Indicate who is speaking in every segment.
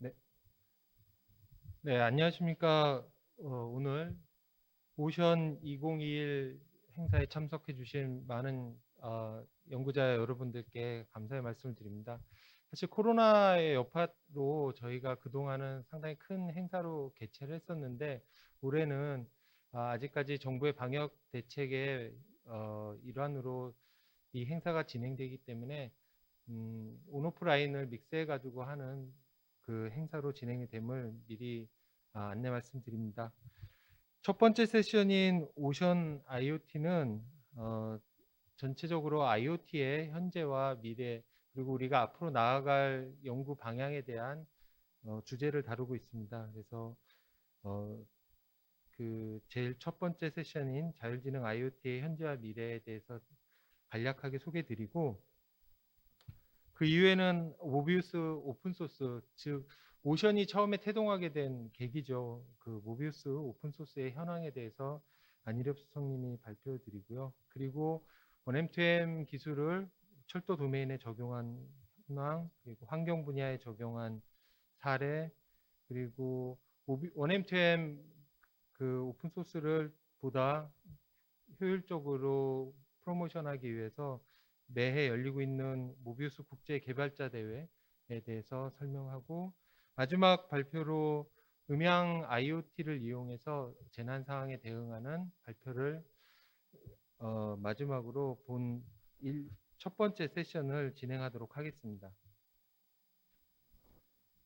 Speaker 1: 네, 네, 안녕하십니까. 오늘 오션 2021 행사에 참석해 주신 많은 연구자 여러분들께 감사의 말씀을 드립니다. 사실 코로나의 여파로 저희가 그동안은 상당히 큰 행사로 개최를 했었는데 올해는 아직까지 정부의 방역 대책의 일환으로 이 행사가 진행되기 때문에 온오프라인을 믹스해 가지고 하는 그 행사로 진행이 됨을 미리 안내 말씀드립니다. 첫 번째 세션인 오션 IoT는 전체적으로 IoT의 현재와 미래 그리고 우리가 앞으로 나아갈 연구 방향에 대한 주제를 다루고 있습니다. 그래서 그 제일 첫 번째 세션인 자율지능 IoT의 현재와 미래에 대해서 간략하게 소개드리고 그 이후에는 모비우스 오픈소스, 즉 오션이 처음에 태동하게 된 계기죠. 그 모비우스 오픈소스의 현황에 대해서 안일엽 수석님이 발표드리고요. 그리고 원M2M 기술을 철도 도메인에 적용한 현황, 그리고 환경 분야에 적용한 사례, 그리고 원M2M 그 오픈소스를 보다 효율적으로 프로모션하기 위해서 매해 열리고 있는 모비우스 국제 개발자 대회에 대해서 설명하고 마지막 발표로 음향 IoT를 이용해서 재난 상황에 대응하는 발표를 마지막으로 첫 번째 세션을 진행하도록 하겠습니다.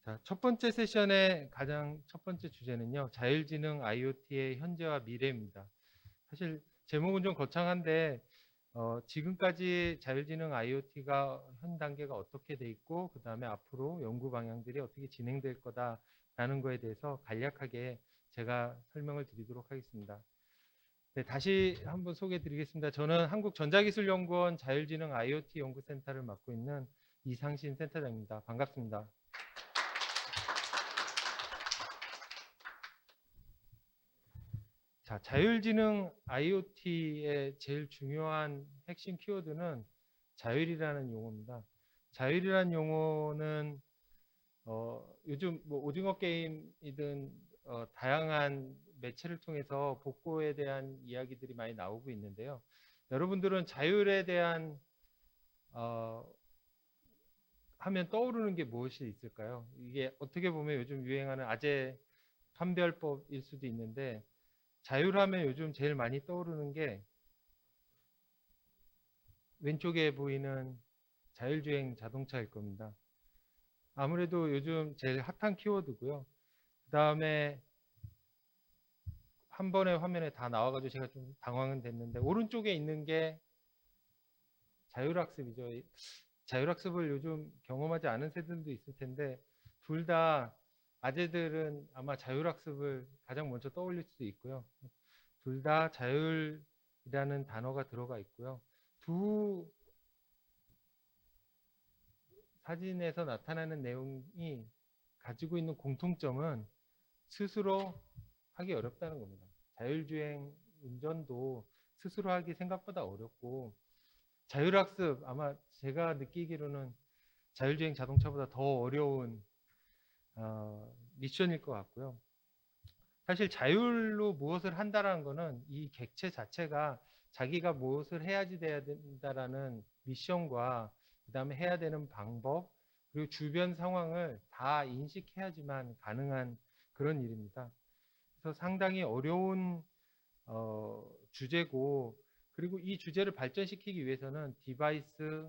Speaker 1: 자, 첫 번째 세션의 가장 첫 번째 주제는요. 자율지능 IoT의 현재와 미래입니다. 사실 제목은 좀 거창한데 지금까지 자율지능 IoT가 현 단계가 어떻게 돼 있고 그 다음에 앞으로 연구 방향들이 어떻게 진행될 거다라는 거에 대해서 간략하게 제가 설명을 드리도록 하겠습니다. 네, 다시 한번 소개해 드리겠습니다. 저는 한국전자기술연구원 자율지능 IoT 연구센터를 맡고 있는 이상신 센터장입니다. 반갑습니다. 자, 자율지능 IoT의 제일 중요한 핵심 키워드는 자율이라는 용어입니다. 자율이라는 용어는 요즘 뭐 오징어 게임이든 다양한 매체를 통해서 복고에 대한 이야기들이 많이 나오고 있는데요. 여러분들은 자율에 대한 하면 떠오르는 게 무엇이 있을까요? 이게 어떻게 보면 요즘 유행하는 아재 판별법일 수도 있는데 자율하면 요즘 제일 많이 떠오르는 게 왼쪽에 보이는 자율주행 자동차일 겁니다. 아무래도 요즘 제일 핫한 키워드고요. 그 다음에 한 번에 화면에 다 나와가지고 제가 좀 당황은 됐는데 오른쪽에 있는 게 자율학습이죠. 자율학습을 요즘 경험하지 않은 세대들도 있을 텐데 둘 다 아재들은 아마 자율학습을 가장 먼저 떠올릴 수도 있고요. 둘 다 자율이라는 단어가 들어가 있고요. 두 사진에서 나타나는 내용이 가지고 있는 공통점은 스스로 하기 어렵다는 겁니다. 자율주행 운전도 스스로 하기 생각보다 어렵고 자율학습 아마 제가 느끼기로는 자율주행 자동차보다 더 어려운 미션일 것 같고요. 사실 자율로 무엇을 한다라는 거는 이 객체 자체가 자기가 무엇을 해야지 돼야 된다라는 미션과 그 다음에 해야 되는 방법 그리고 주변 상황을 다 인식해야지만 가능한 그런 일입니다. 그래서 상당히 어려운 주제고 그리고 이 주제를 발전시키기 위해서는 디바이스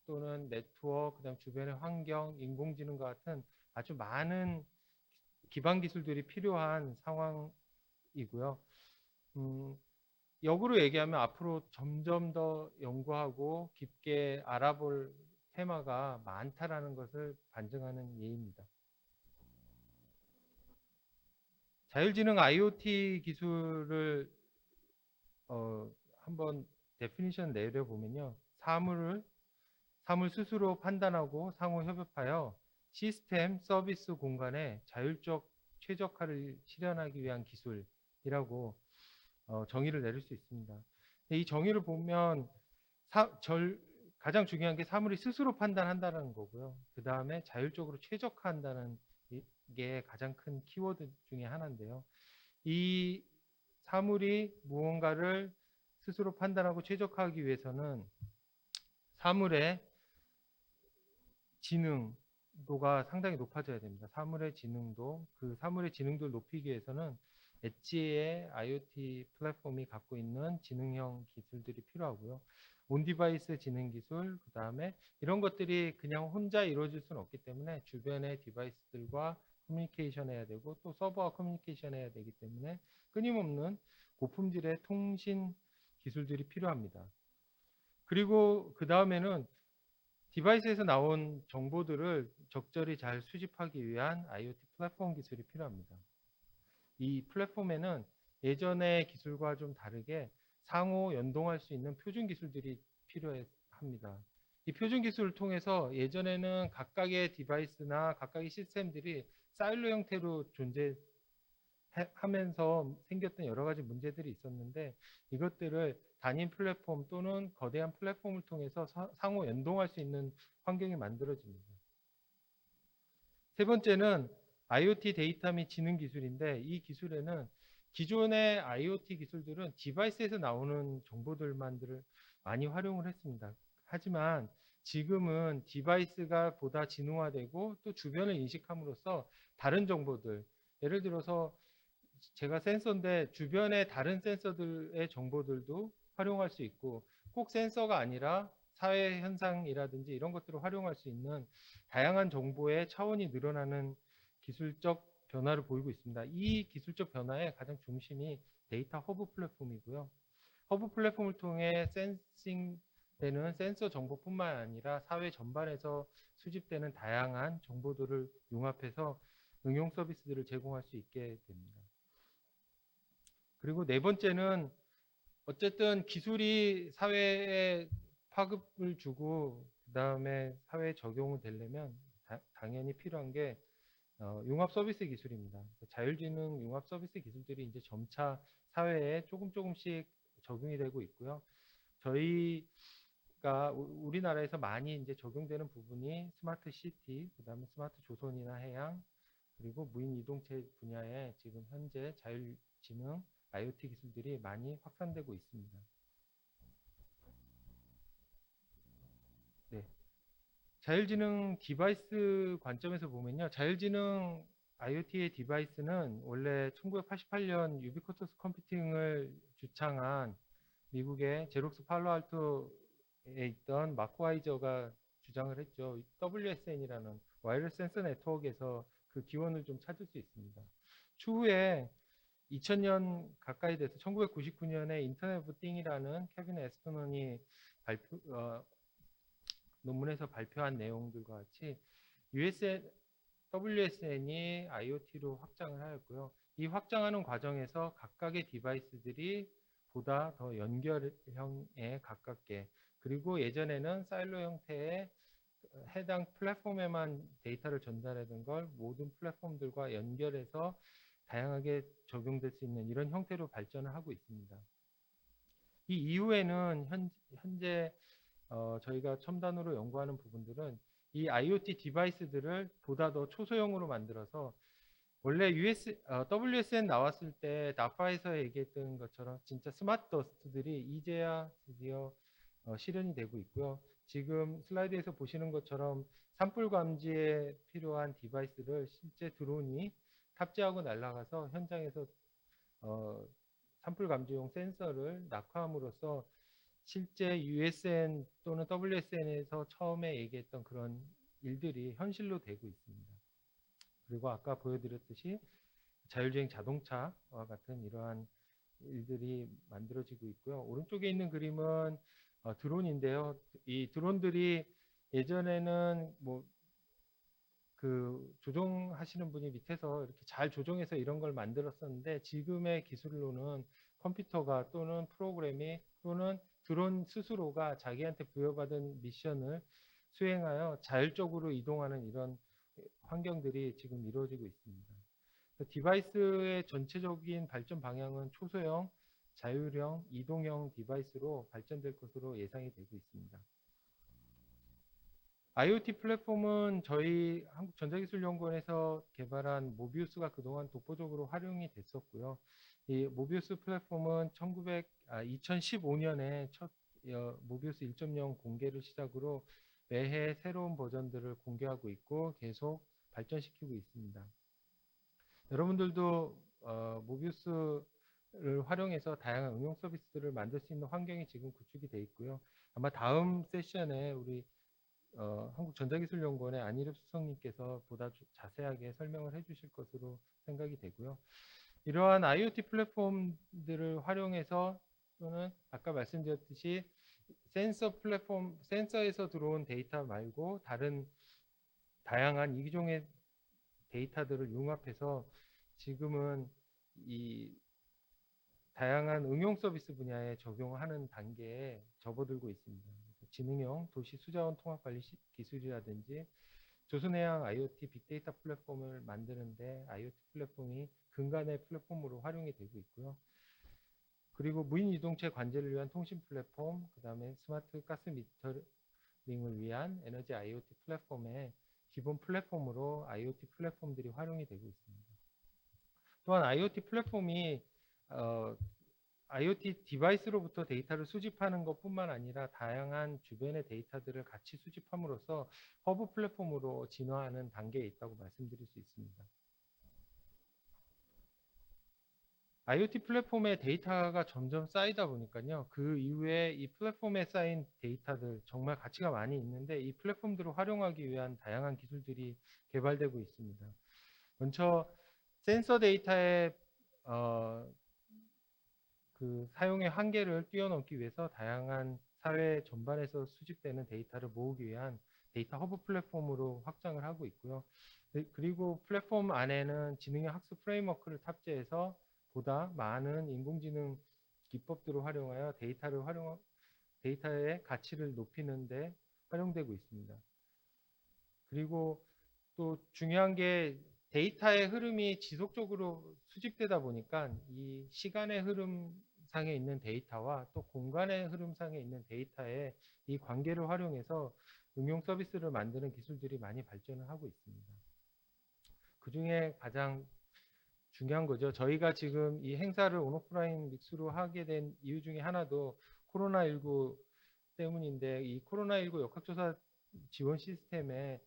Speaker 1: 또는 네트워크, 그다음 주변의 환경, 인공지능과 같은 아주 많은 기반 기술들이 필요한 상황이고요. 역으로 얘기하면 앞으로 점점 더 연구하고 깊게 알아볼 테마가 많다라는 것을 반증하는 예입니다. 자율지능 IoT 기술을 한번 데피니션 내려보면요. 사물 스스로 판단하고 상호 협업하여 시스템 서비스 공간에 자율적 최적화를 실현하기 위한 기술이라고 정의를 내릴 수 있습니다. 이 정의를 보면 가장 중요한 게 사물이 스스로 판단한다는 거고요. 그 다음에 자율적으로 최적화한다는 게 가장 큰 키워드 중에 하나인데요. 이 사물이 무언가를 스스로 판단하고 최적화하기 위해서는 사물의 지능도가 상당히 높아져야 됩니다. 사물의 지능도, 그 사물의 지능도를 높이기 위해서는 엣지의 IoT 플랫폼이 갖고 있는 지능형 기술들이 필요하고요. 온디바이스 지능 기술, 그 다음에 이런 것들이 그냥 혼자 이루어질 수는 없기 때문에 주변의 디바이스들과 커뮤니케이션 해야 되고 또 서버와 커뮤니케이션 해야 되기 때문에 끊임없는 고품질의 통신 기술들이 필요합니다. 그리고 그 다음에는 디바이스에서 나온 정보들을 적절히 잘 수집하기 위한 IoT 플랫폼 기술이 필요합니다. 이 플랫폼에는 예전의 기술과 좀 다르게 상호 연동할 수 있는 표준 기술들이 필요합니다. 이 표준 기술을 통해서 예전에는 각각의 디바이스나 각각의 시스템들이 사일로 형태로 존재하면서 생겼던 여러 가지 문제들이 있었는데 이것들을 단일 플랫폼 또는 거대한 플랫폼을 통해서 상호 연동할 수 있는 환경이 만들어집니다. 세 번째는 IoT 데이터 및 지능 기술인데 이 기술에는 기존의 IoT 기술들은 디바이스에서 나오는 정보들만들을 많이 활용을 했습니다. 하지만 지금은 디바이스가 보다 지능화되고 또 주변을 인식함으로써 다른 정보들, 예를 들어서 제가 센서인데 주변의 다른 센서들의 정보들도 활용할 수 있고 꼭 센서가 아니라 사회 현상이라든지 이런 것들을 활용할 수 있는 다양한 정보의 차원이 늘어나는 기술적 변화를 보이고 있습니다. 이 기술적 변화의 가장 중심이 데이터 허브 플랫폼이고요. 허브 플랫폼을 통해 센싱되는 센서 정보뿐만 아니라 사회 전반에서 수집되는 다양한 정보들을 융합해서 응용 서비스들을 제공할 수 있게 됩니다. 그리고 네 번째는 어쨌든 기술이 사회에 파급을 주고 그다음에 사회에 적용이 되려면 당연히 필요한 게 융합 서비스 기술입니다. 자율지능 융합 서비스 기술들이 이제 점차 사회에 조금씩 적용이 되고 있고요. 저희가 우리나라에서 많이 이제 적용되는 부분이 스마트 시티, 그다음에 스마트 조선이나 해양, 그리고 무인 이동체 분야에 지금 현재 자율지능 IoT 기술들이 많이 확산되고 있습니다. 네. 자율지능 디바이스 관점에서 보면요. 자율지능 IoT의 디바이스는 원래 1988년 유비쿼터스 컴퓨팅을 주창한 미국의 제록스 팔로알토에 있던 마크 와이저가 주장을 했죠. WSN이라는 와이어리스 센서 네트워크에서 그 기원을 좀 찾을 수 있습니다. 추후에 2000년 가까이 돼서 1999년에 인터넷 오브 띵이라는 케빈 에스터넌이 논문에서 발표한 내용들과 같이 WSN이 IoT로 확장을 하였고요. 이 확장하는 과정에서 각각의 디바이스들이 보다 더 연결형에 가깝게, 그리고 예전에는 사일로 형태의 해당 플랫폼에만 데이터를 전달하던 걸 모든 플랫폼들과 연결해서 다양하게 적용될 수 있는 이런 형태로 발전을 하고 있습니다. 이 이후에는 현재 저희가 첨단으로 연구하는 부분들은 이 IoT 디바이스들을 보다 더 초소형으로 만들어서 원래 WSN 나왔을 때 나파에서 얘기했던 것처럼 진짜 스마트 더스트들이 이제야 드디어 실현이 되고 있고요. 지금 슬라이드에서 보시는 것처럼 산불 감지에 필요한 디바이스를 실제 드론이 탑재하고 날아가서 현장에서 산불 감지용 센서를 낙하함으로써 실제 USN 또는 WSN에서 처음에 얘기했던 그런 일들이 현실로 되고 있습니다. 그리고 아까 보여드렸듯이 자율주행 자동차와 같은 이러한 일들이 만들어지고 있고요. 오른쪽에 있는 그림은 드론인데요. 이 드론들이 예전에는 그 조종하시는 분이 밑에서 이렇게 잘 조종해서 이런 걸 만들었었는데 지금의 기술로는 컴퓨터가 또는 프로그램이 또는 드론 스스로가 자기한테 부여받은 미션을 수행하여 자율적으로 이동하는 이런 환경들이 지금 이루어지고 있습니다. 디바이스의 전체적인 발전 방향은 초소형, 자율형, 이동형 디바이스로 발전될 것으로 예상이 되고 있습니다. IoT 플랫폼은 저희 한국전자기술연구원에서 개발한 모비우스가 그동안 독보적으로 활용이 됐었고요. 이 모비우스 플랫폼은 2015년에 첫 모비우스 1.0 공개를 시작으로 매해 새로운 버전들을 공개하고 있고 계속 발전시키고 있습니다. 여러분들도 모비우스를 활용해서 다양한 응용 서비스들을 만들 수 있는 환경이 지금 구축이 되어 있고요. 아마 다음 세션에 우리 한국전자기술연구원의 안일엽 수석님께서 보다 자세하게 설명을 해주실 것으로 생각이 되고요. 이러한 IoT 플랫폼들을 활용해서 또는 아까 말씀드렸듯이 센서 플랫폼, 센서에서 들어온 데이터 말고 다른 다양한 이기종의 데이터들을 융합해서 지금은 이 다양한 응용 서비스 분야에 적용하는 단계에 접어들고 있습니다. 지능형 도시 수자원 통합 관리 기술이라든지 조선해양 IoT 빅데이터 플랫폼을 만드는데 IoT 플랫폼이 근간의 플랫폼으로 활용이 되고 있고요. 그리고 무인 유동체 관제를 위한 통신 플랫폼, 그 다음에 스마트 가스 미터링을 위한 에너지 IoT 플랫폼의 기본 플랫폼으로 IoT 플랫폼들이 활용이 되고 있습니다. 또한 IoT 플랫폼이 IoT 디바이스로부터 데이터를 수집하는 것뿐만 아니라 다양한 주변의 데이터들을 같이 수집함으로써 허브 플랫폼으로 진화하는 단계에 있다고 말씀드릴 수 있습니다. IoT 플랫폼의 데이터가 점점 쌓이다 보니까요. 그 이후에 이 플랫폼에 쌓인 데이터들 정말 가치가 많이 있는데 이 플랫폼들을 활용하기 위한 다양한 기술들이 개발되고 있습니다. 먼저 센서 데이터의 그 사용의 한계를 뛰어넘기 위해서 다양한 사회 전반에서 수집되는 데이터를 모으기 위한 데이터 허브 플랫폼으로 확장을 하고 있고요. 그리고 플랫폼 안에는 지능형 학습 프레임워크를 탑재해서 보다 많은 인공지능 기법들을 활용하여 데이터의 가치를 높이는 데 활용되고 있습니다. 그리고 또 중요한 게 데이터의 흐름이 지속적으로 수집되다 보니까 이 시간의 흐름상에 있는 데이터와 또 공간의 흐름상에 있는 데이터의 이 관계를 활용해서 응용 서비스를 만드는 기술들이 많이 발전을 하고 있습니다. 그 중에 가장 중요한 거죠. 저희가 지금 이 행사를 온오프라인 믹스로 하게 된 이유 중에 하나도 코로나19 때문인데 이 코로나19 역학조사 지원 시스템에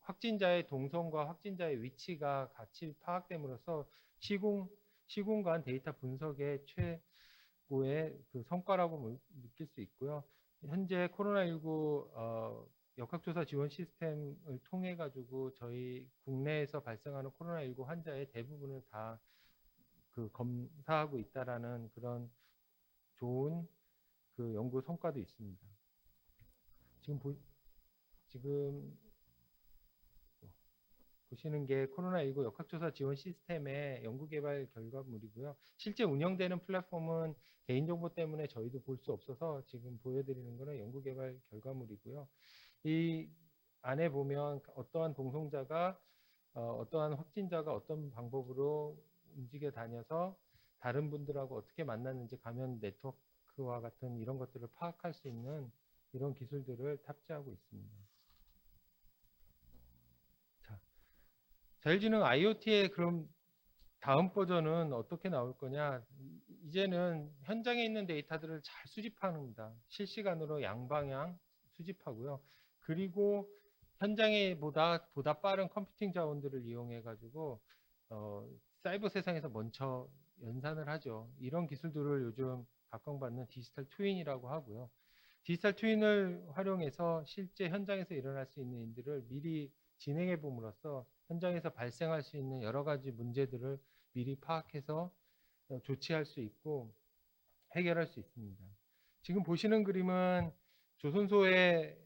Speaker 1: 확진자의 동선과 확진자의 위치가 같이 파악됨으로써 시공간 데이터 분석의 최고의 그 성과라고 느낄 수 있고요. 현재 코로나19 역학조사 지원 시스템을 통해 가지고 저희 국내에서 발생하는 코로나19 환자의 대부분을 다 그 검사하고 있다라는 그런 좋은 그 연구 성과도 있습니다. 지금 보시는 게 코로나19 역학조사 지원 시스템의 연구개발 결과물이고요. 실제 운영되는 플랫폼은 개인정보 때문에 저희도 볼 수 없어서 지금 보여드리는 것은 연구개발 결과물이고요. 이 안에 보면 어떠한 동성자가 어떠한 확진자가 어떤 방법으로 움직여 다녀서 다른 분들하고 어떻게 만났는지 감염 네트워크와 같은 이런 것들을 파악할 수 있는 이런 기술들을 탑재하고 있습니다. 자율지능 IoT의 그럼 다음 버전은 어떻게 나올 거냐? 이제는 현장에 있는 데이터들을 잘 수집합니다. 실시간으로 양방향 수집하고요. 그리고 현장에 보다 빠른 컴퓨팅 자원들을 이용해 가지고 사이버 세상에서 먼저 연산을 하죠. 이런 기술들을 요즘 각광받는 디지털 트윈이라고 하고요. 디지털 트윈을 활용해서 실제 현장에서 일어날 수 있는 일들을 미리 진행해 봄으로써 현장에서 발생할 수 있는 여러 가지 문제들을 미리 파악해서 조치할 수 있고 해결할 수 있습니다. 지금 보시는 그림은 조선소의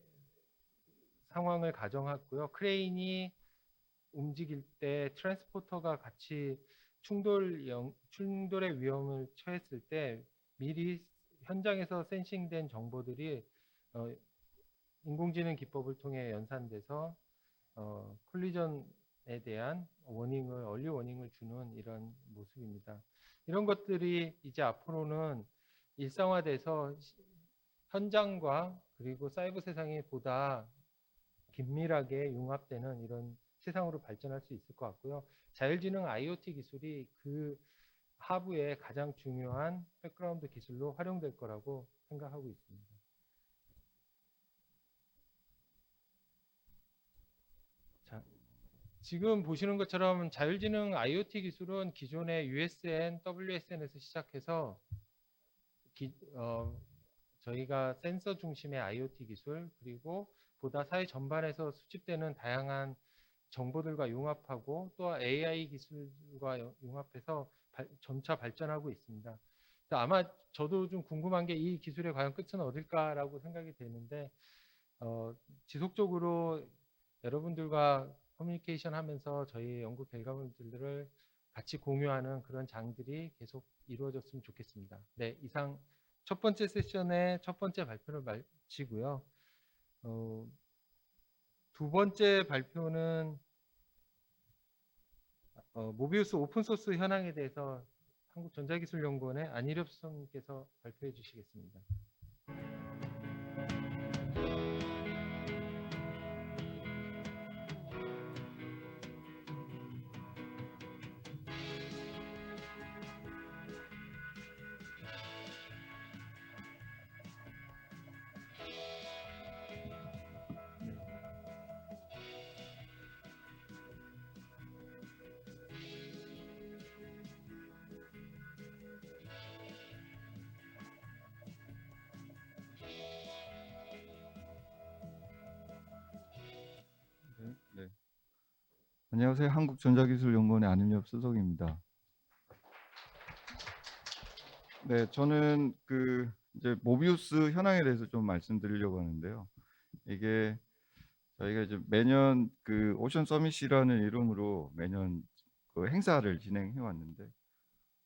Speaker 1: 상황을 가정했고요. 크레인이 움직일 때 트랜스포터가 같이 충돌의 위험을 처했을 때 미리 현장에서 센싱된 정보들이 인공지능 기법을 통해 연산돼서 콜리전에 대한 얼리 워닝을 주는 이런 모습입니다. 이런 것들이 이제 앞으로는 일상화돼서 현장과 그리고 사이버 세상이 보다 긴밀하게 융합되는 이런 세상으로 발전할 수 있을 것 같고요. 자율지능 IoT 기술이 그 하부의 가장 중요한 백그라운드 기술로 활용될 거라고 생각하고 있습니다. 자, 지금 보시는 것처럼 자율지능 IoT 기술은 기존의 USN, WSN에서 시작해서 저희가 센서 중심의 IoT 기술 그리고 보다 사회 전반에서 수집되는 다양한 정보들과 융합하고 또 AI 기술과 융합해서 점차 발전하고 있습니다. 아마 저도 좀 궁금한 게 이 기술의 과연 끝은 어딜까라고 생각이 되는데 지속적으로 여러분들과 커뮤니케이션 하면서 저희 연구 결과물들을 같이 공유하는 그런 장들이 계속 이루어졌으면 좋겠습니다. 네, 이상 첫 번째 세션의 첫 번째 발표를 마치고요. 두 번째 발표는 모비우스 오픈소스 현황에 대해서 한국전자기술연구원의 안일엽 수석님께서 발표해 주시겠습니다.
Speaker 2: 네. 안녕하세요. 한국전자기술연구원의 안일엽 수석입니다. 네, 저는 이제 모비우스 현황에 대해서 좀 말씀드리려고 하는데요. 이게 저희가 이제 매년 오션 서밋이라는 이름으로 매년 그 행사를 진행해 왔는데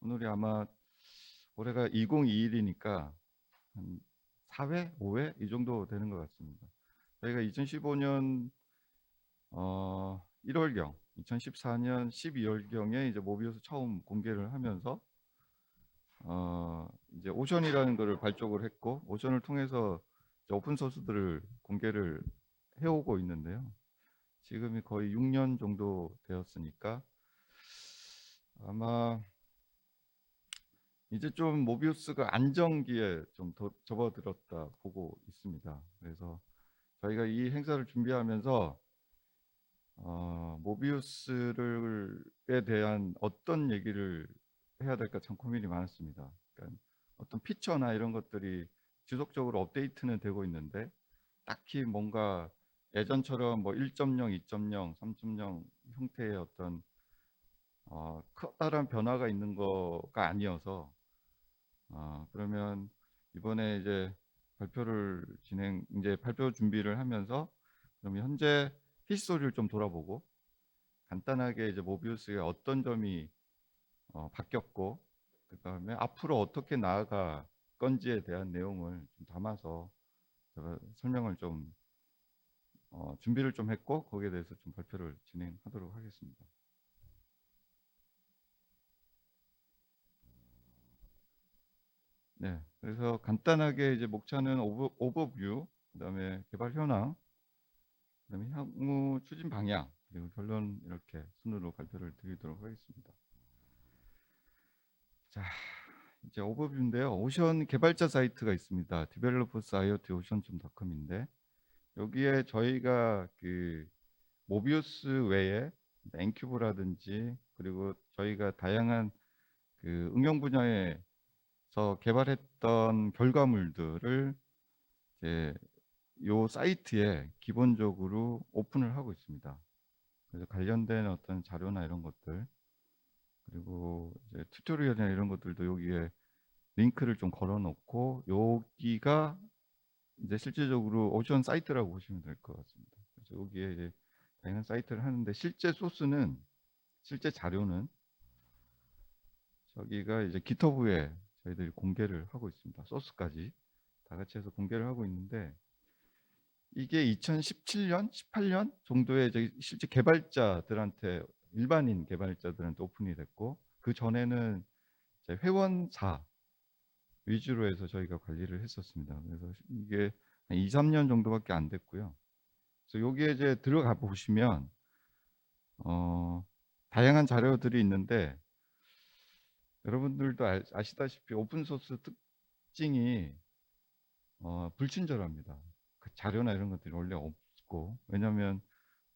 Speaker 2: 오늘이 아마 올해가 2021이니까 한 4회, 5회 이 정도 되는 것 같습니다. 저희가 2015년 1월경, 2014년 12월경에 이제 모비우스 처음 공개를 하면서 이제 오션이라는 것을 발족을 했고 오션을 통해서 오픈 소스들을 공개를 해오고 있는데요. 지금이 거의 6년 정도 되었으니까 아마 이제 좀 모비우스가 안정기에 좀 접어들었다 보고 있습니다. 그래서 저희가 이 행사를 준비하면서 모비우스에 대한 어떤 얘기를 해야 될까 참 고민이 많았습니다. 그러니까 어떤 피처나 이런 것들이 지속적으로 업데이트는 되고 있는데 딱히 뭔가 예전처럼 뭐 1.0, 2.0, 3.0 형태의 어떤 커다란 변화가 있는 거가 아니어서 그러면 이번에 이제 이제 발표 준비를 하면서 그럼 현재 히스토리를 좀 돌아보고 간단하게 이제 모비우스의 어떤 점이 바뀌었고 그다음에 앞으로 어떻게 나아갈 건지에 대한 내용을 좀 담아서 제가 설명을 좀 준비를 좀 했고 거기에 대해서 좀 발표를 진행하도록 하겠습니다. 네, 그래서 간단하게 이제 목차는 오버뷰, 그다음에 개발 현황, 그다음에 향후 추진 방향, 그리고 결론 이렇게 순으로 발표를 드리도록 하겠습니다. 자, 이제 오버뷰인데요. 오션 개발자 사이트가 있습니다. 디벨로퍼스 IoT ocean.com인데 여기에 저희가 모비우스 외에 엔큐브라든지 그리고 저희가 다양한 응용 분야에서 개발했던 결과물들을 이제 요 사이트에 기본적으로 오픈을 하고 있습니다. 그래서 관련된 어떤 자료나 이런 것들 그리고 이제 튜토리얼이나 이런 것들도 여기에 링크를 좀 걸어 놓고 여기가 이제 실질적으로 오션 사이트라고 보시면 될 것 같습니다. 그래서 여기에 이제 다양한 사이트를 하는데 실제 자료는 저기가 이제 GitHub에 저희들이 공개를 하고 있습니다. 소스까지 다 같이 해서 공개를 하고 있는데 이게 2017년, 18년 정도에 실제 개발자들한테 일반인 개발자들한테 오픈이 됐고 그 전에는 회원사 위주로 해서 저희가 관리를 했었습니다. 그래서 이게 한 2, 3년 정도밖에 안 됐고요. 그래서 여기에 이제 들어가 보시면 다양한 자료들이 있는데 여러분들도 아시다시피 오픈 소스 특징이 불친절합니다. 그 자료나 이런 것들이 원래 없고, 왜냐하면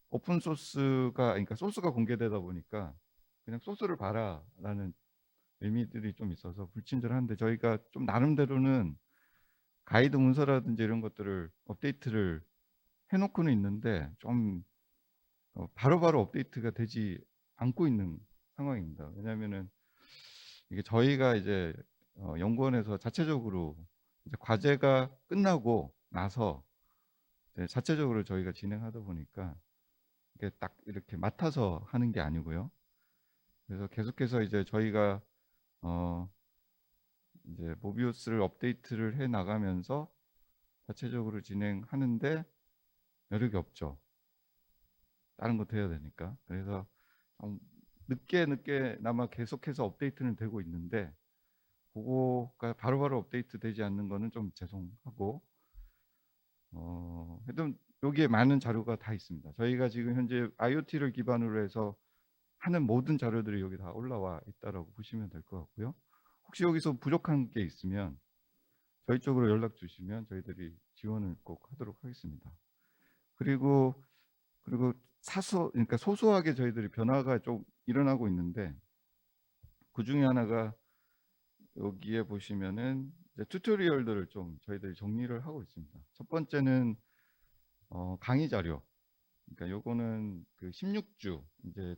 Speaker 2: 오픈 소스가, 그러니까 소스가 공개되다 보니까 그냥 소스를 봐라라는 의미들이 좀 있어서 불친절한데, 저희가 좀 나름대로는 가이드 문서라든지 이런 것들을 업데이트를 해놓고는 있는데 좀 바로바로 업데이트가 되지 않고 있는 상황입니다. 왜냐하면은 이게 저희가 이제 연구원에서 자체적으로 이제 과제가 끝나고 나서 이제 자체적으로 저희가 진행하다 보니까 이게 딱 이렇게 맡아서 하는 게 아니고요. 그래서 계속해서 이제 저희가 이제 모비우스를 업데이트를 해 나가면서 자체적으로 진행하는데 여력이 없죠. 다른 것도 해야 되니까. 그래서 좀 늦게나마 계속해서 업데이트는 되고 있는데, 그거가 바로바로 업데이트 되지 않는 거는 좀 죄송하고, 하여튼 여기에 많은 자료가 다 있습니다. 저희가 지금 현재 IoT를 기반으로 해서 하는 모든 자료들이 여기 다 올라와 있다라고 보시면 될 것 같고요. 혹시 여기서 부족한 게 있으면 저희 쪽으로 연락 주시면 저희들이 지원을 꼭 하도록 하겠습니다. 그리고 그러니까 소소하게 저희들이 변화가 좀 일어나고 있는데, 그 중에 하나가 여기에 보시면은 이제 튜토리얼들을 좀 저희들이 정리를 하고 있습니다. 첫 번째는 강의 자료. 그러니까 요거는 그 16주 이제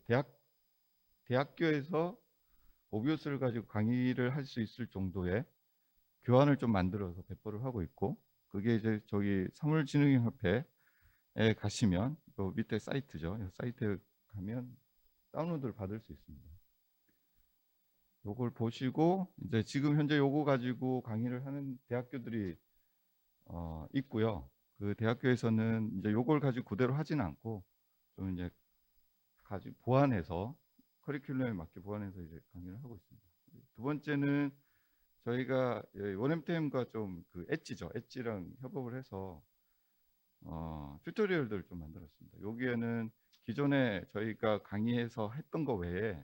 Speaker 2: 대학교에서 모비우스를 가지고 강의를 할 수 있을 정도의 교환을 좀 만들어서 배포를 하고 있고, 그게 이제 저기 사물진흥협회에 가시면 요 밑에 사이트죠. 이 사이트에 가면 다운로드를 받을 수 있습니다. 요걸 보시고 이제 지금 현재 요거 가지고 강의를 하는 대학교들이 있고요. 그 대학교에서는 이제 요걸 가지고 그대로 하진 않고 좀 이제 가지고 보완해서 커리큘럼에 맞게 보완해서 이제 강의를 하고 있습니다. 두 번째는 저희가 원엠템과 좀 그 엣지죠. 엣지랑 협업을 해서 튜토리얼들을 좀 만들었습니다. 여기에는 기존에 저희가 강의해서 했던 거 외에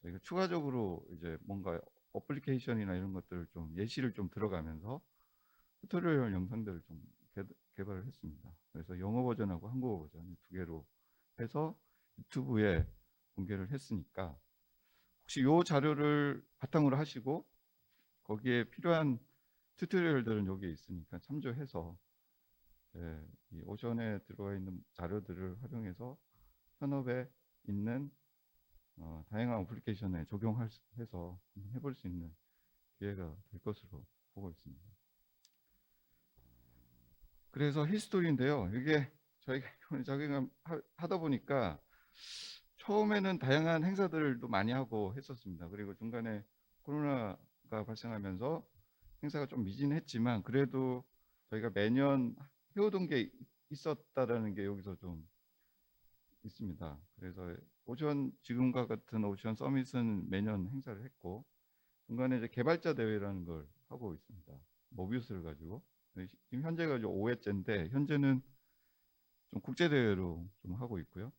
Speaker 2: 저희가 추가적으로 이제 뭔가 어플리케이션이나 이런 것들을 좀 예시를 좀 들어가면서 튜토리얼 영상들을 좀 개발을 했습니다. 그래서 영어 버전하고 한국어 버전 두 개로 해서 유튜브에 공개를 했으니까, 혹시 요 자료를 바탕으로 하시고 거기에 필요한 튜토리얼들은 여기에 있으니까 참조해서 이 오션에 들어가 있는 자료들을 활용해서 현업에 있는 다양한 어플리케이션에 적용해서 해볼 수 있는 기회가 될 것으로 보고 있습니다. 그래서 히스토리인데요. 이게 저희가 적용을 하다 보니까 처음에는 다양한 행사들도 많이 하고 했었습니다. 그리고 중간에 코로나가 발생하면서 행사가 좀 미진했지만 그래도 저희가 매년 해오던 게 있었다라는 게 여기서 좀 있습니다. 그래서 지금과 같은 오션 서밋은 매년 행사를 했고, 중간에 이제 개발자 대회라는 걸 하고 있습니다. 모비우스를 가지고. 지금 현재가 5회째인데 현재는 좀 국제 대회로 좀 하고 있고요.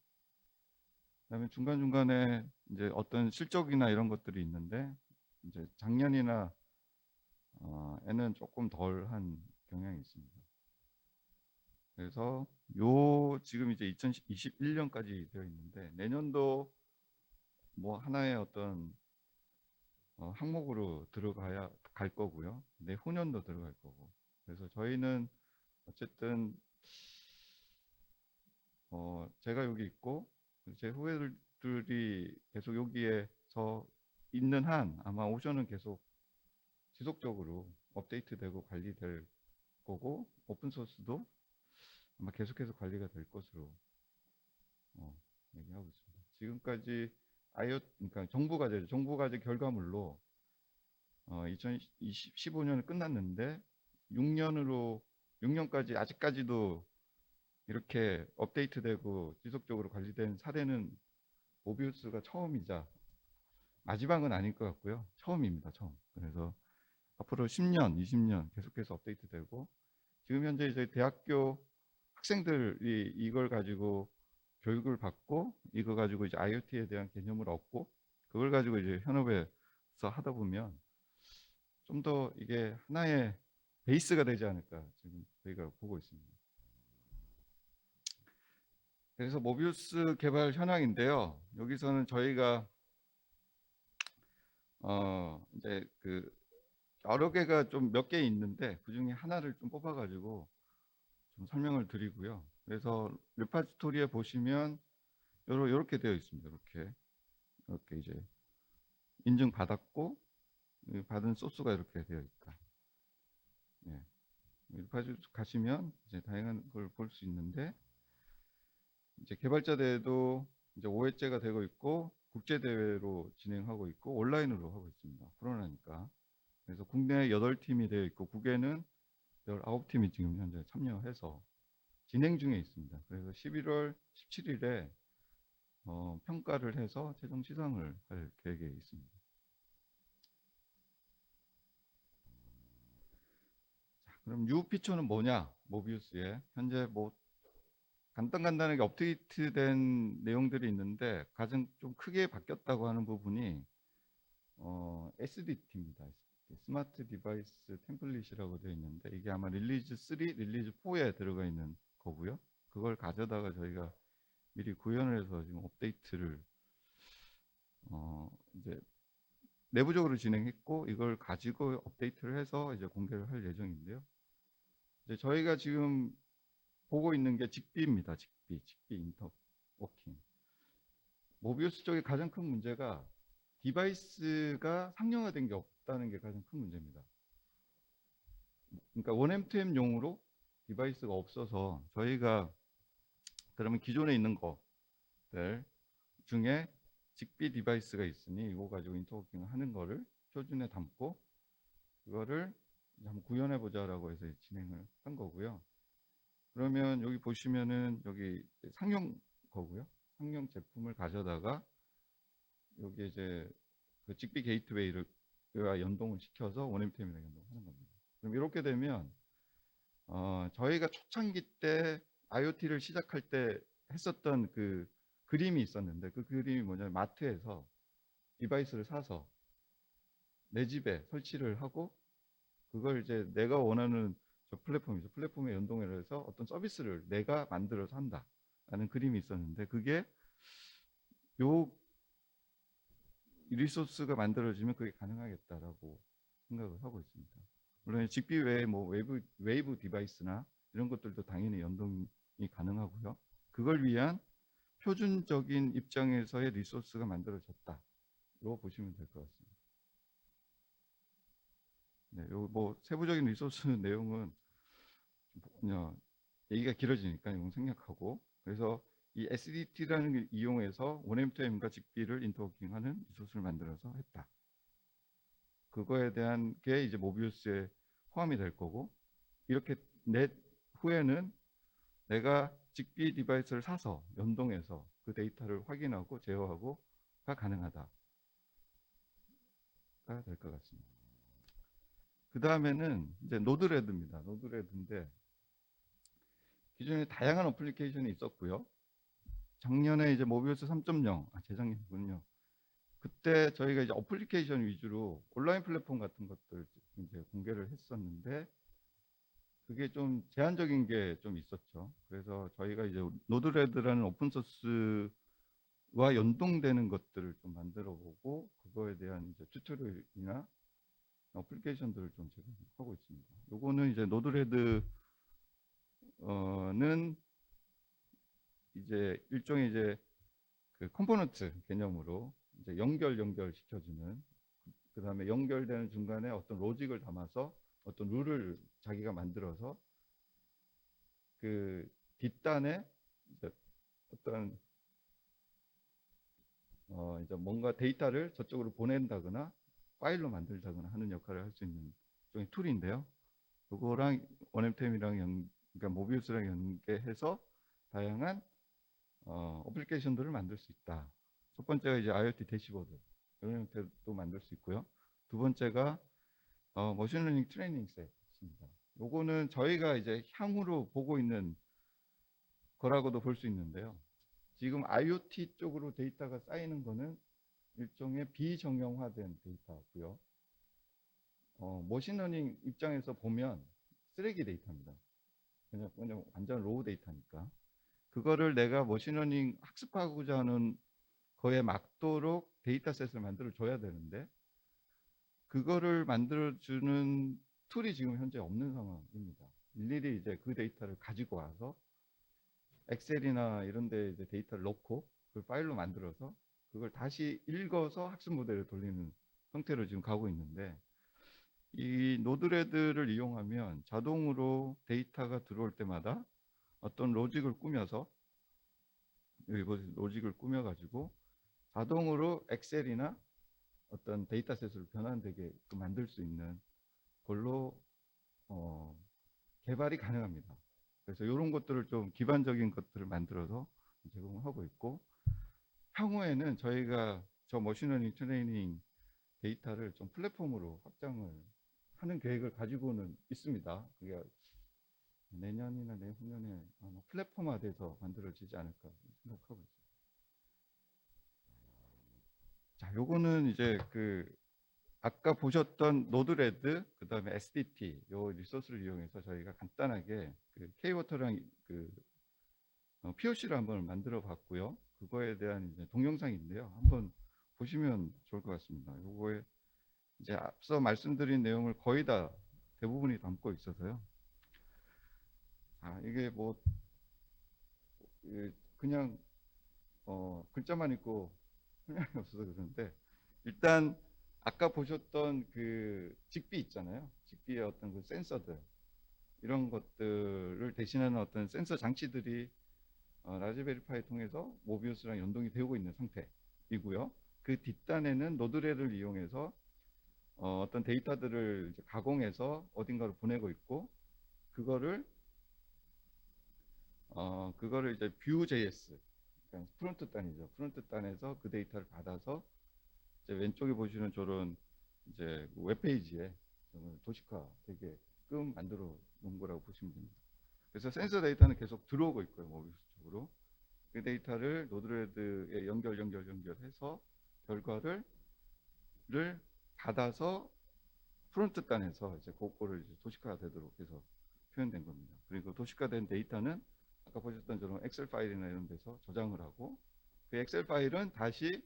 Speaker 2: 그다음에 중간중간에 이제 어떤 실적이나 이런 것들이 있는데, 이제 작년이나 에는 조금 덜한 경향이 있습니다. 그래서 지금 이제 2021년까지 되어 있는데, 내년도 뭐 하나의 어떤 항목으로 갈 거고요. 내후년도 들어갈 거고. 그래서 저희는 어쨌든 제가 여기 있고 제 후배들이 계속 여기에서 있는 한 아마 오션은 계속 지속적으로 업데이트되고 관리될 거고, 오픈 소스도 아마 계속해서 관리가 될 것으로 얘기하고 있습니다. 지금까지 그러니까 정부 과제 결과물로 2015년을 끝났는데 6년까지 아직까지도 이렇게 업데이트되고 지속적으로 관리된 사례는 모비우스가 처음이자 마지막은 아닐 것 같고요. 처음입니다. 처음. 그래서 앞으로 10년, 20년 계속해서 업데이트되고, 지금 현재 이제 대학교 학생들이 이걸 가지고 교육을 받고 이거 가지고 이제 IoT에 대한 개념을 얻고 그걸 가지고 이제 현업에서 하다 보면 좀 더 이게 하나의 베이스가 되지 않을까 지금 저희가 보고 있습니다. 그래서 모비우스 개발 현황인데요. 여기서는 저희가 이제 그 여러 개가 좀 몇 개 있는데 그 중에 하나를 좀 뽑아가지고 좀 설명을 드리고요. 그래서 레파지토리에 보시면 이렇게 되어 있습니다. 이렇게 이제 인증 받았고 받은 소스가 이렇게 되어 있다. 예. 레파지토리 가시면 이제 다양한 걸 볼 수 있는데 이제 개발자 대회도 이제 5회째가 되고 있고 국제 대회로 진행하고 있고 온라인으로 하고 있습니다. 코로나니까. 그래서 국내 8팀이 되어 있고 국외는 19팀이 지금 현재 참여해서 진행 중에 있습니다. 그래서 11월 17일에 평가를 해서 최종 시상을 할 계획에 있습니다. 자, 그럼 U 피처는 뭐냐? 모비우스에 현재 뭐 간단하게 업데이트된 내용들이 있는데 가장 좀 크게 바뀌었다고 하는 부분이 SDT입니다. 스마트 디바이스 템플릿이라고 되어 있는데 이게 아마 릴리즈 3, 릴리즈 4에 들어가 있는 거고요. 그걸 가져다가 저희가 미리 구현을 해서 지금 업데이트를 이제 내부적으로 진행했고 이걸 가지고 업데이트를 해서 이제 공개를 할 예정인데요. 이제 저희가 지금 보고 있는 게 직비입니다. 직비 인터워킹. 모비우스 쪽의 가장 큰 문제가 디바이스가 상용화된 게 없다는 게 가장 큰 문제입니다. 그러니까 원M2M용으로 디바이스가 없어서 저희가 그러면 기존에 있는 것들 중에 직비 디바이스가 있으니 이거 가지고 인터워킹을 하는 거를 표준에 담고 그거를 한번 구현해 보자라고 해서 진행을 한 거고요. 그러면 여기 보시면은 여기 상용 거고요. 상용 제품을 가져다가 여기 이제 그 직비 게이트웨이를 연동을 시켜서 원M2M이랑 연동하는 겁니다. 그럼 이렇게 되면 저희가 초창기 때 IoT를 시작할 때 했었던 그 그림이 있었는데 그 그림이 뭐냐면 마트에서 디바이스를 사서 내 집에 설치를 하고 그걸 이제 내가 원하는 저 플랫폼이죠. 플랫폼에 연동을 해서 어떤 서비스를 내가 만들어서 한다라는 그림이 있었는데 그게 요 리소스가 만들어지면 그게 가능하겠다라고 생각을 하고 있습니다. 물론 직비 외에 뭐 웨이브 디바이스나 이런 것들도 당연히 연동이 가능하고요. 그걸 위한 표준적인 입장에서의 리소스가 만들어졌다로 보시면 될 것 같습니다. 네, 요 뭐 세부적인 리소스 내용은 그냥 얘기가 길어지니까 이건 생략하고 그래서 이 SDT라는 걸 이용해서 원M2M과 직비를 인터워킹하는 리소스를 만들어서 했다. 그거에 대한 게 이제 모비우스에 포함이 될 거고 이렇게 넷 후에는 내가 직비 디바이스를 사서 연동해서 그 데이터를 확인하고 제어하고가 가능하다가 될 것 같습니다. 그 다음에는 이제 노드레드입니다. 노드레드인데 기존에 다양한 어플리케이션이 있었고요. 작년에 이제 모비우스 3.0, 재작년이군요. 그때 저희가 이제 어플리케이션 위주로 온라인 플랫폼 같은 것들 이제 공개를 했었는데 그게 좀 제한적인 게 좀 있었죠. 그래서 저희가 이제 노드레드라는 오픈소스와 연동되는 것들을 좀 만들어 보고 그거에 대한 이제 튜토리얼이나 어플리케이션들을 좀 제공하고 있습니다. 요거는 이제 노드레드는 이제 일종의 이제 그 컴포넌트 개념으로 이제 연결 시켜주는 그 다음에 연결되는 중간에 어떤 로직을 담아서 어떤 룰을 자기가 만들어서 그 뒷단에 이제 어떤 이제 뭔가 데이터를 저쪽으로 보낸다거나 파일로 만들다거나 하는 역할을 할 수 있는 일종의 툴인데요. 그거랑 원M2M이랑 그러니까 모비우스랑 연계해서 다양한 어플리케이션들을 만들 수 있다. 첫 번째가 이제 IoT 대시보드 이런 형태도 만들 수 있고요. 두 번째가 머신러닝 트레이닝 셋입니다. 요거는 저희가 이제 향후로 보고 있는 거라고도 볼 수 있는데요. 지금 IoT 쪽으로 데이터가 쌓이는 거는 일종의 비정형화된 데이터고요. 머신러닝 입장에서 보면 쓰레기 데이터입니다. 그냥 완전 로우 데이터니까. 그거를 내가 머신러닝 학습하고자 하는 거에 맞도록 데이터셋을 만들어 줘야 되는데, 그거를 만들어 주는 툴이 지금 현재 없는 상황입니다. 일일이 이제 그 데이터를 가지고 와서 엑셀이나 이런 데 이제 데이터를 넣고 그 파일로 만들어서 그걸 다시 읽어서 학습 모델을 돌리는 형태로 지금 가고 있는데, 이 노드레드를 이용하면 자동으로 데이터가 들어올 때마다 어떤 로직을 꾸며서, 여기 보세요. 로직을 꾸며가지고 자동으로 엑셀이나 어떤 데이터셋을 변환되게 만들 수 있는 걸로 개발이 가능합니다. 그래서 이런 것들을 좀 기반적인 것들을 만들어서 제공을 하고 있고, 향후에는 저희가 저 머신러닝 트레이닝 데이터를 좀 플랫폼으로 확장을 하는 계획을 가지고는 있습니다. 그게 내년이나 내후년에 아마 플랫폼화돼서 만들어지지 않을까 생각하고 있습니다. 자, 요거는 이제 그 아까 보셨던 노드레드, 그 다음에 SDT, 요 리소스를 이용해서 저희가 간단하게 그 K워터랑 그 POC를 한번 만들어 봤고요. 그거에 대한 이제 동영상인데요. 한번 보시면 좋을 것 같습니다. 요거에 이제 앞서 말씀드린 내용을 거의 다 대부분이 담고 있어서요. 이게 뭐 그냥 글자만 있고 설명이 없어서 그러는데, 일단 아까 보셨던 그 직비 있잖아요. 직비의 어떤 그 센서들, 이런 것들을 대신하는 어떤 센서 장치들이 라즈베리파이 통해서 모비우스랑 연동이 되고 있는 상태이고요. 그 뒷단에는 노드레를 이용해서 어떤 데이터들을 이제 가공해서 어딘가로 보내고 있고, 그거를 이제 Vue.js, 그러니까 프론트 단이죠. 프론트 단에서 그 데이터를 받아서 이제 왼쪽에 보시는 저런 이제 웹페이지에 도식화 되게끔 만들어 놓은 거라고 보시면 됩니다. 그래서 센서 데이터는 계속 들어오고 있고요. 모비우스 쪽으로. 그 데이터를 노드레드에 연결해서 결과를 받아서 프론트 단에서 이제 그거를 이제 도식화 되도록 해서 표현된 겁니다. 그리고 도식화된 데이터는 아까 보셨던 저런 엑셀 파일이나 이런 데서 저장을 하고, 그 엑셀 파일은 다시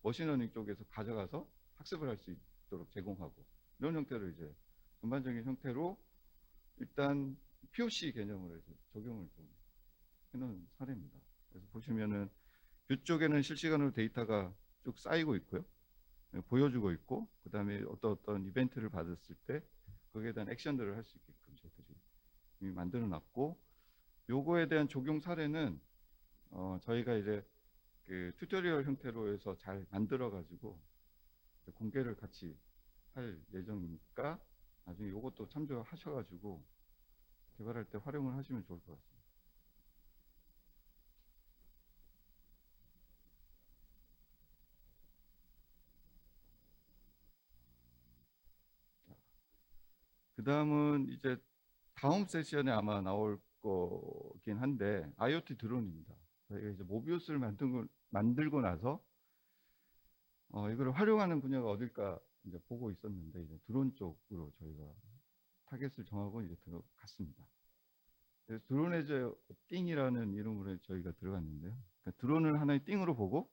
Speaker 2: 머신러닝 쪽에서 가져가서 학습을 할 수 있도록 제공하고, 이런 형태로 이제 전반적인 형태로 일단 POC 개념으로 해서 적용을 좀 해놓은 사례입니다. 그래서 보시면은 이쪽에는 실시간으로 데이터가 쭉 쌓이고 있고요. 보여주고 있고, 그 다음에 어떤 이벤트를 받았을 때 거기에 대한 액션들을 할 수 있게끔 저희들이 이미 만들어 놨고, 요거에 대한 적용 사례는 저희가 이제 그 튜토리얼 형태로 해서 잘 만들어 가지고 공개를 같이 할 예정이니까 나중에 요것도 참조하셔 가지고 개발할 때 활용을 하시면 좋을 것 같습니다. 그 다음은 이제 다음 세션에 아마 나올 거긴 한데, IoT 드론입니다. 저희가 이제 모비우스를 만들고 나서 이걸 활용하는 분야가 어딜까 이제 보고 있었는데, 이제 드론 쪽으로 저희가 타겟을 정하고 이제 들어갔습니다. 그래서 드론의 이제 띵이라는 이름으로 저희가 들어갔는데요. 그러니까 드론을 하나의 띵으로 보고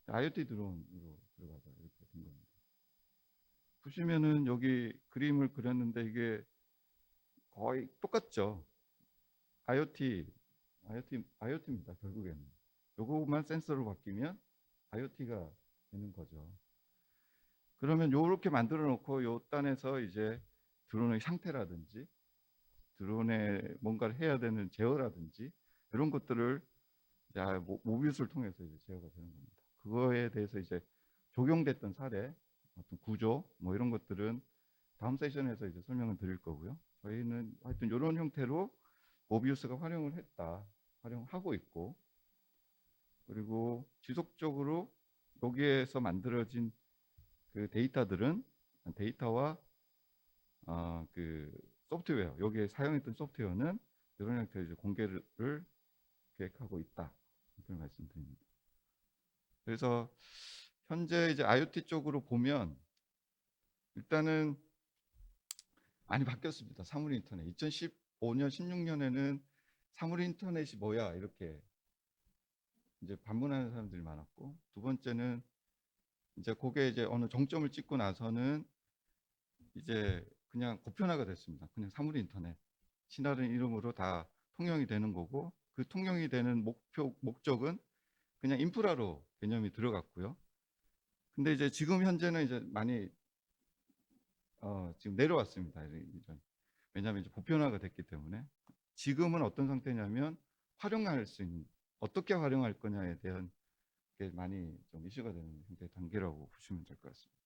Speaker 2: IoT 드론으로 들어가자 이렇게 된 겁니다. 보시면은 여기 그림을 그렸는데 이게 거의 똑같죠. IoT입니다. 결국에는 요거만 센서로 바뀌면 IoT가 되는 거죠. 그러면 요렇게 만들어 놓고 요 단에서 이제 드론의 상태라든지 드론에 뭔가를 해야 되는 제어라든지 이런 것들을 모비우스를 통해서 이제 제어가 되는 겁니다. 그거에 대해서 이제 적용됐던 사례, 어떤 구조 뭐 이런 것들은 다음 세션에서 이제 설명을 드릴 거고요. 저희는 하여튼 이런 형태로 모비우스가 활용하고 있고, 그리고 지속적으로 여기에서 만들어진 그 데이터와 그 소프트웨어, 여기에 사용했던 소프트웨어는 이런 형태로 이제 공개를 계획하고 있다. 이걸 말씀드립니다. 그래서 현재 이제 IoT 쪽으로 보면 일단은 많이 바뀌었습니다. 사물 인터넷. 2015년, 16년에는 사물 인터넷이 뭐야 이렇게 이제 반문하는 사람들이 많았고, 두 번째는 이제 그게 이제 어느 정점을 찍고 나서는 이제 그냥 보편화가 됐습니다. 그냥 사물 인터넷. 신라는 이름으로 다 통용이 되는 거고, 그 통용이 되는 목적은 그냥 인프라로 개념이 들어갔고요. 근데 이제 지금 현재는 이제 많이 지금 내려왔습니다. 왜냐하면 이제 보편화가 됐기 때문에. 지금은 어떤 상태냐면 활용할 수 있는, 어떻게 활용할 거냐에 대한 게 많이 좀 이슈가 되는 형태의 단계라고 보시면 될 것 같습니다.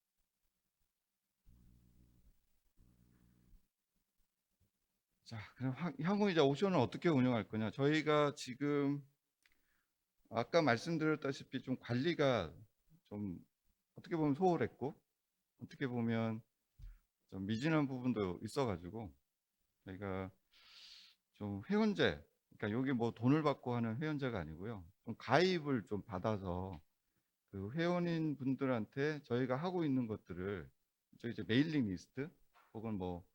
Speaker 2: 자, 그럼 향후 이제 오션을 어떻게 운영할 거냐? 저희가 지금 아까 말씀드렸다시피 좀 관리가 좀 어떻게 보면 소홀했고, 어떻게 보면 좀 미진한 부분도 있어가지고 저희가 좀 회원제, 그러니까 여기 뭐 돈을 받고 하는 회원제가 아니고요, 좀 가입을 좀 받아서 그 회원인 분들한테 저희가 하고 있는 것들을 저희 이제 메일링 리스트 혹은 뭐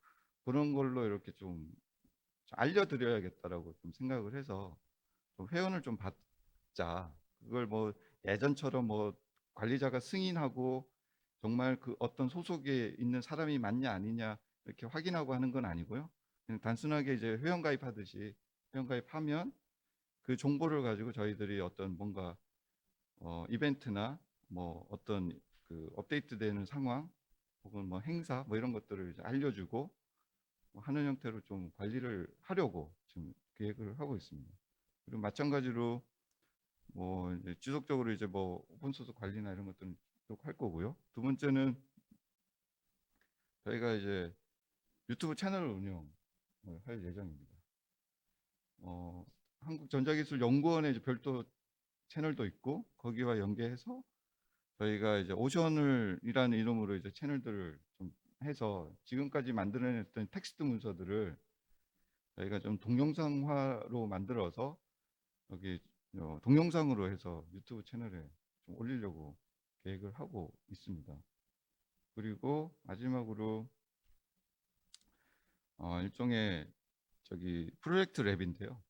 Speaker 2: 그런 걸로 이렇게 좀 알려드려야겠다라고 좀 생각을 해서 좀 회원을 좀 받자. 그걸 뭐 예전처럼 뭐 관리자가 승인하고 정말 그 어떤 소속에 있는 사람이 맞냐 아니냐 이렇게 확인하고 하는 건 아니고요. 그냥 단순하게 이제 회원 가입하듯이 회원 가입하면 그 정보를 가지고 저희들이 어떤 뭔가 이벤트나 뭐 어떤 그 업데이트되는 상황 혹은 뭐 행사 뭐 이런 것들을 이제 알려주고 뭐 하는 형태로 좀 관리를 하려고 지금 계획을 하고 있습니다. 그리고 마찬가지로 뭐 이제 지속적으로 이제 뭐 오픈소스 관리나 이런 것들은 쭉 할 거고요. 두 번째는 저희가 이제 유튜브 채널을 운영을 할 예정입니다. 한국전자기술연구원에 이제 별도 채널도 있고 거기와 연계해서 저희가 이제 오션을이라는 이름으로 이제 채널들을 좀 해서 지금까지 만들어냈던 텍스트 문서들을 저희가 좀 동영상화로 만들어서 여기 동영상으로 해서 유튜브 채널에 좀 올리려고 계획을 하고 있습니다. 그리고 마지막으로 일종의 저기 프로젝트 랩인데요.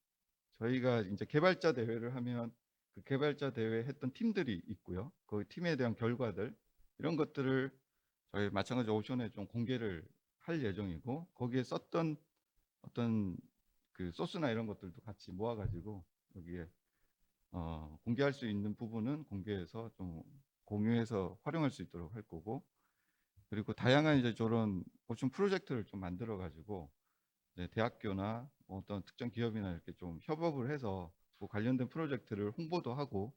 Speaker 2: 저희가 이제 개발자 대회를 하면 그 개발자 대회 했던 팀들이 있고요. 그 팀에 대한 결과들 이런 것들을 저희 마찬가지 오션에 좀 공개를 할 예정이고, 거기에 썼던 어떤 그 소스나 이런 것들도 같이 모아가지고 여기에 공개할 수 있는 부분은 공개해서 좀 공유해서 활용할 수 있도록 할 거고, 그리고 다양한 이제 저런 오션 프로젝트를 좀 만들어 가지고 대학교나 어떤 특정 기업이나 이렇게 좀 협업을 해서 그 관련된 프로젝트를 홍보도 하고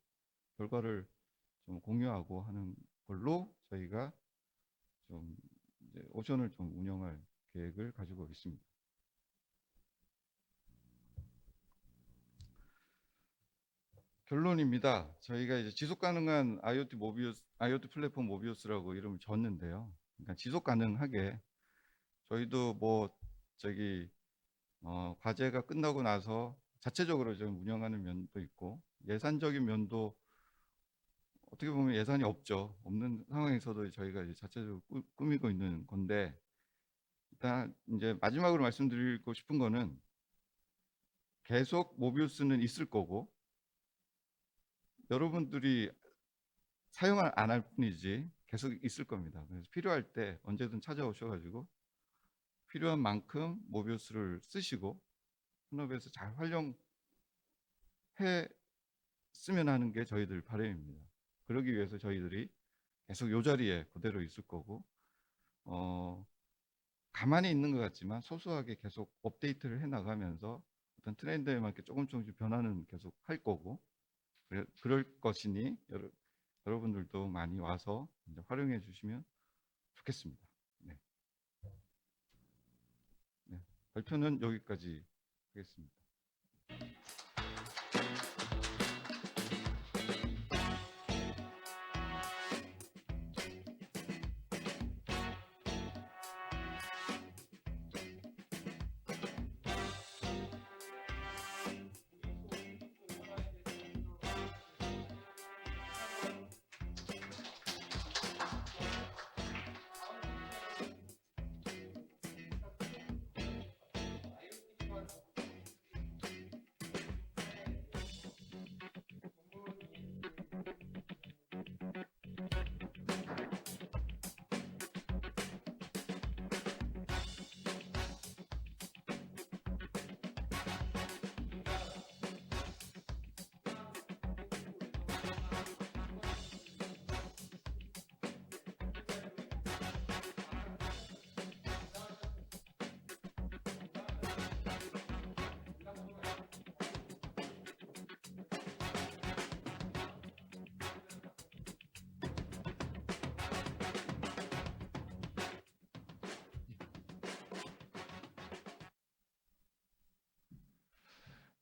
Speaker 2: 결과를 좀 공유하고 하는 걸로 저희가 좀 이제 오션을 좀 운영할 계획을 가지고 있습니다. 결론입니다. 저희가 이제 지속 가능한 IoT 플랫폼 모비우스라고 이름을 줬는데요. 그러니까 지속 가능하게 저희도 뭐 저기 과제가 끝나고 나서 자체적으로 좀 운영하는 면도 있고, 예산적인 면도 어떻게 보면 예산이 없는 상황에서도 저희가 이제 자체적으로 꾸미고 있는 건데, 일단 이제 마지막으로 말씀드리고 싶은 거는 계속 모비우스는 있을 거고 여러분들이 사용을 안 할 뿐이지 계속 있을 겁니다. 그래서 필요할 때 언제든 찾아오셔가지고 필요한 만큼 모비우스를 쓰시고 현업에서 잘 활용해 쓰면 하는 게 저희들 바람입니다. 그러기 위해서 저희들이 계속 이 자리에 그대로 있을 거고, 가만히 있는 것 같지만 소소하게 계속 업데이트를 해 나가면서 어떤 트렌드에 맞게 조금씩 변화는 계속 할 거고, 그럴 것이니 여러분들도 많이 와서 이제 활용해 주시면 좋겠습니다. 네. 네. 발표는 여기까지 하겠습니다.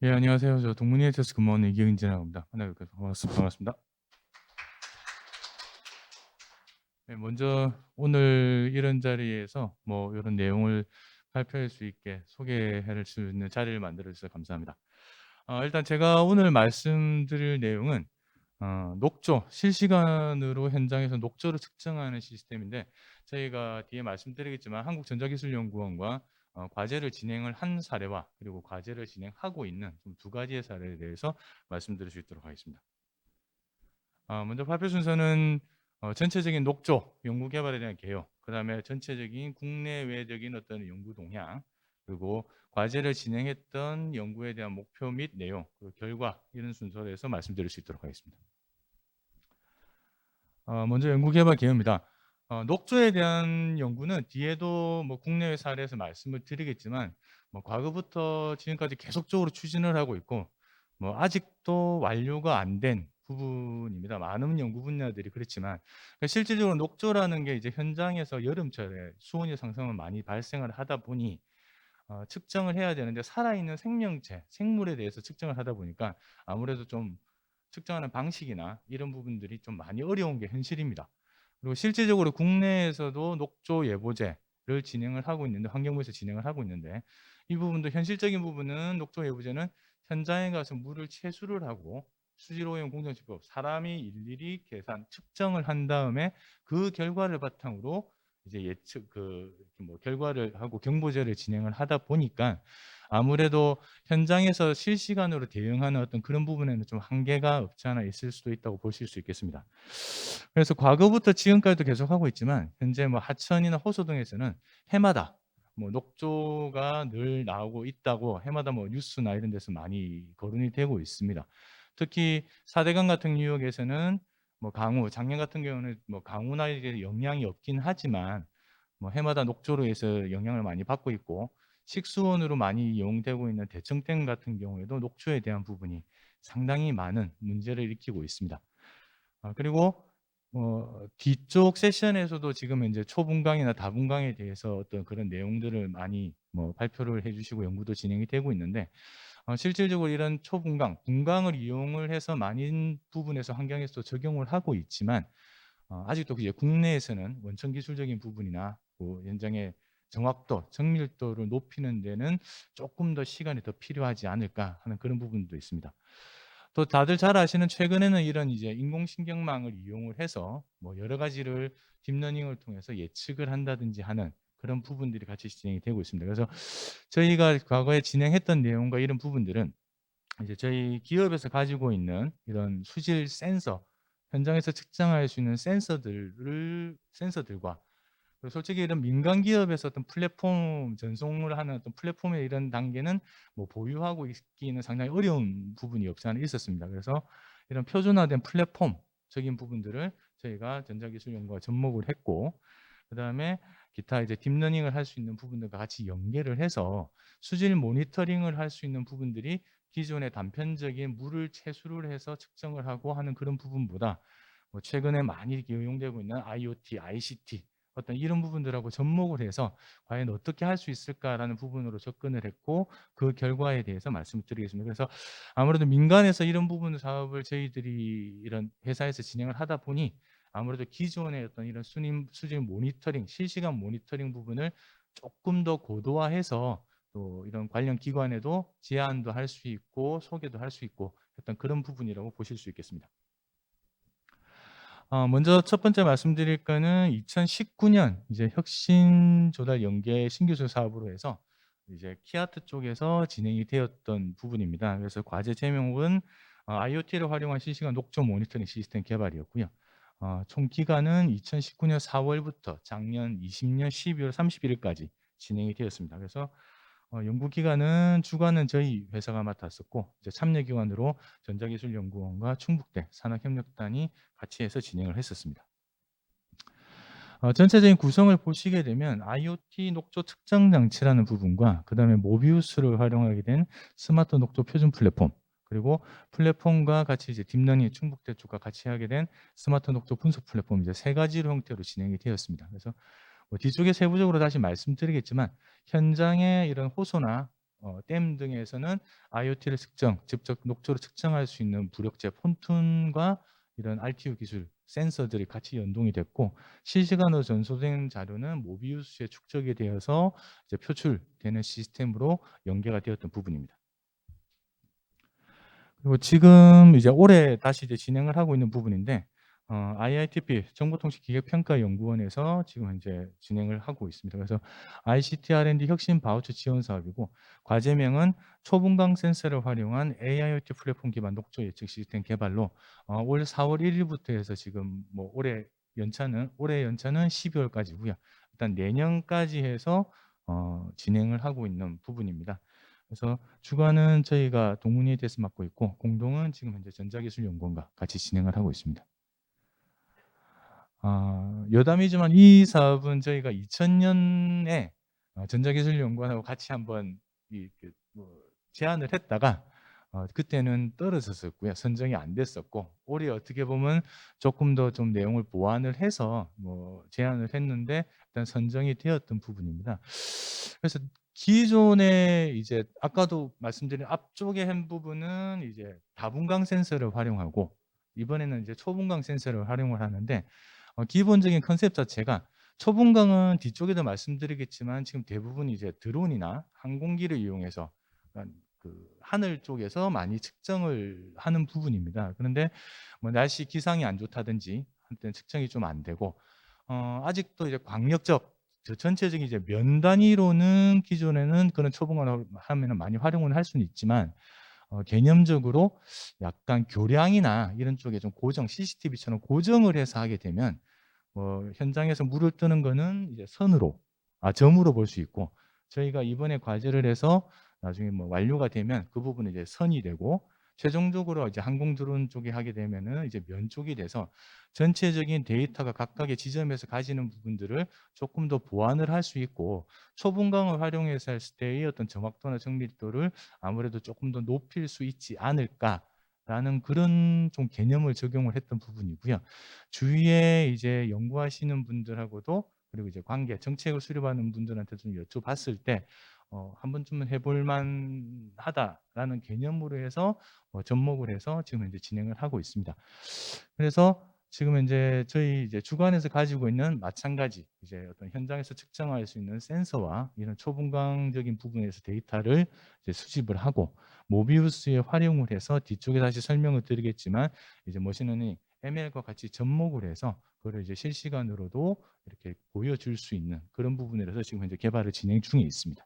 Speaker 3: 예, 안녕하세요. 저 동문이에이트에서 근무하는 이경인 진학입니다. 만나뵙게 반갑습니다. 네, 먼저 오늘 이런 자리에서 뭐 이런 내용을 발표할 수 있게 소개할 수 있는 자리를 만들어 주셔서 감사합니다. 일단 제가 오늘 말씀드릴 내용은 녹조, 실시간으로 현장에서 녹조를 측정하는 시스템인데, 저희가 뒤에 말씀드리겠지만 한국전자기술연구원과 과제를 진행을 한 사례와 그리고 과제를 진행하고 있는 좀 두 가지의 사례에 대해서 말씀드릴 수 있도록 하겠습니다. 먼저 발표 순서는 전체적인 녹조 연구 개발에 대한 개요, 그 다음에 전체적인 국내외적인 어떤 연구 동향, 그리고 과제를 진행했던 연구에 대한 목표 및 내용, 그리고 결과, 이런 순서로 해서 말씀드릴 수 있도록 하겠습니다. 먼저 연구 개발 개요입니다. 녹조에 대한 연구는 뒤에도 뭐 국내외 사례에서 말씀을 드리겠지만, 뭐 과거부터 지금까지 계속적으로 추진을 하고 있고, 뭐 아직도 완료가 안 된 부분입니다. 많은 연구 분야들이 그렇지만, 그러니까 실질적으로 녹조라는 게 이제 현장에서 여름철에 수온이 상승을 많이 발생을 하다 보니 측정을 해야 되는데, 살아있는 생명체, 생물에 대해서 측정을 하다 보니까 아무래도 좀 측정하는 방식이나 이런 부분들이 좀 많이 어려운 게 현실입니다. 그리고 실질적으로 국내에서도 녹조 예보제를 진행을 하고 있는데, 환경부에서 진행을 하고 있는데, 이 부분도 현실적인 부분은 녹조 예보제는 현장에 가서 물을 채수를 하고 수질오염 공정지법, 사람이 일일이 계산 측정을 한 다음에 그 결과를 바탕으로 이제 예측 뭐 결과를 하고 경보제를 진행을 하다 보니까 아무래도 현장에서 실시간으로 대응하는 어떤 그런 부분에는 좀 한계가 없지 않아 있을 수도 있다고 보실 수 있겠습니다. 그래서 과거부터 지금까지도 계속하고 있지만, 현재 뭐 하천이나 호수 등에서는 해마다 뭐 녹조가 늘 나오고 있다고 해마다 뭐 뉴스나 이런 데서 많이 거론이 되고 있습니다. 특히 사대강 같은 유역에서는 뭐 강우, 작년 같은 경우는 뭐 강우나 이게 영향이 없긴 하지만 뭐 해마다 녹조로 해서 영향을 많이 받고 있고, 식수원으로 많이 이용되고 있는 대청댐 같은 경우에도 녹조에 대한 부분이 상당히 많은 문제를 일으키고 있습니다. 그리고 뒤쪽 세션에서도 지금 이제 초분강이나 다분강에 대해서 어떤 그런 내용들을 많이 뭐 발표를 해주시고 연구도 진행이 되고 있는데, 실질적으로 이런 초분강, 분강을 이용을 해서 많은 부분에서 환경에서 적용을 하고 있지만, 아직도 이제 국내에서는 원천 기술적인 부분이나 그 현장의 정확도, 정밀도를 높이는 데는 조금 더 시간이 더 필요하지 않을까 하는 그런 부분도 있습니다. 또 다들 잘 아시는, 최근에는 이런 이제 인공신경망을 이용을 해서 뭐 여러 가지를 딥러닝을 통해서 예측을 한다든지 하는 그런 부분들이 같이 진행이 되고 있습니다. 그래서 저희가 과거에 진행했던 내용과 이런 부분들은 이제 저희 기업에서 가지고 있는 이런 수질 센서, 현장에서 측정할 수 있는 센서들과, 그리고 솔직히 이런 민간 기업에서 어떤 플랫폼 전송을 하는 어떤 플랫폼의 이런 단계는 뭐 보유하고 있기는 상당히 어려운 부분이 없지 않아 있었습니다. 그래서 이런 표준화된 플랫폼적인 부분들을 저희가 전자기술연구가 접목을 했고, 그다음에 기타 이제 딥러닝을 할 수 있는 부분들과 같이 연계를 해서 수질 모니터링을 할 수 있는 부분들이 기존의 단편적인 물을 채수를 해서 측정을 하고 하는 그런 부분보다 뭐 최근에 많이 이용되고 있는 IoT, ICT 어떤 이런 부분들하고 접목을 해서 과연 어떻게 할 수 있을까라는 부분으로 접근을 했고, 그 결과에 대해서 말씀을 드리겠습니다. 그래서 아무래도 민간에서 이런 부분 사업을 저희들이 이런 회사에서 진행을 하다 보니 아무래도 기존의 어떤 이런 수질 모니터링, 실시간 모니터링 부분을 조금 더 고도화해서 또 이런 관련 기관에도 제안도 할 수 있고 소개도 할 수 있고 어떤 그런 부분이라고 보실 수 있겠습니다. 먼저 첫 번째 말씀드릴 거는 2019년 이제 혁신 조달 연계 신기술 사업으로 해서 이제 키아트 쪽에서 진행이 되었던 부분입니다. 그래서 과제 제목은 IoT를 활용한 실시간 녹조 모니터링 시스템 개발이었고요. 총 기간은 2019년 4월부터 작년 20년 12월 31일까지 진행이 되었습니다. 그래서 연구 기간은 주관은 저희 회사가 맡았었고, 이제 참여 기관으로 전자기술연구원과 충북대 산학협력단이 같이 해서 진행을 했었습니다. 전체적인 구성을 보시게 되면 IoT 녹조 측정 장치라는 부분과 그다음에 모비우스를 활용하게 된 스마트 녹조 표준 플랫폼, 그리고 플랫폼과 같이 이제 딥러닝 충북대 쪽과 같이 하게 된 스마트 녹조 분석 플랫폼, 이제 세 가지로 형태로 진행이 되었습니다. 그래서 뒤쪽에 세부적으로 다시 말씀드리겠지만, 현장의 이런 호소나 댐 등에서는 IoT를 직접 녹조로 측정할 수 있는 부력제 폰툰과 이런 RTU 기술 센서들이 같이 연동이 됐고, 실시간으로 전송된 자료는 모비우스에 축적이 되어서 이제 표출되는 시스템으로 연계가 되었던 부분입니다. 그리고 지금 이제 올해 다시 이제 진행을 하고 있는 부분인데, IITP 정보통신기획평가연구원에서 지금 현재 진행을 하고 있습니다. 그래서 ICT R&D 혁신 바우처 지원 사업이고, 과제명은 초분광 센서를 활용한 AIoT 플랫폼 기반 녹조 예측 시스템 개발로 올 4월 1일부터 해서 지금 뭐 올해 연차는 12월까지고요. 일단 내년까지 해서 진행을 하고 있는 부분입니다. 그래서 주관은 저희가 동문회에 대해서 맡고 있고, 공동은 지금 현재 전자기술연구원과 같이 진행을 하고 있습니다. 여담이지만 이 사업은 저희가 2000년에 전자기술연구원하고 같이 한번 제안을 했다가 그때는 떨어졌었고요. 선정이 안 됐었고, 올해 어떻게 보면 조금 더 좀 내용을 보완을 해서 제안을 했는데 일단 선정이 되었던 부분입니다. 그래서 기존에 이제 아까도 말씀드린 앞쪽에 한 부분은 이제 다분광 센서를 활용하고, 이번에는 이제 초분광 센서를 활용을 하는데, 기본적인 컨셉 자체가 초분광은 뒤쪽에도 말씀드리겠지만 지금 대부분 이제 드론이나 항공기를 이용해서 그 하늘 쪽에서 많이 측정을 하는 부분입니다. 그런데 뭐 날씨 기상이 안 좋다든지 한때는 측정이 좀 안 되고, 아직도 이제 광역적 전체적인 이제 면 단위로는 기존에는 그런 초분광을 하면은 많이 활용을 할 수는 있지만, 개념적으로 약간 교량이나 이런 쪽에 좀 고정, CCTV처럼 고정을 해서 하게 되면 현장에서 물을 뜨는 거는 이제 점으로 볼 수 있고, 저희가 이번에 과제를 해서 나중에 완료가 되면 그 부분은 이제 선이 되고, 최종적으로 이제 항공 드론 쪽에 하게 되면은 이제 면 쪽이 돼서 전체적인 데이터가 각각의 지점에서 가지는 부분들을 조금 더 보완을 할 수 있고, 초분광을 활용해서 했을 때의 어떤 정확도나 정밀도를 아무래도 조금 더 높일 수 있지 않을까라는 그런 좀 개념을 적용을 했던 부분이고요. 주위에 이제 연구하시는 분들하고도, 그리고 이제 정책을 수립하는 분들한테 좀 여쭤봤을 때 한 번쯤은 해볼 만하다라는 개념으로 해서 접목을 해서 지금 현재 진행을 하고 있습니다. 그래서 지금 현재 저희 이제 주관에서 가지고 있는 마찬가지 이제 어떤 현장에서 측정할 수 있는 센서와 이런 초분광적인 부분에서 데이터를 이제 수집을 하고, 모비우스에 활용을 해서 뒤쪽에 다시 설명을 드리겠지만 이제 머신러닝 ML과 같이 접목을 해서 그걸 이제 실시간으로도 이렇게 보여줄 수 있는 그런 부분이라서 지금 현재 개발을 진행 중에 있습니다.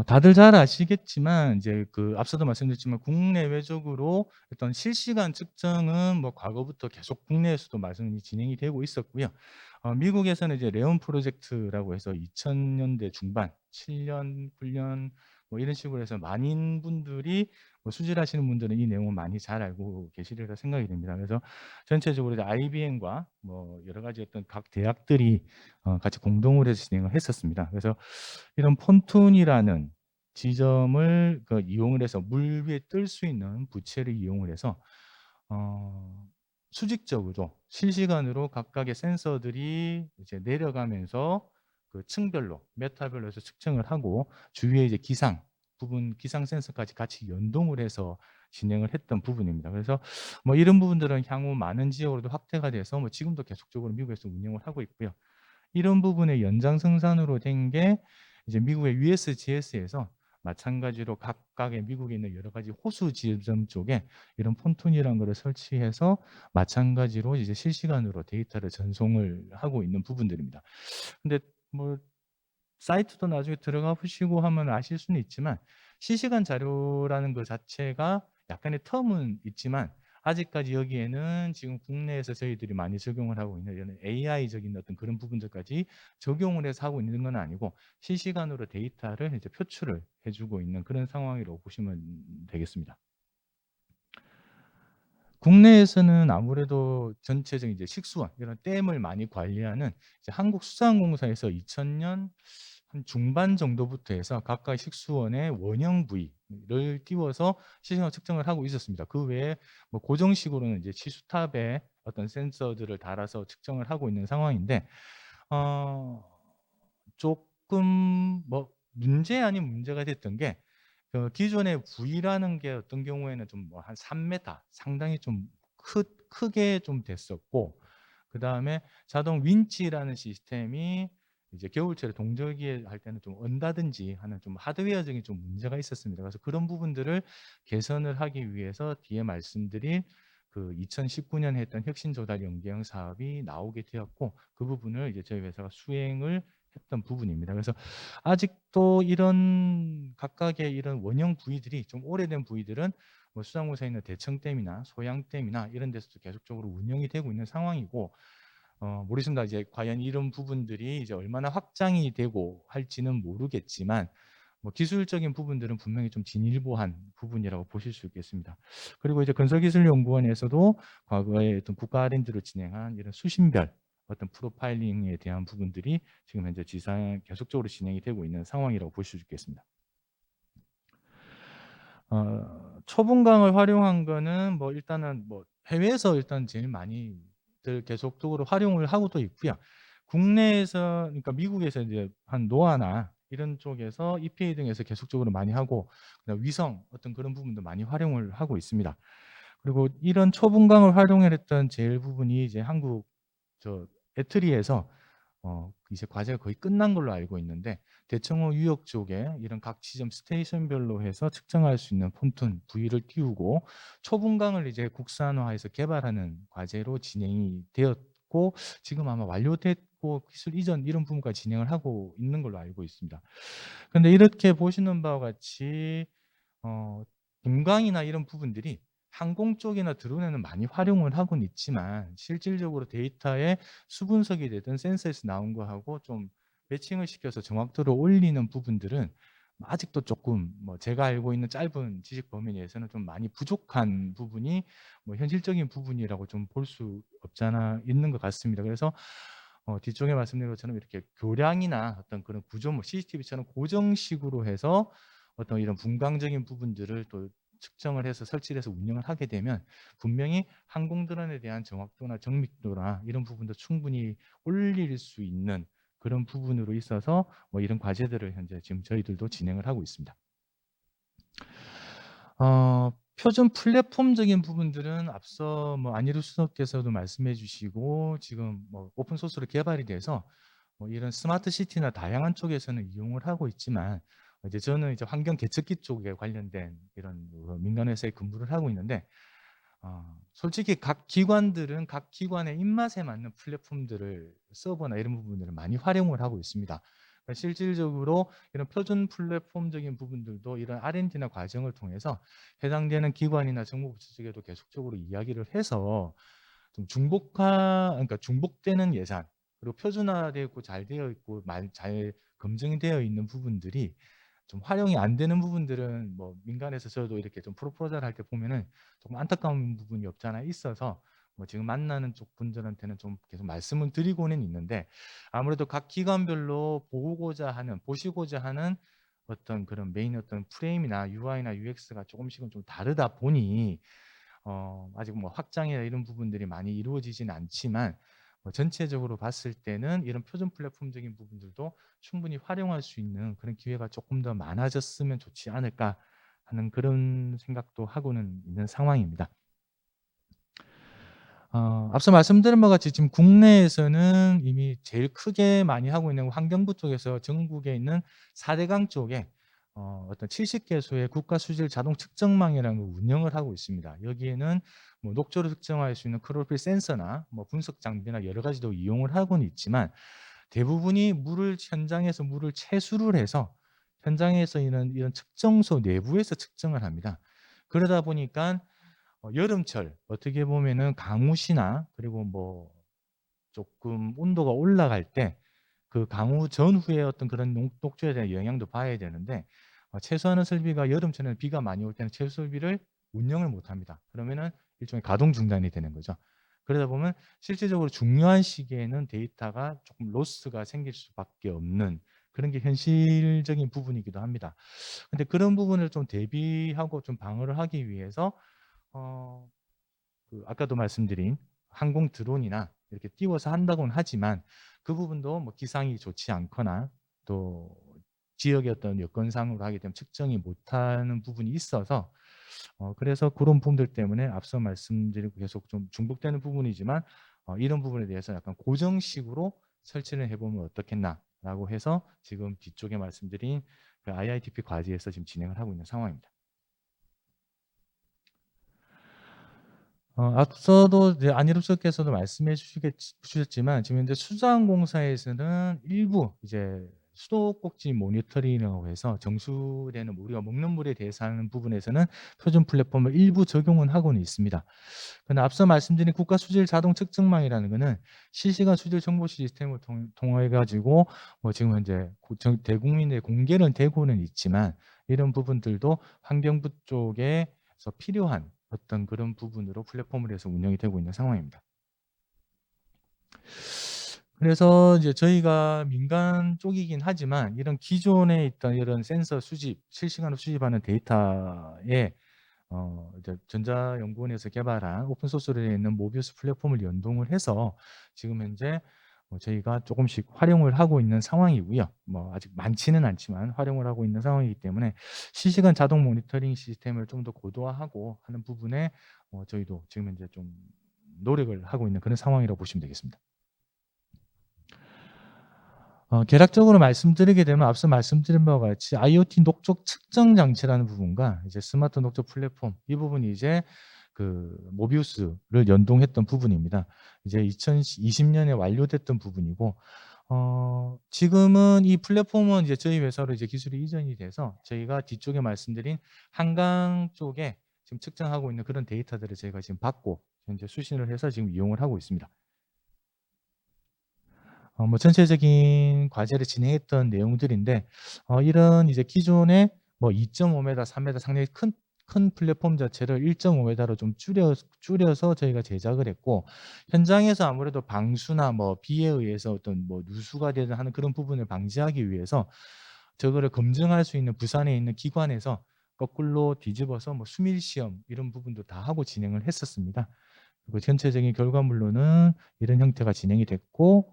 Speaker 3: 다들 잘 아시겠지만 이제 앞서도 말씀드렸지만 국내외적으로 어떤 실시간 측정은 과거부터 계속 국내에서도 말씀이 진행이 되고 있었고요. 미국에서는 이제 레온 프로젝트라고 해서 2000년대 중반, 7년, 9년 이런 식으로 해서 많은 분들이 수질하시는 분들은 이 내용을 많이 잘 알고 계시리라 생각이 됩니다. 그래서 전체적으로 이제 IBM과 여러 가지 어떤 각 대학들이 같이 공동으로 해서 진행을 했었습니다. 그래서 이런 폰툰이라는 지점을 이용을 해서 물 위에 뜰 수 있는 부채를 이용을 해서 수직적으로 실시간으로 각각의 센서들이 이제 내려가면서 그 층별로 메타별로 해서 측정을 하고, 주위에 이제 기상 센서까지 같이 연동을 해서 진행을 했던 부분입니다. 그래서 이런 부분들은 향후 많은 지역으로도 확대가 돼서 지금도 계속적으로 미국에서 운영을 하고 있고요. 이런 부분의 연장생산으로 된 게 이제 미국의 USGS에서 마찬가지로 각각의 미국에 있는 여러 가지 호수 지점 쪽에 이런 폰툰이라는 거를 설치해서 마찬가지로 이제 실시간으로 데이터를 전송을 하고 있는 부분들입니다. 근데 사이트도 나중에 들어가 보시고 하면 아실 수는 있지만, 실시간 자료라는 것 자체가 약간의 텀은 있지만 아직까지 여기에는 지금 국내에서 저희들이 많이 적용을 하고 있는 이런 AI적인 어떤 그런 부분들까지 적용을 해서 하고 있는 건 아니고, 실시간으로 데이터를 이제 표출을 해주고 있는 그런 상황이라고 보시면 되겠습니다. 국내에서는 아무래도 전체적인 이제 식수원, 이런 댐을 많이 관리하는 이제 한국수산공사에서 2000년 한 중반 정도부터 해서 각각 식수원의 원형 부위를 띄워서 실시간 측정을 하고 있었습니다. 그 외에 고정식으로는 이제 치수탑에 어떤 센서들을 달아서 측정을 하고 있는 상황인데, 조금 조금 뭐 문제 아닌 문제가 됐던 게 기존의 V라는 게 어떤 경우에는 좀 뭐 한 3m 상당히 좀 크게 좀 됐었고, 그다음에 자동 윈치라는 시스템이 이제 겨울철에 동절기에 할 때는 좀 언다든지 하는 좀 하드웨어적인 좀 문제가 있었습니다. 그래서 그런 부분들을 개선을 하기 위해서 뒤에 말씀드린 그 2019년에 했던 혁신조달 연계형 사업이 나오게 되었고, 그 부분을 이제 저희 회사가 수행을 했던 부분입니다. 그래서 아직도 이런 각각의 이런 원형 부위들이 좀 오래된 부위들은 뭐 수상무사에 있는 대청댐이나 소양댐이나 이런 데서도 계속적으로 운영이 되고 있는 상황이고, 모르겠습니다. 이제 과연 이런 부분들이 이제 얼마나 확장이 되고 할지는 모르겠지만, 뭐 기술적인 부분들은 분명히 좀 진일보한 부분이라고 보실 수 있겠습니다. 그리고 이제 건설기술연구원에서도 과거에 어떤 국가 R&D를 진행한 이런 수신별 어떤 프로파일링에 대한 부분들이 지금 현재 계속적으로 진행이 되고 있는 상황이라고 볼 수 있겠습니다. 초분강을 활용한 거는 뭐 일단은 뭐 해외에서 일단 제일 많이들 계속적으로 활용을 하고도 있고요. 국내에서, 그러니까 미국에서 이제 한 노아나 이런 쪽에서 EPA 등에서 계속적으로 많이 하고, 그다음 위성 어떤 그런 부분도 많이 활용을 하고 있습니다. 그리고 이런 초분강을 활용했던 제일 부분이 이제 한국 애트리에서 이제 과제가 거의 끝난 걸로 알고 있는데, 대청호 유역 쪽에 이런 각 지점 스테이션별로 해서 측정할 수 있는 폰톤 부위를 띄우고 초분강을 이제 국산화해서 개발하는 과제로 진행이 되었고, 지금 아마 완료됐고 기술 이전 이런 부분까지 진행을 하고 있는 걸로 알고 있습니다. 그런데 이렇게 보시는 바와 같이 분광이나 이런 부분들이 항공 쪽이나 드론에는 많이 활용을 하고는 있지만, 실질적으로 데이터에 수분석이 되든 센서에서 나온 거하고 좀 매칭을 시켜서 정확도를 올리는 부분들은 아직도 조금 뭐 제가 알고 있는 짧은 지식 범위 내에서는 좀 많이 부족한 부분이 뭐 현실적인 부분이라고 좀 볼 수 없잖아 있는 것 같습니다. 그래서 뒤쪽에 말씀드린 것처럼 이렇게 교량이나 어떤 그런 구조, 뭐 CCTV처럼 고정식으로 해서 어떤 이런 분광적인 부분들을 또 측정을 해서 설치를 해서 운영을 하게 되면 분명히 항공 드론에 대한 정확도나 정밀도나 이런 부분도 충분히 올릴 수 있는 그런 부분으로 있어서 뭐 이런 과제들을 현재 지금 저희들도 진행을 하고 있습니다. 표준 플랫폼적인 부분들은 앞서 뭐 안희루 수석께서도 말씀해 주시고 지금 뭐 오픈 소스로 개발이 돼서 뭐 이런 스마트 시티나 다양한 쪽에서는 이용을 하고 있지만, 이제 저는 이제 환경 개척기 쪽에 관련된 이런 민간 회사에 근무를 하고 있는데, 솔직히 각 기관들은 각 기관의 입맛에 맞는 플랫폼들을 서버나 이런 부분들을 많이 활용을 하고 있습니다. 그러니까 실질적으로 이런 표준 플랫폼적인 부분들도 이런 R&D나 과정을 통해서 해당되는 기관이나 정부부처 쪽에도 계속적으로 이야기를 해서 좀 그러니까 중복되는 예산, 그리고 표준화되어 있고 잘 되어 있고 잘 검증이 되어 있는 부분들이 좀 활용이 안 되는 부분들은 뭐 민간에서 저도 이렇게 좀 프로포zal 할 때 보면은 조금 안타까운 부분이 없지 않아 있어서 뭐 지금 만나는 쪽 분들한테는 좀 계속 말씀을 드리고는 있는데, 아무래도 각 기관별로 보시고자 하는 어떤 그런 메인 어떤 프레임이나 UI나 UX가 조금씩은 좀 다르다 보니 아직 뭐 확장이나 이런 부분들이 많이 이루어지진 않지만, 뭐 전체적으로 봤을 때는 이런 표준 플랫폼적인 부분들도 충분히 활용할 수 있는 그런 기회가 조금 더 많아졌으면 좋지 않을까 하는 그런 생각도 하고는 있는 상황입니다. 앞서 말씀드린 것 같이 지금 국내에서는 이미 제일 크게 많이 하고 있는 환경부 쪽에서 전국에 있는 4대강 쪽에 어떤 70개소의 국가 수질 자동 측정망이라는 걸 운영을 하고 있습니다. 여기에는 뭐 녹조를 측정할 수 있는 크로필 센서나 뭐 분석 장비나 여러 가지도 이용을 하고는 있지만, 대부분이 현장에서 물을 채수를 해서 현장에서 이런 측정소 내부에서 측정을 합니다. 그러다 보니까 여름철 어떻게 보면은 강우시나 그리고 뭐 조금 온도가 올라갈 때 그 강우 전후의 어떤 그런 녹조에 대한 영향도 봐야 되는데, 최소한의 설비가 여름철에는 비가 많이 올 때는 최소 설비를 운영을 못 합니다. 그러면은 일종의 가동 중단이 되는 거죠. 그러다 보면 실질적으로 중요한 시기에는 데이터가 조금 로스가 생길 수밖에 없는 그런 게 현실적인 부분이기도 합니다. 근데 그런 부분을 좀 대비하고 좀 방어를 하기 위해서 어, 아까도 말씀드린 항공 드론이나 이렇게 띄워서 한다고는 하지만, 그 부분도 뭐 기상이 좋지 않거나 또 지역의 어떤 여건상으로 하게 되면 측정이 못하는 부분이 있어서 그래서 그런 부분들 때문에 앞서 말씀드리고 계속 좀 중복되는 부분이지만 이런 부분에 대해서 약간 고정식으로 설치를 해보면 어떻겠나라고 해서 지금 뒤쪽에 말씀드린 그 IITP 과제에서 지금 진행을 하고 있는 상황입니다. 앞서도 이제 안일흡수께서도 말씀해 주셨지만 지금 현재 수자원공사에서는 일부 이제 수도꼭지 모니터링이라고 해서 정수되는 우리가 먹는 물에 대해서 하는 부분에서는 표준 플랫폼을 일부 적용은 하고는 있습니다. 그런데 앞서 말씀드린 국가 수질 자동 측정망이라는 거는 실시간 수질 정보 시스템을 통해 가지고 뭐 지금 현재 대국민에 공개는 되고는 있지만 이런 부분들도 환경부 쪽에서 필요한 어떤 그런 부분으로 플랫폼을 해서 운영이 되고 있는 상황입니다. 그래서 이제 저희가 민간 쪽이긴 하지만 이런 기존에 있던 이런 센서 수집, 실시간으로 수집하는 데이터에 이제 전자연구원에서 개발한 오픈 소스로 되어 있는 모비우스 플랫폼을 연동을 해서 지금 현재 저희가 조금씩 활용을 하고 있는 상황이고요. 뭐 아직 많지는 않지만 활용을 하고 있는 상황이기 때문에 실시간 자동 모니터링 시스템을 좀 더 고도화하고 하는 부분에 저희도 지금 현재 좀 노력을 하고 있는 그런 상황이라고 보시면 되겠습니다. 개략적으로 말씀드리게 되면 앞서 말씀드린 바와 같이 IoT 녹적 측정 장치라는 부분과 이제 스마트 녹적 플랫폼 이 부분이 이제 그 모비우스를 연동했던 부분입니다. 이제 2020년에 완료됐던 부분이고 지금은 이 플랫폼은 이제 저희 회사로 이제 기술이 이전이 돼서 저희가 뒤쪽에 말씀드린 한강 쪽에 지금 측정하고 있는 그런 데이터들을 저희가 지금 받고 현재 수신을 해서 지금 이용을 하고 있습니다. 뭐 전체적인 과제를 진행했던 내용들인데 이런 이제 기존에 뭐 2.5m, 3m 상당히 큰 플랫폼 자체를 1.5m로 좀 줄여서 저희가 제작을 했고 현장에서 아무래도 방수나 뭐 비에 의해서 어떤 뭐 누수가 되든 하는 그런 부분을 방지하기 위해서 저거를 검증할 수 있는 부산에 있는 기관에서 거꾸로 뒤집어서 뭐 수밀 시험 이런 부분도 다 하고 진행을 했었습니다. 그리고 전체적인 결과물로는 이런 형태가 진행이 됐고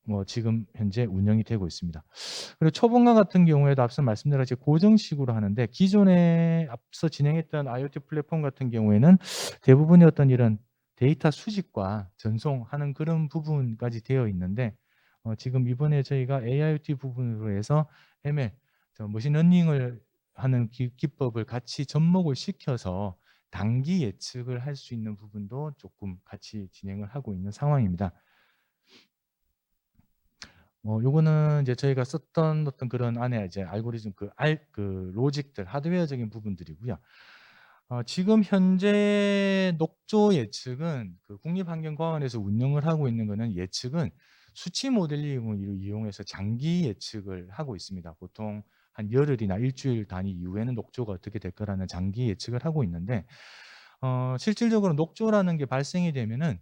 Speaker 3: 뭐 지금 현재 운영이 되고 있습니다. 그리고 초본관 같은 경우에도 앞서 말씀드렸듯이 고정식으로 하는데 기존에 앞서 진행했던 IoT 플랫폼 같은 경우에는 대부분의 어떤 이런 데이터 수집과 전송하는 그런 부분까지 되어 있는데 지금 이번에 저희가 AIoT 부분으로 해서 ML, 머신러닝을 하는 기법을 같이 접목을 시켜서 단기 예측을 할 수 있는 부분도 조금 같이 진행을 하고 있는 상황입니다. 요거는 이제 저희가 썼던 어떤 그런 안에 이제 알고리즘 그 로직들 하드웨어적인 부분들이고요. 지금 현재 녹조 예측은 그 국립환경과학원에서 운영을 하고 있는 거는 예측은 수치 모델링을 이용해서 장기 예측을 하고 있습니다. 보통 한 열흘이나 일주일 단위 이후에는 녹조가 어떻게 될 거라는 장기 예측을 하고 있는데 실질적으로 녹조라는 게 발생이 되면은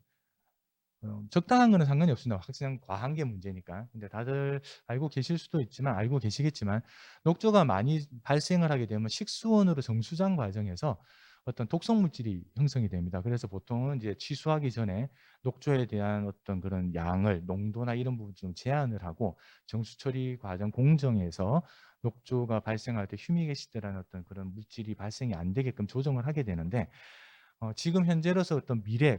Speaker 3: 적당한 거는 상관이 없습니다. 확실한 과한 게 문제니까. 근데 다들 알고 계실 수도 있지만 알고 계시겠지만 녹조가 많이 발생을 하게 되면 식수원으로 정수장 과정에서 어떤 독성 물질이 형성이 됩니다. 그래서 보통은 이제 취수하기 전에 녹조에 대한 어떤 그런 양을 농도나 이런 부분 좀 제한을 하고 정수 처리 과정 공정에서 녹조가 발생할 때 휴믹 애시드라는 어떤 그런 물질이 발생이 안 되게끔 조정을 하게 되는데 지금 현재로서 어떤 미래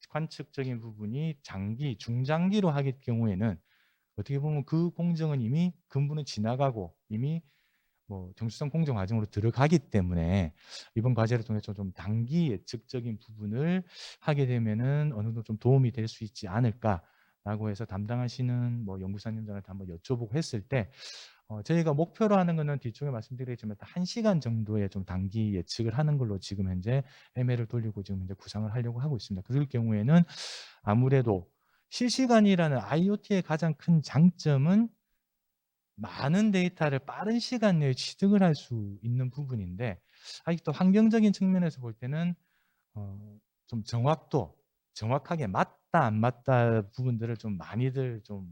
Speaker 3: 관측적인 부분이 장기, 중장기로 하기 경우에는 어떻게 보면 그 공정은 이미 근부는 지나가고 이미 뭐 정수성 공정 과정으로 들어가기 때문에 이번 과제를 통해서 좀 단기 예측적인 부분을 하게 되면은 어느 정도 좀 도움이 될 수 있지 않을까라고 해서 담당하시는 뭐 연구사님들한테 한번 여쭤보고 했을 때 저희가 목표로 하는 거는 뒤쪽에 말씀드리겠지만 1시간 정도의 좀 단기 예측을 하는 걸로 지금 현재 ML을 돌리고 지금 현재 구상을 하려고 하고 있습니다. 그럴 경우에는 아무래도 실시간이라는 IoT의 가장 큰 장점은 많은 데이터를 빠른 시간 내에 취득을 할 수 있는 부분인데 아직도 환경적인 측면에서 볼 때는 좀 정확하게 맞다 안 맞다 부분들을 좀 많이들 좀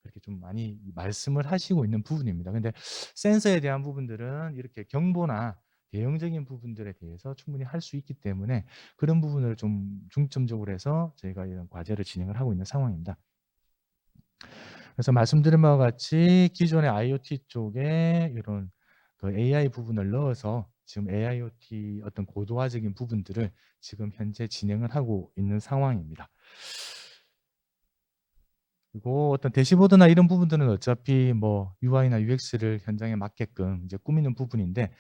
Speaker 3: 그렇게 좀 많이 말씀을 하시고 있는 부분입니다. 근데 센서에 대한 부분들은 이렇게 경보나 대형적인 부분들에 대해서 충분히 할 수 있기 때문에 그런 부분을 좀 중점적으로 해서 저희가 이런 과제를 진행을 하고 있는 상황입니다. 그래서 말씀드린 바와 같이 기존의 IoT 쪽에 이런 그 AI 부분을 넣어서 지금 AIoT 어떤 고도화적인 부분들을 지금 현재 진행을 하고 있는 상황입니다. 그리고 어떤 대시보드나 이런 부분들은 어차피 뭐 UI나 UX를 현장에 맞게끔 이제 꾸미는 부분인데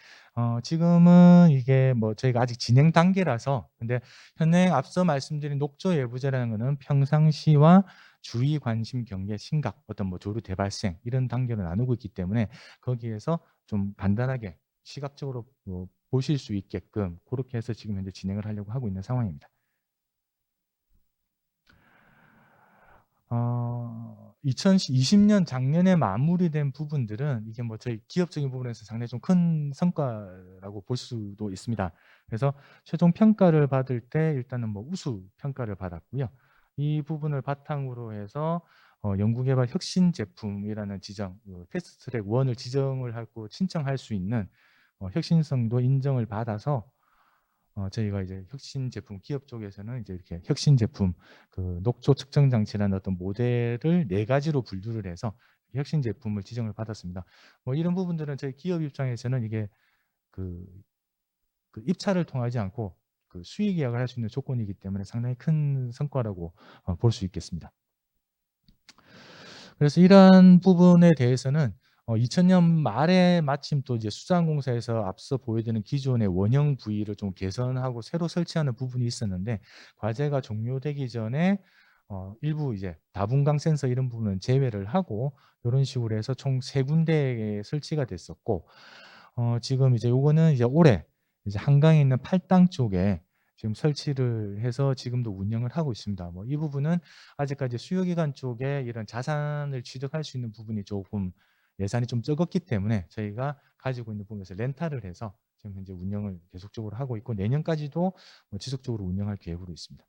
Speaker 3: 지금은 이게 뭐 저희가 아직 진행 단계라서 근데 현행 앞서 말씀드린 녹조 예부제라는 거는 평상시와 주의 관심 경계 심각 어떤 뭐 조류 대발생 이런 단계로 나누고 있기 때문에 거기에서 좀 간단하게 시각적으로 뭐 보실 수 있게끔 그렇게 해서 지금 현재 진행을 하려고 하고 있는 상황입니다. 2020년 작년에 마무리된 부분들은 이게 뭐 저희 기업적인 부분에서 상당히 좀 큰 성과라고 볼 수도 있습니다. 그래서 최종 평가를 받을 때 일단은 뭐 우수 평가를 받았고요. 이 부분을 바탕으로 해서 연구개발 혁신 제품이라는 지정, 패스트트랙 1을 지정을 하고 신청할 수 있는 혁신성도 인정을 받아서 저희가 이제 혁신 제품 기업 쪽에서는 이제 이렇게 혁신 제품 그 녹조 측정 장치라는 어떤 모델을 4가지로 분류를 해서 혁신 제품을 지정을 받았습니다. 뭐 이런 부분들은 저희 기업 입장에서는 이게 그, 그 입찰을 통하지 않고 그 수익 계약을 할 수 있는 조건이기 때문에 상당히 큰 성과라고 볼 수 있겠습니다. 그래서 이러한 부분에 대해서는 2000년 말에 마침 또 이제 수자항공사에서 앞서 보여드린 기존의 원형 부위를 좀 개선하고 새로 설치하는 부분이 있었는데 과제가 종료되기 전에 일부 이제 다분광 센서 이런 부분은 제외를 하고 이런 식으로 해서 총 3군데에 설치가 됐었고 지금 이제 요거는 이제 올해 이제 한강에 있는 팔당 쪽에 지금 설치를 해서 지금도 운영을 하고 있습니다. 뭐 이 부분은 아직까지 수요기관 쪽에 이런 자산을 취득할 수 있는 부분이 조금 예산이 좀 적었기 때문에 저희가 가지고 있는 부분에서 렌탈을 해서 지금 현재 운영을 계속적으로 하고 있고 내년까지도 뭐 지속적으로 운영할 계획으로 있습니다.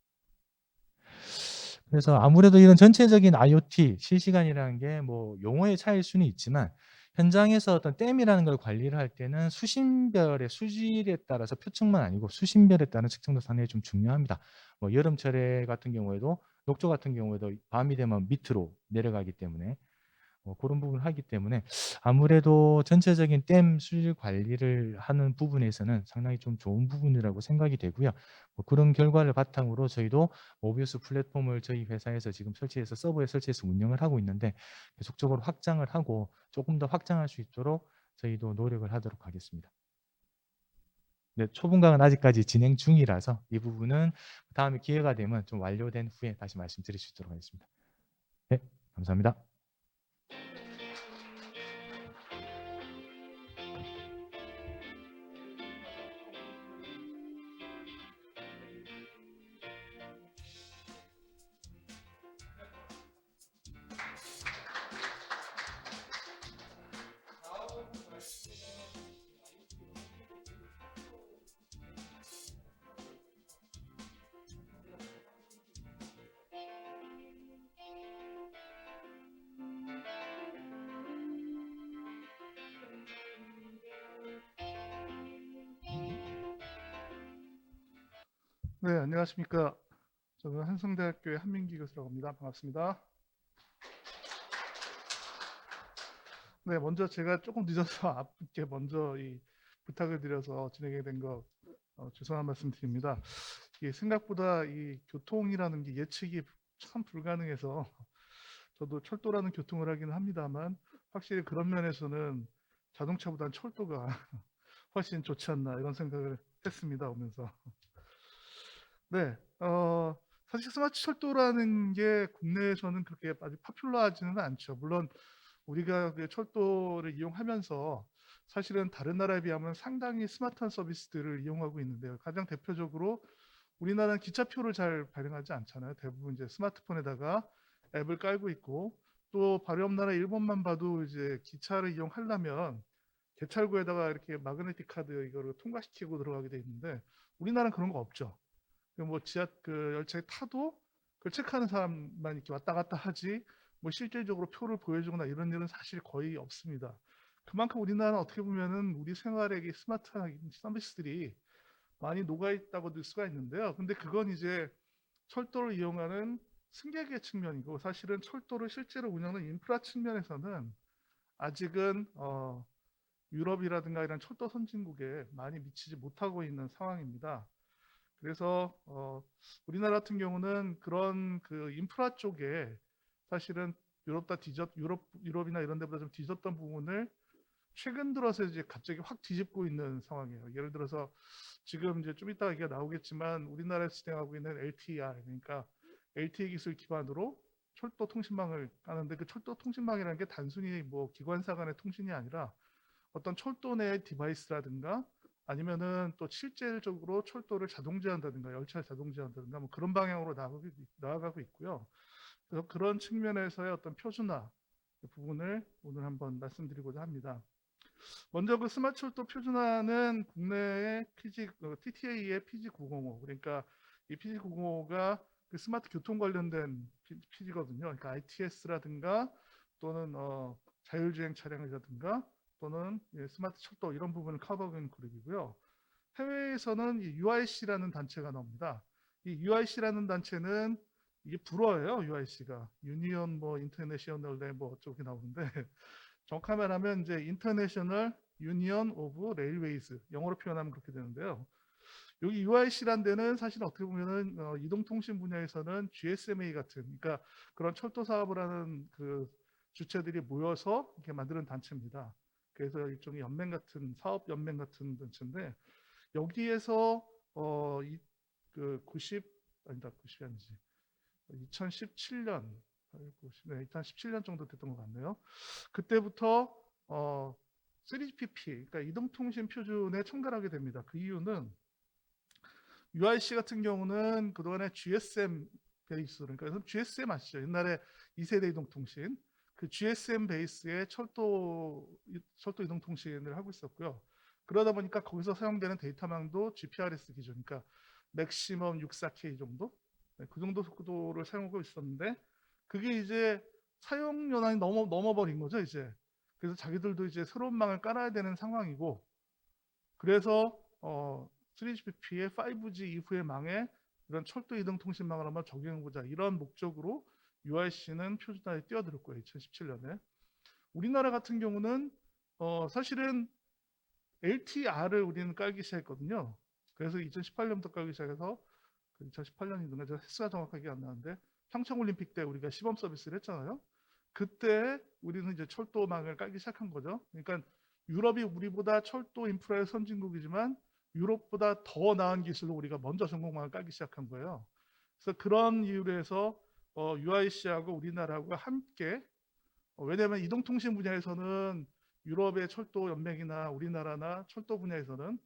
Speaker 3: 그래서 아무래도 이런 전체적인 IoT 실시간이라는 게 뭐 용어의 차이일 수는 있지만 현장에서 어떤 댐이라는 걸 관리를 할 때는 수신별의 수질에 따라서 표층만 아니고 수신별에 따른 측정도 상당히 좀 중요합니다. 뭐 여름철에 같은 경우에도 녹조 같은 경우에도 밤이 되면 밑으로 내려가기 때문에 그런 부분을 하기 때문에 아무래도 전체적인 댐 수질 관리를 하는 부분에서는 상당히 좀 좋은 부분이라고 생각이 되고요. 뭐 그런 결과를 바탕으로 저희도 모비우스 플랫폼을 저희 회사에서 지금 설치해서 서버에 설치해서 운영을 하고 있는데 계속적으로 확장을 하고 조금 더 확장할 수 있도록 저희도 노력을 하도록 하겠습니다. 네, 초분강은 아직까지 진행 중이라서 이 부분은 다음에 기회가 되면 좀 완료된 후에 다시 말씀드릴 수 있도록 하겠습니다. 네, 감사합니다.
Speaker 4: 네, 안녕하십니까. 저는 한성대학교의 한민기 교수라고 합니다. 반갑습니다. 네, 먼저 제가 조금 늦어서 앞게 먼저 이 부탁을 드려서 진행이 된 거 죄송한 말씀 드립니다. 이게 생각보다 이 교통이라는 게 예측이 참 불가능해서 저도 철도라는 교통을 하기는 합니다만 확실히 그런 면에서는 자동차보다는 철도가 훨씬 좋지 않나 이런 생각을 했습니다. 오면서. 네, 사실 스마트 철도라는 게 국내에서는 그렇게 아주 파퓰러하지는 않죠. 물론 우리가 그 철도를 이용하면서 사실은 다른 나라에 비하면 상당히 스마트한 서비스들을 이용하고 있는데요. 가장 대표적으로 우리나라는 기차표를 잘 발행하지 않잖아요. 대부분 이제 스마트폰에다가 앱을 깔고 있고 또 바로 옆 나라 일본만 봐도 이제 기차를 이용하려면 개찰구에다가 이렇게 마그네틱 카드 이거를 통과시키고 들어가게 돼 있는데 우리나라는 그런 거 없죠. 뭐 그 열차에 타도 그걸 체크하는 사람만 이렇게 왔다 갔다 하지 뭐 실질적으로 표를 보여주거나 이런 일은 사실 거의 없습니다. 그만큼 우리나라는 어떻게 보면은 우리 생활에 스마트한 서비스들이 많이 녹아 있다고 들 수가 있는데요. 근데 그건 이제 철도를 이용하는 승객의 측면이고 사실은 철도를 실제로 운영하는 인프라 측면에서는 아직은 유럽이라든가 이런 철도 선진국에 많이 미치지 못하고 있는 상황입니다. 그래서 우리나라 같은 경우는 그런 그 인프라 쪽에 사실은 유럽이나 이런 데보다 좀 뒤졌던 부분을 최근 들어서 이제 갑자기 확 뒤집고 있는 상황이에요. 예를 들어서 지금 이제 좀 이따 얘기가 나오겠지만 우리나라에서 진행하고 있는 LTER, 그러니까 LTE 기술 기반으로 철도 통신망을 까는데, 그 철도 통신망이라는 게 단순히 뭐 기관사 간의 통신이 아니라 어떤 철도 내 디바이스라든가 아니면은 또 실질적으로 철도를 자동제한다든가 열차를 자동제한다든가 뭐 그런 방향으로 나아가고 있고요. 그래서 그런 측면에서의 어떤 표준화 부분을 오늘 한번 말씀드리고자 합니다. 먼저 그 스마트 철도 표준화는 국내의 TTA의 PG905, 그러니까 이 PG905가 그 스마트 교통 관련된 PG거든요. 그러니까 ITS라든가 또는 자율주행 차량이라든가 또는 스마트 철도 이런 부분을 커버하는 그룹이고요. 해외에서는 이 UIC라는 단체가 나옵니다. 이 UIC라는 단체는 이게 불어예요. UIC가 유니언 뭐 인터내셔널 뭐 어쩌고 나오는데 정확히 말하면 이제 인터내셔널 유니언 오브 레일웨이즈, 영어로 표현하면 그렇게 되는데요. 여기 UIC라는 데는 사실 어떻게 보면은 이동통신 분야에서는 GSMA 같은, 그러니까 그런 철도 사업을 하는 그 주체들이 모여서 이렇게 만드는 단체입니다. 그래서 일종의 연맹 같은, 사업 연맹 같은 단체인데, 여기에서 그 90이 아니지, 2017년, 2017년 정도 됐던 것 같네요. 그때부터 3GPP, 그러니까 이동통신 표준에 첨가하게 됩니다. 그 이유는 UIC 같은 경우는 그동안에 GSM 베이스, 그러니까 GSM 아시죠? 옛날에 2세대 이동통신, 그 GSM 베이스의 철도 이동통신을 하고 있었고요. 그러다 보니까 거기서 사용되는 데이터망도 GPRS 기준, 그러니까 맥시멈 64K 정도, 그 정도 속도를 사용하고 있었는데, 그게 이제 사용 연한이 넘어버린 거죠, 이제. 그래서 자기들도 이제 새로운 망을 깔아야 되는 상황이고, 그래서 3GPP의 5G 이후의 망에 이런 철도 이동통신망을 한번 적용해보자, 이런 목적으로 UIC는 표준화에 뛰어들 거예요. 2017년에. 우리나라 같은 경우는 사실은 LTR을 우리는 깔기 시작했거든요. 그래서 2018년부터 깔기 시작해서 2018년이든가 제가 횟수가 정확하게 안 나는데 평창올림픽 때 우리가 시범 서비스를 했잖아요. 그때 우리는 이제 철도망을 깔기 시작한 거죠. 그러니까 유럽이 우리보다 철도 인프라의 선진국이지만 유럽보다 더 나은 기술로 우리가 먼저 전공망을 깔기 시작한 거예요. 그래서 그런 이유로 해서 UIC하고 우리나라하고 함께 왜냐하면 이동통신 분야에서는 유럽의 철도 연맹이나 우리나라나 철도 분야에서는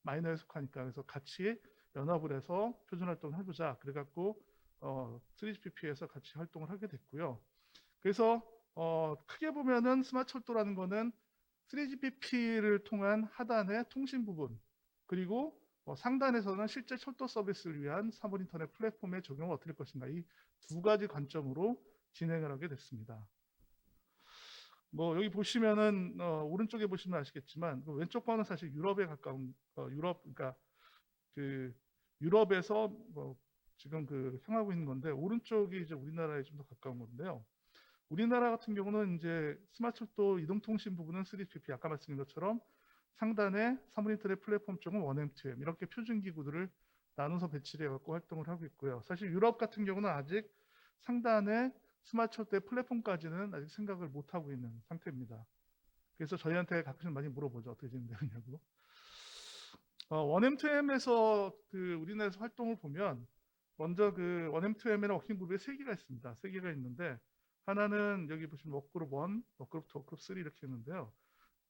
Speaker 4: 마이너에 속하니까, 그래서 같이 연합을 해서 표준 활동을 해보자. 그래갖고 3GPP에서 같이 활동을 하게 됐고요. 그래서 크게 보면은 스마트 철도라는 거는 3GPP를 통한 하단의 통신 부분, 그리고 상단에서는 실제 철도 서비스를 위한 사물 인터넷 플랫폼의 적용을 어떻게 할 것인가, 이 두 가지 관점으로 진행을 하게 됐습니다. 뭐 여기 보시면은 오른쪽에 보시면 아시겠지만 그 왼쪽 거는 사실 유럽에 가까운 그러니까 그 유럽에서 지금 그 향하고 있는 건데, 오른쪽이 이제 우리나라에 좀 더 가까운 건데요. 우리나라 같은 경우는 이제 스마트 철도 이동통신 부분은 3GPP, 아까 말씀드린 것처럼 상단에 사물인터넷 플랫폼 쪽은 1M2M 이렇게 표준 기구들을 나눠서 배치를 해갖고 활동을 하고 있고요. 사실 유럽 같은 경우는 아직 상단에 스마트 철도의 플랫폼까지는 아직 생각을 못 하고 있는 상태입니다. 그래서 저희한테 가끔 많이 물어보죠. 어떻게 진행되느냐고. 1M2M에서 그 우리나라에서 활동을 보면 먼저 그 1M2M이나 워킹그룹에 3개가 있습니다. 3개가 있는데, 하나는 여기 보시면 워크그룹 1, 워크그룹 2, 워크그룹 3 이렇게 있는데요.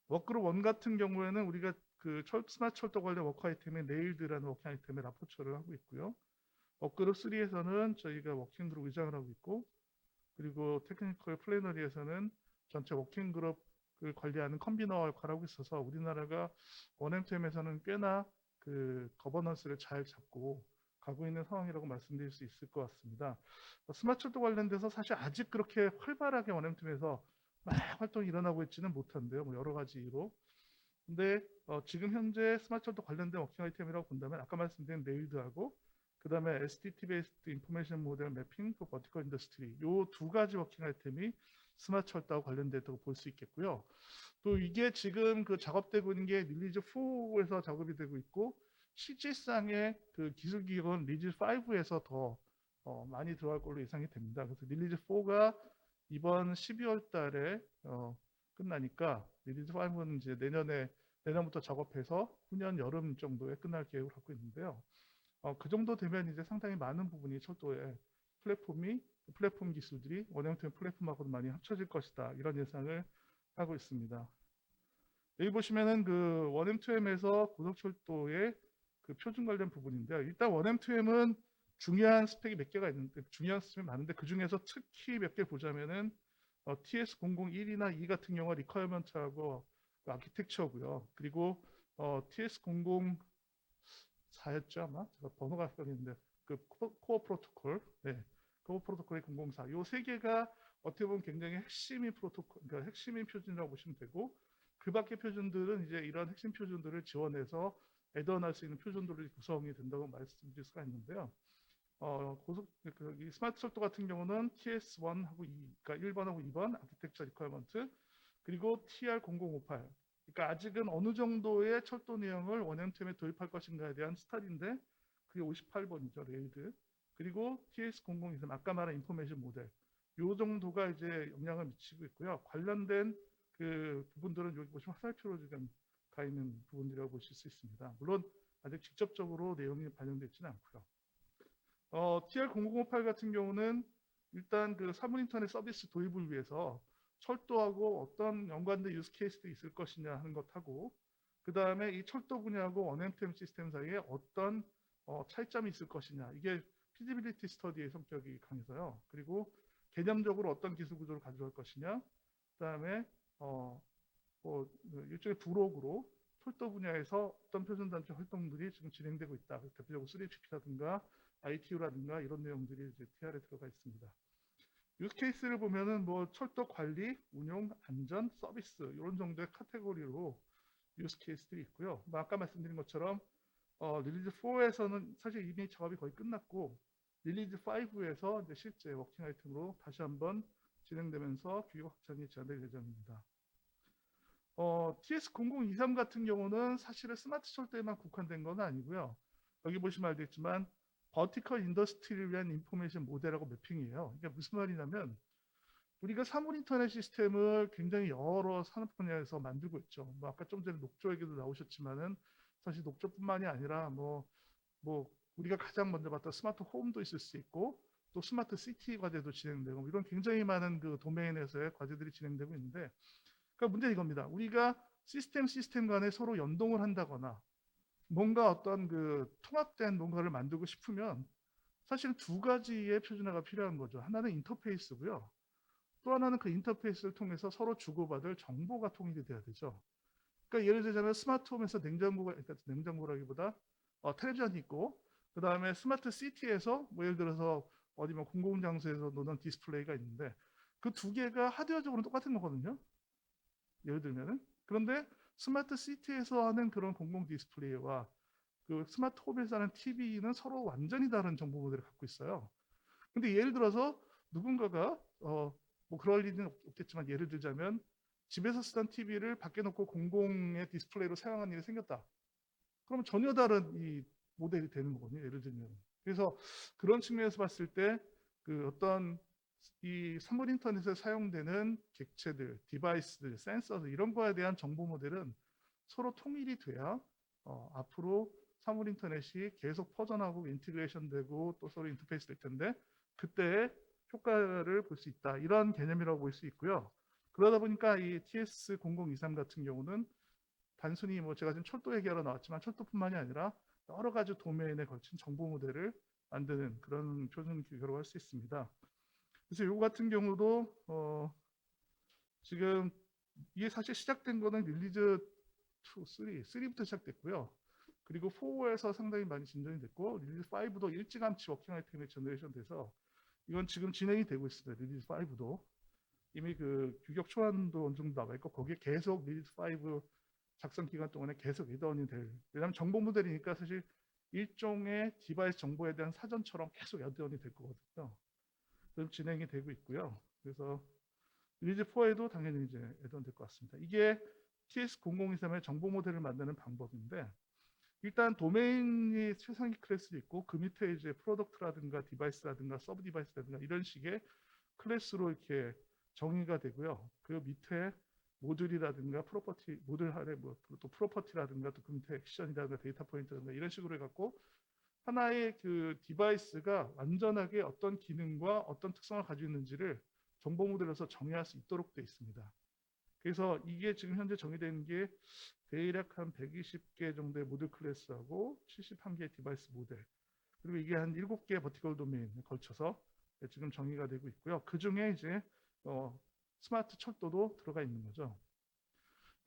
Speaker 4: 워크그룹 1 같은 경우에는 우리가 그 스마트 철도 관련 워크 아이템의 네일드라는 워킹 아이템의 라포처를 하고 있고요. 워크그룹 3에서는 저희가 워킹그룹 의장을 하고 있고, 그리고 테크니컬 플래너리에서는 전체 워킹그룹을 관리하는 컨비너 역할을 하고 있어서 우리나라가 1M2M에서는 꽤나 그 거버넌스를 잘 잡고 가고 있는 상황이라고 말씀드릴 수 있을 것 같습니다. 스마트 철도 관련돼서 사실 아직 그렇게 활발하게 1M2M에서 막 활동이 일어나고 있지는 못한데요. 뭐 여러 가지 이유로. 근데 지금 현재 스마트 철도 관련된 워킹 아이템이라고 본다면 아까 말씀드린 네일드하고 그다음에 STT 베이스드 인포메이션 모델 매핑 그 버티컬 인더스트리 요 두 가지 워킹 아이템이 스마트 철도와 관련됐다고 볼 수 있겠고요. 또 이게 지금 그 작업되고 있는 게 릴리즈 4에서 작업이 되고 있고 실질상의 그 기술 기획은 릴리즈 5에서 더 많이 들어갈 걸로 예상이 됩니다. 그래서 릴리즈 4가 이번 12월 달에 끝나니까 릴리즈 5는 이제 내년부터 작업해서 후년 여름 정도에 끝날 계획을 갖고 있는데요. 그 정도 되면 이제 상당히 많은 부분이 철도의 플랫폼 기술들이 원형템 플랫폼하고도 많이 합쳐질 것이다. 이런 예상을 하고 있습니다. 여기 보시면은 그 원M2M에서 고속철도의 그 표준 관련 부분인데요. 일단 원M2M은 중요한 스펙이 몇 개가 있는데 중요한 스펙이 많은데 그 중에서 특히 몇 개 보자면은 TS001이나 2 같은 경우가 리퀘어먼트하고 아키텍처고요. 그리고 TS004였죠 아마 제가 번호가 헷갈리는데 그 코어 프로토콜, 네, 코어 프로토콜의 004. 요 세 개가 어떻게 보면 굉장히 핵심인 프로토콜, 그러니까 핵심인 표준이라고 보시면 되고 그 밖의 표준들은 이제 이런 핵심 표준들을 지원해서 애드온할 수 있는 표준들이 구성이 된다고 말씀드릴 수가 있는데요. 이 스마트 철도 같은 경우는 TS1하고 2, 그러니까 1번하고 2번 아키텍처 리퀘어먼트 그리고 TR0058. 그러니까 아직은 어느 정도의 철도 내용을 원M2M에 도입할 것인가에 대한 스타디인데 그게 58번이죠 레일드. 그리고 TS002, 아까 말한 인포메이션 모델. 요 정도가 이제 영향을 미치고 있고요. 관련된 그 부분들은 여기 보시면 화살표로 지금 가 있는 부분이라고 보실 수 있습니다. 물론 아직 직접적으로 내용이 반영되지는 않고요. TR0058 같은 경우는 일단 그 사물 인터넷 서비스 도입을 위해서 철도하고 어떤 연관된 유스 케이스도 있을 것이냐 하는 것하고 그 다음에 이 철도 분야하고 원M2M 시스템 사이에 어떤 차이점이 있을 것이냐 이게 피지빌리티 스터디의 성격이 강해서요. 그리고 개념적으로 어떤 기술 구조를 가져갈 것이냐 그 다음에 일종의 부록으로 철도 분야에서 어떤 표준단체 활동들이 지금 진행되고 있다. 대표적으로 3GP라든가 ITU라든가 이런 내용들이 이제 TR에 들어가 있습니다. 유스 케이스를 보면은 뭐 철도 관리, 운용, 안전, 서비스 이런 정도의 카테고리로 유스 케이스들이 있고요. 뭐 아까 말씀드린 것처럼 릴리즈 4에서는 사실 이미 작업이 거의 끝났고 릴리즈 5에서 이제 실제 워킹 아이템으로 다시 한번 진행되면서 규격 확장이 제한될 예정입니다. TS0023 같은 경우는 사실은 스마트 철도에만 국한된 건 아니고요. 여기 보시면 알겠지만 버티컬 인더스트리를 위한 인포메이션 모델하고 매핑이에요. 이게 무슨 말이냐면 우리가 사물 인터넷 시스템을 굉장히 여러 산업 분야에서 만들고 있죠. 뭐 아까 좀 전에 녹조 얘기도 나오셨지만은 사실 녹조뿐만이 아니라 뭐 우리가 가장 먼저 봤던 스마트 홈도 있을 수 있고 또 스마트 시티 과제도 진행되고 이런 굉장히 많은 그 도메인에서의 과제들이 진행되고 있는데 그러니까 문제는 이겁니다. 우리가 시스템 간에 서로 연동을 한다거나 뭔가 어떤 그 통합된 뭔가를 만들고 싶으면 사실 두 가지의 표준화가 필요한 거죠. 하나는 인터페이스고요. 또 하나는 그 인터페이스를 통해서 서로 주고받을 정보가 통일이 돼야 되죠. 그러니까 예를 들자면 스마트홈에서 그러니까 냉장고라기보다 텔레비전이 있고 그 다음에 스마트 시티에서 뭐 예를 들어서 어디 뭐 공공장소에서 노는 디스플레이가 있는데 그 두 개가 하드웨어적으로 똑같은 거거든요. 예를 들면은 그런데 스마트 시티에서 하는 그런 공공 디스플레이와 그 스마트 홈에서 하는 TV는 서로 완전히 다른 정보 모델을 갖고 있어요. 근데 예를 들어서 누군가가 뭐 그럴 일은 없겠지만 예를 들자면 집에서 쓰던 TV를 밖에 놓고 공공의 디스플레이로 사용하는 일이 생겼다. 그러면 전혀 다른 이 모델이 되는 거거든요. 예를 들면. 그래서 그런 측면에서 봤을 때 그 어떤 이 사물 인터넷에 사용되는 객체들, 디바이스들, 센서들 이런 거에 대한 정보 모델은 서로 통일이 돼야 앞으로 사물 인터넷이 계속 퍼져나가고 인티그레이션 되고 또 서로 인터페이스 될 텐데 그때 효과를 볼 수 있다. 이런 개념이라고 볼 수 있고요. 그러다 보니까 이 TS0023 같은 경우는 단순히 뭐 제가 지금 철도 얘기하러 나왔지만 철도뿐만이 아니라 여러 가지 도메인에 걸친 정보 모델을 만드는 그런 표준 규격으로 할 수 있습니다. 그래서 이거 같은 경우도 지금 이게 사실 시작된 거는 릴리즈 2, 3부터 시작됐고요. 그리고 4에서 상당히 많이 진전이 됐고 릴리즈 5도 일찌감치 워킹 아이템이 제너레이션 돼서 이건 지금 진행이 되고 있습니다. 릴리즈 5도 이미 그 규격 초안도 어느 정도 나와 있고 거기에 계속 릴리즈 5 작성 기간 동안에 계속 리더온이 될. 왜냐하면 정보 모델이니까 사실 일종의 디바이스 정보에 대한 사전처럼 계속 애드온이 될 거거든요. 그럼 진행이 되고 있고요. 그래서 리니지 4에도 당연히 이제 애드온 될 것 같습니다. 이게 TS0023의 정보 모델을 만드는 방법인데, 일단 도메인이 최상위 클래스도 있고 그 밑에 이제 프로덕트라든가 디바이스라든가 서브 디바이스라든가 이런 식의 클래스로 이렇게 정의가 되고요. 그 밑에 모듈이라든가 프로퍼티, 모듈 아래 또 프로퍼티라든가 또 그 밑에 액션이라든가 데이터 포인트라든가 이런 식으로 해갖고 하나의 그 디바이스가 완전하게 어떤 기능과 어떤 특성을 가지고 있는지를 정보 모델에서 정의할 수 있도록 되어 있습니다. 그래서 이게 지금 현재 정의되는 게 대략 한 120개 정도의 모듈 클래스하고 71개의 디바이스 모델, 그리고 이게 한 7개의 버티컬 도메인에 걸쳐서 지금 정의가 되고 있고요. 그 중에 이제 스마트 철도도 들어가 있는 거죠.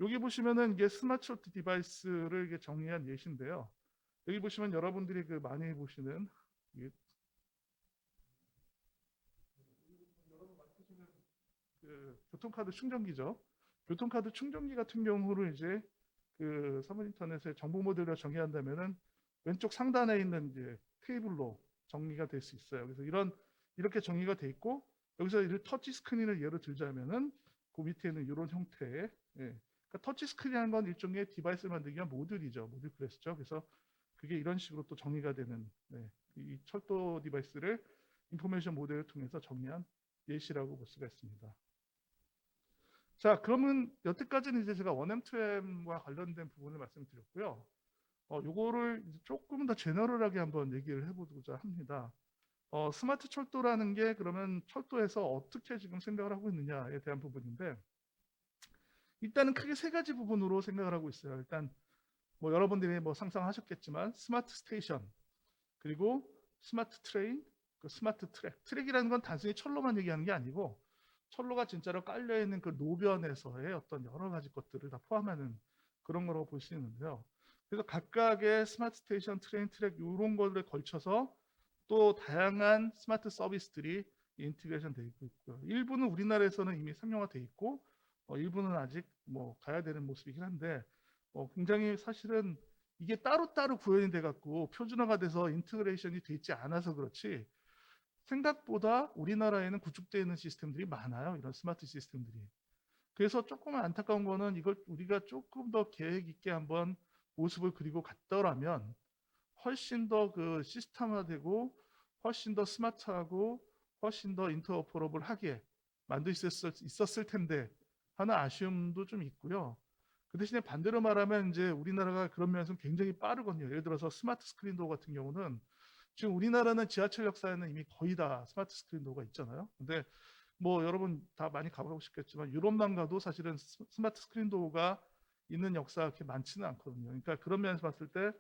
Speaker 4: 여기 보시면은 이게 스마트 철도 디바이스를 이게 정의한 예시인데요. 여기 보시면 여러분들이 그 많이 보시는 그 교통카드 충전기죠. 교통카드 충전기 같은 경우를 이제 그 사문 인터넷에 정보 모델로 정의한다면은 왼쪽 상단에 있는 이제 테이블로 정의가 될 수 있어요. 그래서 이렇게 정의가 돼 있고, 여기서 이 터치 스크린을 예로 들자면은 그 밑에는 이런 형태의, 그러니까 터치 스크린이라는 건 일종의 디바이스를 만들기 위한 모듈이죠. 모듈 클래스죠. 그래서 그게 이런 식으로 또 정의가 되는, 이 철도 디바이스를 인포메이션 모델을 통해서 정의한 예시라고 볼 수가 있습니다. 자, 그러면 여태까지는 이제 제가 1M2M과 관련된 부분을 말씀드렸고요. 요거를 이제 조금 더 제너럴하게 한번 얘기를 해보고자 합니다. 스마트 철도라는 게 그러면 철도에서 어떻게 지금 생각을 하고 있느냐에 대한 부분인데, 일단은 크게 세 가지 부분으로 생각을 하고 있어요. 일단 뭐 여러분들이 뭐 상상하셨겠지만 스마트 스테이션, 그리고 스마트 트레인, 그 스마트 트랙. 트랙이라는 건 단순히 철로만 얘기하는 게 아니고 철로가 진짜로 깔려 있는 그 노변에서의 어떤 여러 가지 것들을 다 포함하는 그런 거라고 볼 수 있는데요. 그래서 각각의 스마트 스테이션, 트레인, 트랙 이런 것들에 걸쳐서 또 다양한 스마트 서비스들이 인티그레이션 되어 있고요. 일부는 우리나라에서는 이미 상용화되어 있고 일부는 아직 뭐 가야 되는 모습이긴 한데 굉장히 사실은 이게 따로따로 구현이 돼 갖고 표준화가 돼서 인티그레이션이 돼 있지 않아서 그렇지 생각보다 우리나라에는 구축되어 있는 시스템들이 많아요. 이런 스마트 시스템들이. 그래서 조금 안타까운 거는 이걸 우리가 조금 더 계획 있게 한번 모습을 그리고 갔더라면 훨씬 더 그 시스템화되고 훨씬 더 스마트하고 훨씬 더 인터오퍼러블하게 만들 수 있었을 텐데 하는 아쉬움도 좀 있고요. 그 대신에 반대로 말하면 이제 우리나라가 그런 면에서 굉장히 빠르거든요. 예를 들어서 스마트 스크린 도어 같은 경우는 지금 우리나라는 지하철 역사에는 이미 거의 다 스마트 스크린 도어가 있잖아요. 근데 뭐 여러분 다 많이 가보고 싶겠지만 유럽만 가도 사실은 스마트 스크린 도어가 있는 역사가 그렇게 많지는 않거든요. 그러니까 그런 면에서 봤을 때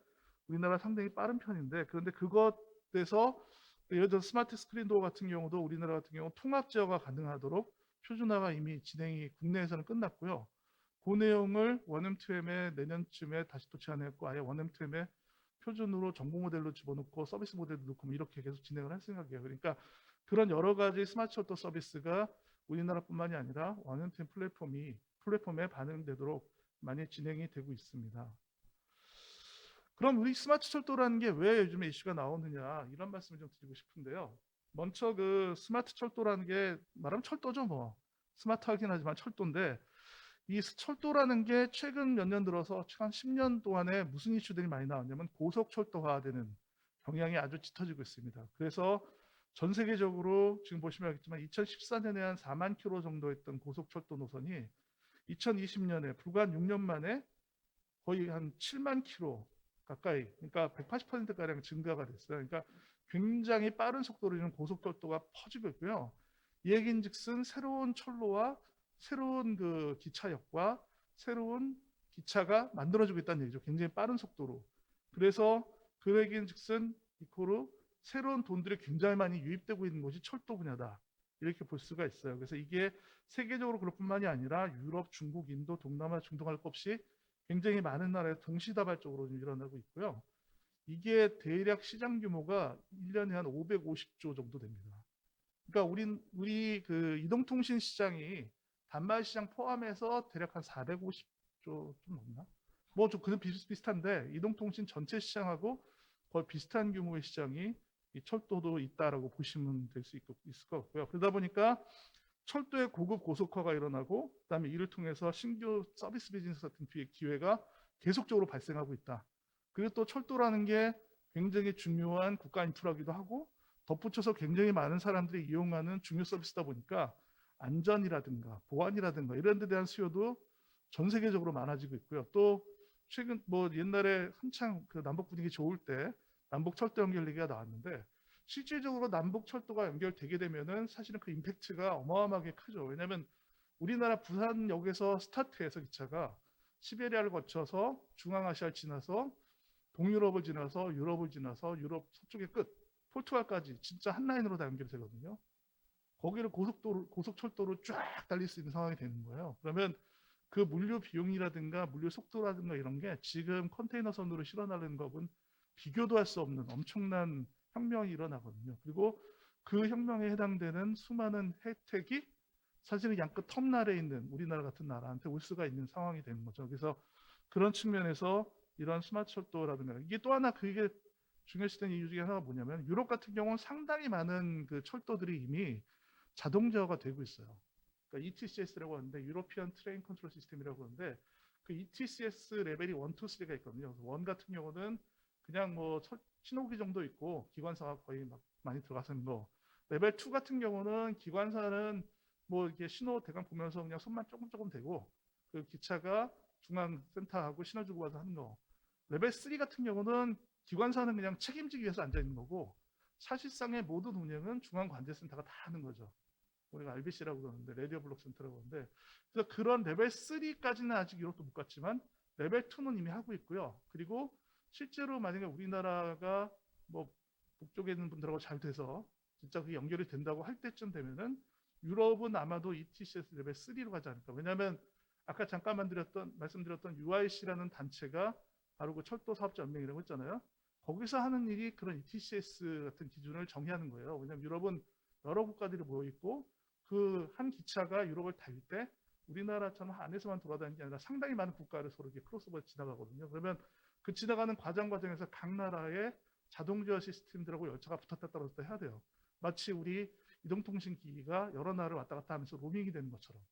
Speaker 4: 우리나라 상당히 빠른 편인데, 그런데 그것에서 예를 들어 스마트 스크린 도어 같은 경우도 우리나라 같은 경우 통합 제어가 가능하도록 표준화가 이미 진행이 국내에서는 끝났고요. 그 내용을 1M2M에 내년쯤에 다시 또 제안했고 아예 1M2M에 표준으로 정보 모델로 집어넣고 서비스 모델도 넣고 이렇게 계속 진행을 할 생각이에요. 그러니까 그런 여러 가지 스마트 철도 서비스가 우리나라뿐만이 아니라 1M2M 플랫폼에 반영되도록 많이 진행이 되고 있습니다. 그럼 우리 스마트 철도라는 게 왜 요즘에 이슈가 나오느냐 이런 말씀을 좀 드리고 싶은데요. 먼저 그 스마트 철도라는 게 말하면 철도죠 뭐. 스마트하긴 하지만 철도인데 이 철도라는 게 최근 몇 년 들어서 최근 10년 동안에 무슨 이슈들이 많이 나왔냐면 고속철도화되는 경향이 아주 짙어지고 있습니다. 그래서 전 세계적으로 지금 보시면 알겠지만 2014년에 한 4만 킬로 정도 했던 고속철도 노선이 2020년에 불과 한 6년 만에 거의 한 7만 킬로 가까이, 그러니까 180%가량 증가가 됐어요. 그러니까 굉장히 빠른 속도로 지금 고속철도가 퍼지고 있고요. 이 얘기인즉슨 새로운 철로와 새로운 그 기차역과 새로운 기차가 만들어지고 있다는 얘기죠. 굉장히 빠른 속도로. 그래서 그 얘기인즉슨 이코로 새로운 돈들이 굉장히 많이 유입되고 있는 것이 철도 분야다. 이렇게 볼 수가 있어요. 그래서 이게 세계적으로 그럴 뿐만이 아니라 유럽, 중국, 인도, 동남아, 중동 할 것 없이 굉장히 많은 나라에 동시다발적으로 일어나고 있고요. 이게 대략 시장 규모가 1년에 한 550조 정도 됩니다. 그러니까 우리 그 이동통신 시장이 단말 시장 포함해서 대략 한 450조 좀 넘나? 뭐 좀 그런 비슷비슷한데 이동통신 전체 시장하고 거의 비슷한 규모의 시장이 이 철도도 있다라고 보시면 될 수 있을 것 같고요. 그러다 보니까 철도의 고급 고속화가 일어나고 그다음에 이를 통해서 신규 서비스 비즈니스 같은 기회가 계속적으로 발생하고 있다. 그리고 또 철도라는 게 굉장히 중요한 국가 인프라기도 하고 덧붙여서 굉장히 많은 사람들이 이용하는 중요 서비스다 보니까 안전이라든가 보안이라든가 이런 데 대한 수요도 전 세계적으로 많아지고 있고요. 또 최근 뭐 옛날에 한창 그 남북 분위기 좋을 때 남북 철도 연결 얘기가 나왔는데 실질적으로 남북 철도가 연결되게 되면은 사실은 그 임팩트가 어마어마하게 크죠. 왜냐하면 우리나라 부산역에서 스타트해서 기차가 시베리아를 거쳐서 중앙아시아를 지나서 동유럽을 지나서 유럽을 지나서 유럽 서쪽의 끝 포르투갈까지 진짜 한 라인으로 다 연결되거든요. 거기를 고속철도로 쫙 달릴 수 있는 상황이 되는 거예요. 그러면 그 물류 비용이라든가 물류 속도라든가 이런 게 지금 컨테이너선으로 실어나르는 것은 비교도 할 수 없는 엄청난 혁명이 일어나거든요. 그리고 그 혁명에 해당되는 수많은 혜택이 사실은 양끝 터미널에 있는 우리나라 같은 나라한테 올 수가 있는 상황이 되는 거죠. 그래서 그런 측면에서 이런 스마트 철도라든가 이게 또 하나 그게 중요시된 이유 중에 하나가 뭐냐면 유럽 같은 경우는 상당히 많은 그 철도들이 이미 자동제어가 되고 있어요. 그러니까 ETCS라고 하는데 유로피안 트레인 컨트롤 시스템이라고 하는데 그 ETCS 레벨이 1, 2, 3가 있거든요. 그래서 1 같은 경우는 그냥 뭐 신호기 정도 있고 기관사가 거의 막 많이 들어가서 하는 거. 레벨 2 같은 경우는 기관사는 뭐 이렇게 신호 대강 보면서 그냥 손만 조금 대고 그 기차가 중앙 센터하고 신호 주고 와서 하는 거. 레벨 3 같은 경우는 기관사는 그냥 책임지기 위해서 앉아 있는 거고 사실상의 모든 운영은 중앙 관제센터가 다 하는 거죠. 우리가 RBC라고 그러는데 라디오 블록 센터라고 하는데 그래서 그런 레벨 3까지는 아직 유럽도 못 갔지만 레벨 2는 이미 하고 있고요. 그리고 실제로 만약에 우리나라가 뭐 북쪽에 있는 분들하고 잘 돼서 진짜 그게 연결이 된다고 할 때쯤 되면은 유럽은 아마도 ETCS 레벨 3로 가지 않을까. 왜냐하면 아까 잠깐 말씀드렸던 UIC라는 단체가 바로 그 철도 사업자 연맹이라고 했잖아요. 거기서 하는 일이 그런 ETCS 같은 기준을 정의하는 거예요. 왜냐하면 유럽은 여러 국가들이 모여 있고 그 한 기차가 유럽을 달릴 때 우리나라처럼 안에서만 돌아다니는 게 아니라 상당히 많은 국가를 서로 이렇게 크로스오버 지나가거든요. 그러면 그 지나가는 과정에서 각 나라의 자동제어 시스템들하고 열차가 붙었다 떨어졌다 해야 돼요. 마치 우리 이동통신 기기가 여러 나라를 왔다 갔다 하면서 로밍이 되는 것처럼.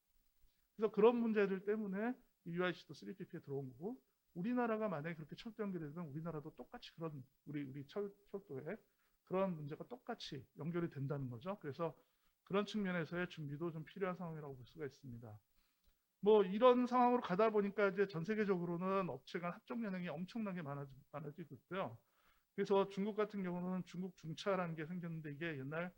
Speaker 4: 그래서 그런 문제들 때문에 UIC도 3PP에 들어온 거고 우리나라가 만약에 그렇게 철도 연결이 되면 우리나라도 똑같이 그런 우리 철도에 그런 문제가 똑같이 연결이 된다는 거죠. 그래서 그런 측면에서의 준비도 좀 필요한 상황이라고 볼 수가 있습니다. 뭐 이런 상황으로 가다 보니까 이제 전 세계적으로는 업체 간 합종 연행이 엄청나게 많아지고 있고요. 그래서 중국 같은 경우는 중국 중차라는 게 생겼는데 이게 옛날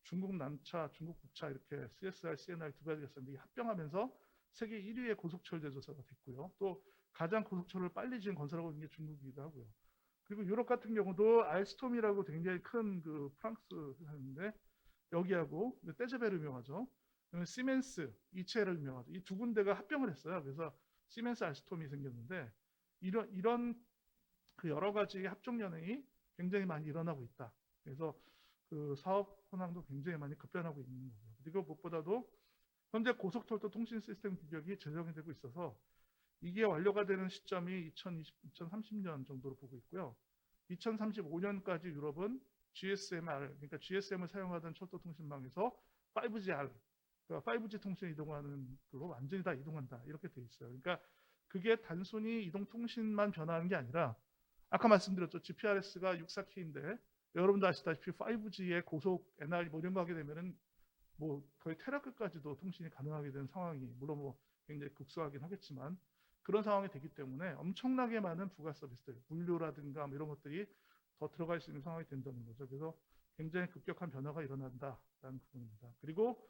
Speaker 4: 중국 남차, 중국 북차 이렇게 CSR, CNR 두 가지가 있었는데 합병하면서 세계 1위의 고속철 제조사가 됐고요. 또 가장 고속철을 빨리 지은 건설하고 있는 게 중국이기도 하고요. 그리고 유럽 같은 경우도 알스톰이라고 굉장히 큰 그 프랑스 회사인데 여기하고 떼제베를 유명하죠. 시멘스, 이체를 유명하죠. 이 두 군데가 합병을 했어요. 그래서 시멘스 알스톰이 생겼는데 이런 그 여러 가지 합종 연행이 굉장히 많이 일어나고 있다. 그래서 그 사업 현황도 굉장히 많이 급변하고 있는 거고요. 그리고 무엇보다도 현재 고속철도 통신 시스템 규격이 제정이 되고 있어서 이게 완료가 되는 시점이 2030년 정도로 보고 있고요. 2035년까지 유럽은 GSMR, 그러니까 GSM을 사용하던 철도 통신망에서 5GR, 그러니까 5G 통신에 이동하는 그로 완전히 다 이동한다. 이렇게 돼 있어요. 그러니까 그게 단순히 이동 통신만 변화하는 게 아니라 아까 말씀드렸죠. GPRS가 64K인데 여러분도 아시다시피 5G의 고속 NR 뭐 이런 거 하게 되면은 뭐 거의 테라급까지도 통신이 가능하게 되는 상황이 물론 뭐 굉장히 극소하긴 하겠지만 그런 상황이 되기 때문에 엄청나게 많은 부가 서비스들, 물류라든가 뭐 이런 것들이 더 들어갈 수 있는 상황이 된다는 거죠. 그래서 굉장히 급격한 변화가 일어난다라는 부분입니다. 그리고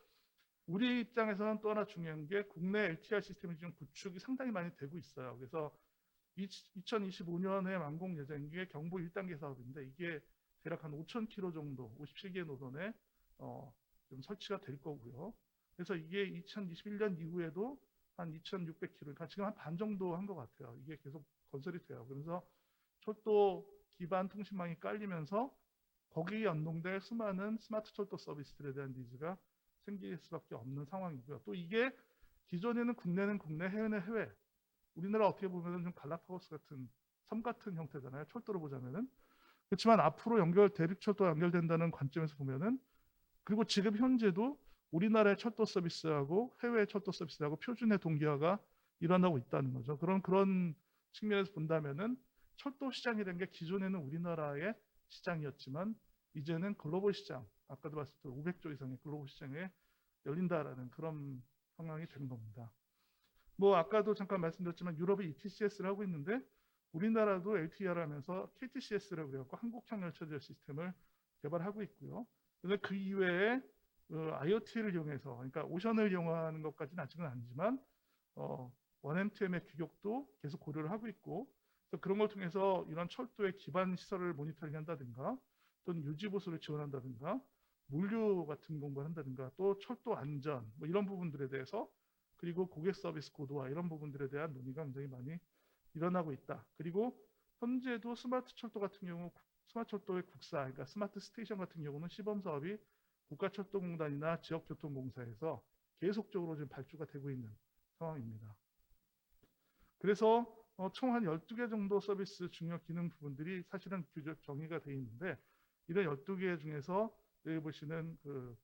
Speaker 4: 우리 입장에서는 또 하나 중요한 게 국내 LTR 시스템이 지금 구축이 상당히 많이 되고 있어요. 그래서 2025년에 완공 예정인 게 경부 1단계 사업인데 이게 대략 한 5,000km 정도 57개 노선에 좀 설치가 될 거고요. 그래서 이게 2021년 이후에도 한 2,600km, 그러니까 지금 한 반 정도 한 것 같아요. 이게 계속 건설이 돼요. 그래서 철도 기반 통신망이 깔리면서 거기에 연동될 수많은 스마트 철도 서비스들에 대한 니즈가 생길 수밖에 없는 상황이고요. 또 이게 기존에는 국내는 국내, 해외는 해외. 우리나라 어떻게 보면 좀 갈라파고스 같은 섬 같은 형태잖아요. 철도로 보자면은. 그렇지만 앞으로 대륙철도와 연결된다는 관점에서 보면은, 그리고 지금 현재도 우리나라의 철도 서비스하고 해외 철도 서비스하고 표준의 동기화가 일어나고 있다는 거죠. 그런 측면에서 본다면은 철도 시장이라는 게 기존에는 우리나라의 시장이었지만 이제는 글로벌 시장, 아까도 말씀드린 500조 이상의 글로벌 시장에 열린다라는 그런 상황이 된 겁니다. 뭐 아까도 잠깐 말씀드렸지만 유럽이 ETCS를 하고 있는데 우리나라도 LTE를 하면서 KTCS라고 그래갖고 한국향열차제 시스템을 개발하고 있고요. 그래서 그 이외에 IoT를 이용해서, 그러니까 오션을 이용하는 것까지는 아직은 아니지만 1M2M의 규격도 계속 고려를 하고 있고, 그래서 그런 걸 통해서 이런 철도의 기반 시설을 모니터링 한다든가 또는 유지 보수를 지원한다든가 물류 같은 공부를 한다든가 또 철도 안전 뭐 이런 부분들에 대해서, 그리고 고객 서비스 고도화 이런 부분들에 대한 논의가 굉장히 많이 일어나고 있다. 그리고 현재도 스마트 철도 같은 경우 스마트 철도의 국사, 그러니까 스마트 스테이션 같은 경우는 시범 사업이 국가철도공단이나 지역교통공사에서 계속적으로 지금 발주가 되고 있는 상황입니다. 그래서 총 한 12개 정도 서비스 중요 기능 부분들이 사실은 규정 정의가 되어 있는데, 이런 12개 중에서 여기 보시는 그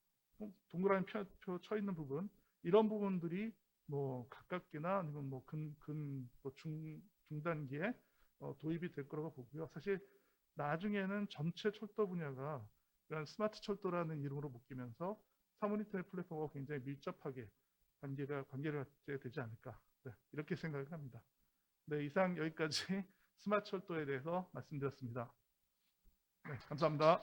Speaker 4: 동그라미 표 쳐 있는 부분, 이런 부분들이 뭐 가깝게나 아니면 뭐 중단기에 도입이 될 거라고 보고요. 사실 나중에는 전체 철도 분야가 이런 스마트 철도라는 이름으로 묶이면서 사모니터의 플랫폼과 굉장히 밀접하게 관계를 갖게 되지 않을까, 네, 이렇게 생각을 합니다. 네, 이상 여기까지 스마트 철도에 대해서 말씀드렸습니다. 네, 감사합니다.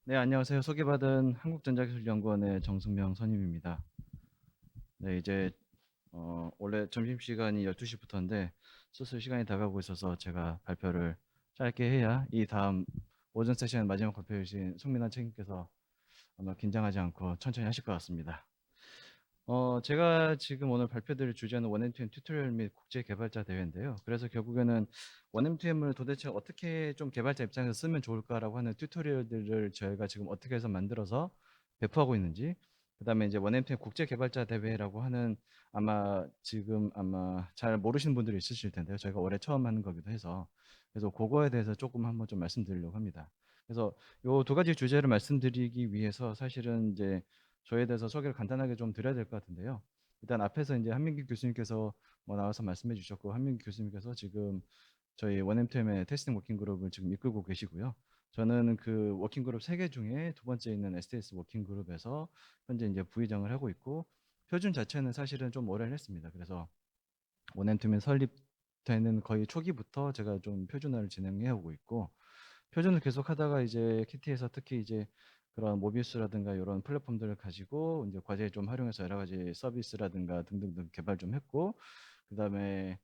Speaker 5: 네, 안녕하세요. 소개받은 한국전자기술연구원의 정승명 선임입니다. 네, 이제 원래 점심시간이 12시부터인데 슬슬 시간이 다가오고 있어서 제가 발표를 짧게 해야 이 다음 오전 세션 마지막 발표이신 송민환 책임께서 아마 긴장하지 않고 천천히 하실 것 같습니다. 제가 지금 오늘 발표드릴 주제는 1M2M 튜토리얼 및 국제 개발자 대회인데요. 그래서 결국에는 1M2M을 도대체 어떻게 좀 개발자 입장에서 쓰면 좋을까라고 하는 튜토리얼들을 저희가 지금 어떻게 해서 만들어서 배포하고 있는지, 그다음에 이제 1M2M 국제 개발자 대회라고 하는, 아마 지금 잘 모르시는 분들이 있으실 텐데요. 저희가 올해 처음 하는 거기도 해서, 그래서 그거에 대해서 조금 한번 좀 말씀드리려고 합니다. 그래서 요 두 가지 주제를 말씀드리기 위해서 사실은 이제 저에 대해서 소개를 간단하게 좀 드려야 될 것 같은데요. 일단 앞에서 이제 한민기 교수님께서 뭐 나와서 말씀해 주셨고, 한민기 교수님께서 지금 저희 1M2M의 테스팅 워킹 그룹을 지금 이끌고 계시고요. 저는 그 워킹 그룹 3개 중에 두 번째 있는 STS 워킹 그룹에서 현재 이제 부의장을 하고 있고, 표준 자체는 사실은 좀 오래를 했습니다. 그래서 1M2M 설립되는 거의 초기부터 제가 좀 표준화를 진행해 오고 있고, 표준을 계속 하다가 이제 KT에서 특히 이제 그런 모비우스라든가 이런 플랫폼들을 가지고 이제 과제에 좀 활용해서 여러 가지 서비스라든가 등등등 개발 좀 했고, 그다음에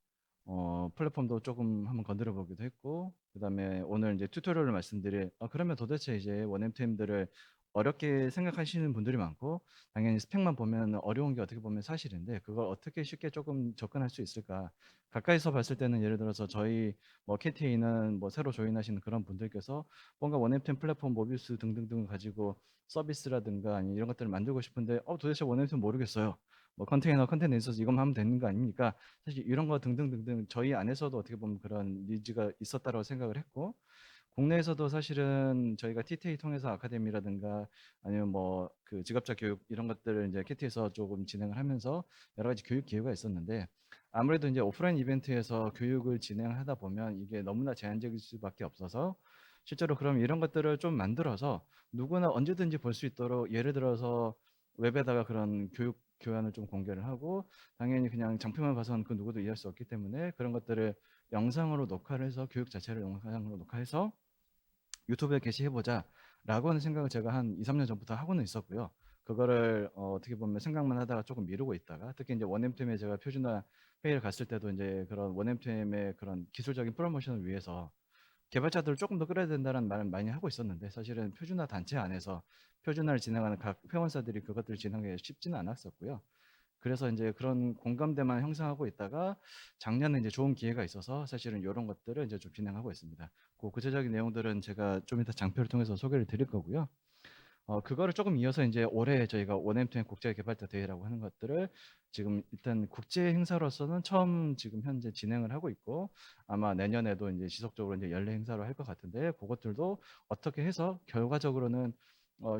Speaker 5: 플랫폼도 조금 한번 건드려 보기도 했고, 그다음에 오늘 이제 튜토리얼을 말씀드릴, 그러면 도대체 이제 1M2M들을 어렵게 생각하시는 분들이 많고, 당연히 스펙만 보면 어려운 게 어떻게 보면 사실인데, 그걸 어떻게 쉽게 조금 접근할 수 있을까? 가까이서 봤을 때는 예를 들어서 저희 뭐 KTA는 뭐 새로 조인하시는 그런 분들께서 뭔가 1M2M 플랫폼 모비우스 등등등 가지고 서비스라든가 아니 이런 것들을 만들고 싶은데 도대체 1M2M 모르겠어요. 뭐 컨테이너에 있어서 이것만 하면 되는 거 아닙니까? 사실 이런 거 등등등등 저희 안에서도 어떻게 보면 그런 니즈가 있었다라고 생각을 했고, 국내에서도 사실은 저희가 TTA 통해서 아카데미라든가 아니면 뭐 그 직업자 교육 이런 것들을 이제 KT에서 조금 진행을 하면서 여러 가지 교육 기회가 있었는데, 아무래도 이제 오프라인 이벤트에서 교육을 진행하다 보면 이게 너무나 제한적일 수밖에 없어서, 실제로 그럼 이런 것들을 좀 만들어서 누구나 언제든지 볼 수 있도록, 예를 들어서 웹에다가 그런 교육 교환을 좀 공개를 하고, 당연히 그냥 장표만 봐서는 그 누구도 이해할 수 없기 때문에 그런 것들을 영상으로 녹화를 해서 교육 자체를 영상으로 녹화해서 유튜브에 게시해보자 라고 하는 생각을 제가 한 2, 3년 전부터 하고는 있었고요. 그거를 어떻게 보면 생각만 하다가 조금 미루고 있다가, 특히 이제 1M2M에 제가 표준화 회의를 갔을 때도 이제 그런 원엠템의 그런 기술적인 프로모션을 위해서 개발자들을 조금 더 끌어야 된다는 말을 많이 하고 있었는데 사실은 표준화 단체 안에서 표준화를 진행하는 각 회원사들이 그것들을 진행하기 쉽지는 않았었고요. 그래서 이제 그런 공감대만 형성하고 있다가 작년에 이제 좋은 기회가 있어서 사실은 이런 것들을 이제 좀 진행하고 있습니다. 그 구체적인 내용들은 제가 좀 이따 장표를 통해서 소개를 드릴 거고요. 그거를 조금 이어서 이제 올해 저희가 원엠투엔 국제 개발자 대회라고 하는 것들을 지금 일단 국제 행사로서는 처음 지금 현재 진행을 하고 있고 아마 내년에도 이제 지속적으로 이제 연례 행사로 할 것 같은데 그것들도 어떻게 해서 결과적으로는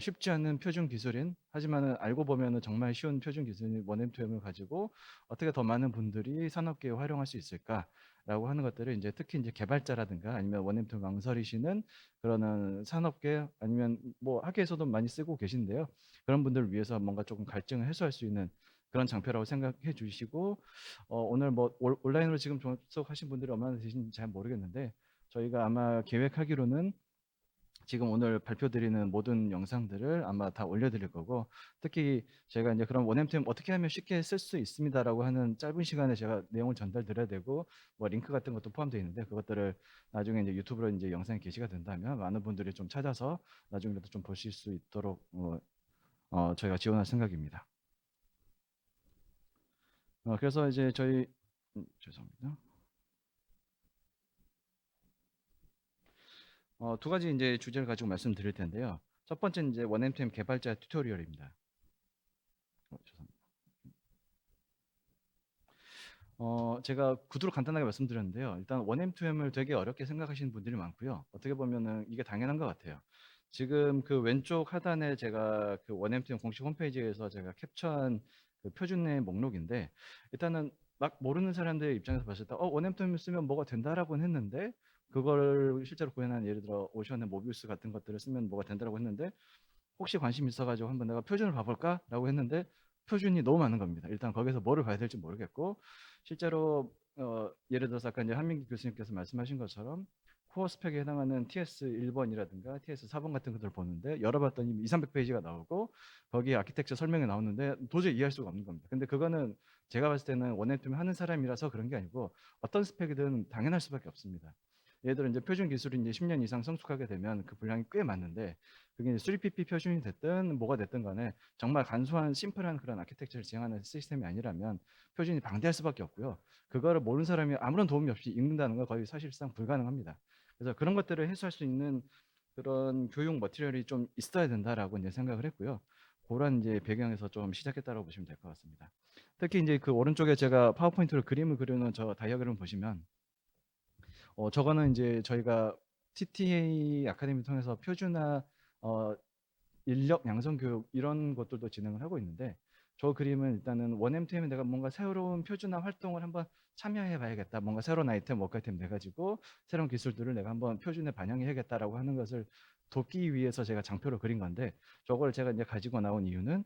Speaker 5: 쉽지 않은 표준 기술인 하지만은 알고 보면은 정말 쉬운 표준 기술인 원엠투엠을 가지고 어떻게 더 많은 분들이 산업계에 활용할 수 있을까라고 하는 것들을 이제 특히 이제 개발자라든가 아니면 원엠투엠 망설이시는 그러는 산업계 아니면 뭐 학계에서도 많이 쓰고 계신데요. 그런 분들을 위해서 뭔가 조금 갈증을 해소할 수 있는 그런 장표라고 생각해 주시고 오늘 뭐 온라인으로 지금 접속하신 분들이 얼마나 되시는지 잘 모르겠는데 저희가 아마 계획하기로는 지금 오늘 발표드리는 모든 영상들을 아마 다 올려드릴 거고 특히 제가 이제 그런 원엠템 어떻게 하면 쉽게 쓸 수 있습니다라고 하는 짧은 시간에 제가 내용을 전달드려야 되고 뭐 링크 같은 것도 포함되어 있는데 그것들을 나중에 이제 유튜브로 이제 영상이 게시가 된다면 많은 분들이 좀 찾아서 나중에라도 좀 보실 수 있도록 저희가 지원할 생각입니다. 그래서 이제 저희 죄송합니다. 두 가지 이제 주제를 가지고 말씀드릴 텐데요. 첫 번째는 이제 원엠템 개발자 튜토리얼입니다. 죄송합니다. 제가 구두로 간단하게 말씀드렸는데요. 일단 원엠2M을 되게 어렵게 생각하시는 분들이 많고요. 어떻게 보면은 이게 당연한 것 같아요. 지금 그 왼쪽 하단에 제가 그 원엠2M 공식 홈페이지에서 제가 캡처한 그 표준의 목록인데 일단은 막 모르는 사람들 입장에서 봤을 때 원엠2M 쓰면 뭐가 된다라고는 했는데 그걸 실제로 구현한 예를 들어 오션의 모비우스 같은 것들을 쓰면 뭐가 된다라고 했는데 혹시 관심 있어가지고 한번 내가 표준을 봐볼까라고 했는데 표준이 너무 많은 겁니다. 일단 거기서 뭐를 봐야 될지 모르겠고 실제로 예를 들어서 아까 이제 한민기 교수님께서 말씀하신 것처럼 코어 스펙에 해당하는 TS 1번이라든가 TS 4번 같은 것들을 보는데 열어봤더니 2, 300페이지가 나오고 거기에 아키텍처 설명이 나오는데 도저히 이해할 수가 없는 겁니다. 근데 그거는 제가 봤을 때는 원앤투맨 하는 사람이라서 그런 게 아니고 어떤 스펙이든 당연할 수밖에 없습니다. 예를 들어 이제 표준 기술이 이제 10년 이상 성숙하게 되면 그 분량이 꽤 많은데 그게 이제 3PP 표준이 됐든 뭐가 됐든 간에 정말 간소한 심플한 그런 아키텍처를 지향하는 시스템이 아니라면 표준이 방대할 수밖에 없고요. 그거를 모르는 사람이 아무런 도움이 없이 읽는다는 건 거의 사실상 불가능합니다. 그래서 그런 것들을 해소할 수 있는 그런 교육 머티리얼이 좀 있어야 된다라고 이제 생각을 했고요. 그런 이제 배경에서 좀 시작했다고 보시면 될 것 같습니다. 특히 이제 그 오른쪽에 제가 파워포인트로 그림을 그려놓은 저 다이어그램 보시면 저거는 이제 저희가 TTA 아카데미 통해서 표준화 인력 양성 교육 이런 것들도 진행을 하고 있는데 저 그림은 일단은 원엠팀에 내가 뭔가 새로운 표준화 활동을 한번 참여해 봐야겠다. 뭔가 새로운 아이템, 워크 아이템 내 가지고 새로운 기술들을 내가 한번 표준에 반영해야겠다라고 하는 것을 돕기 위해서 제가 장표로 그린 건데 저걸 제가 이제 가지고 나온 이유는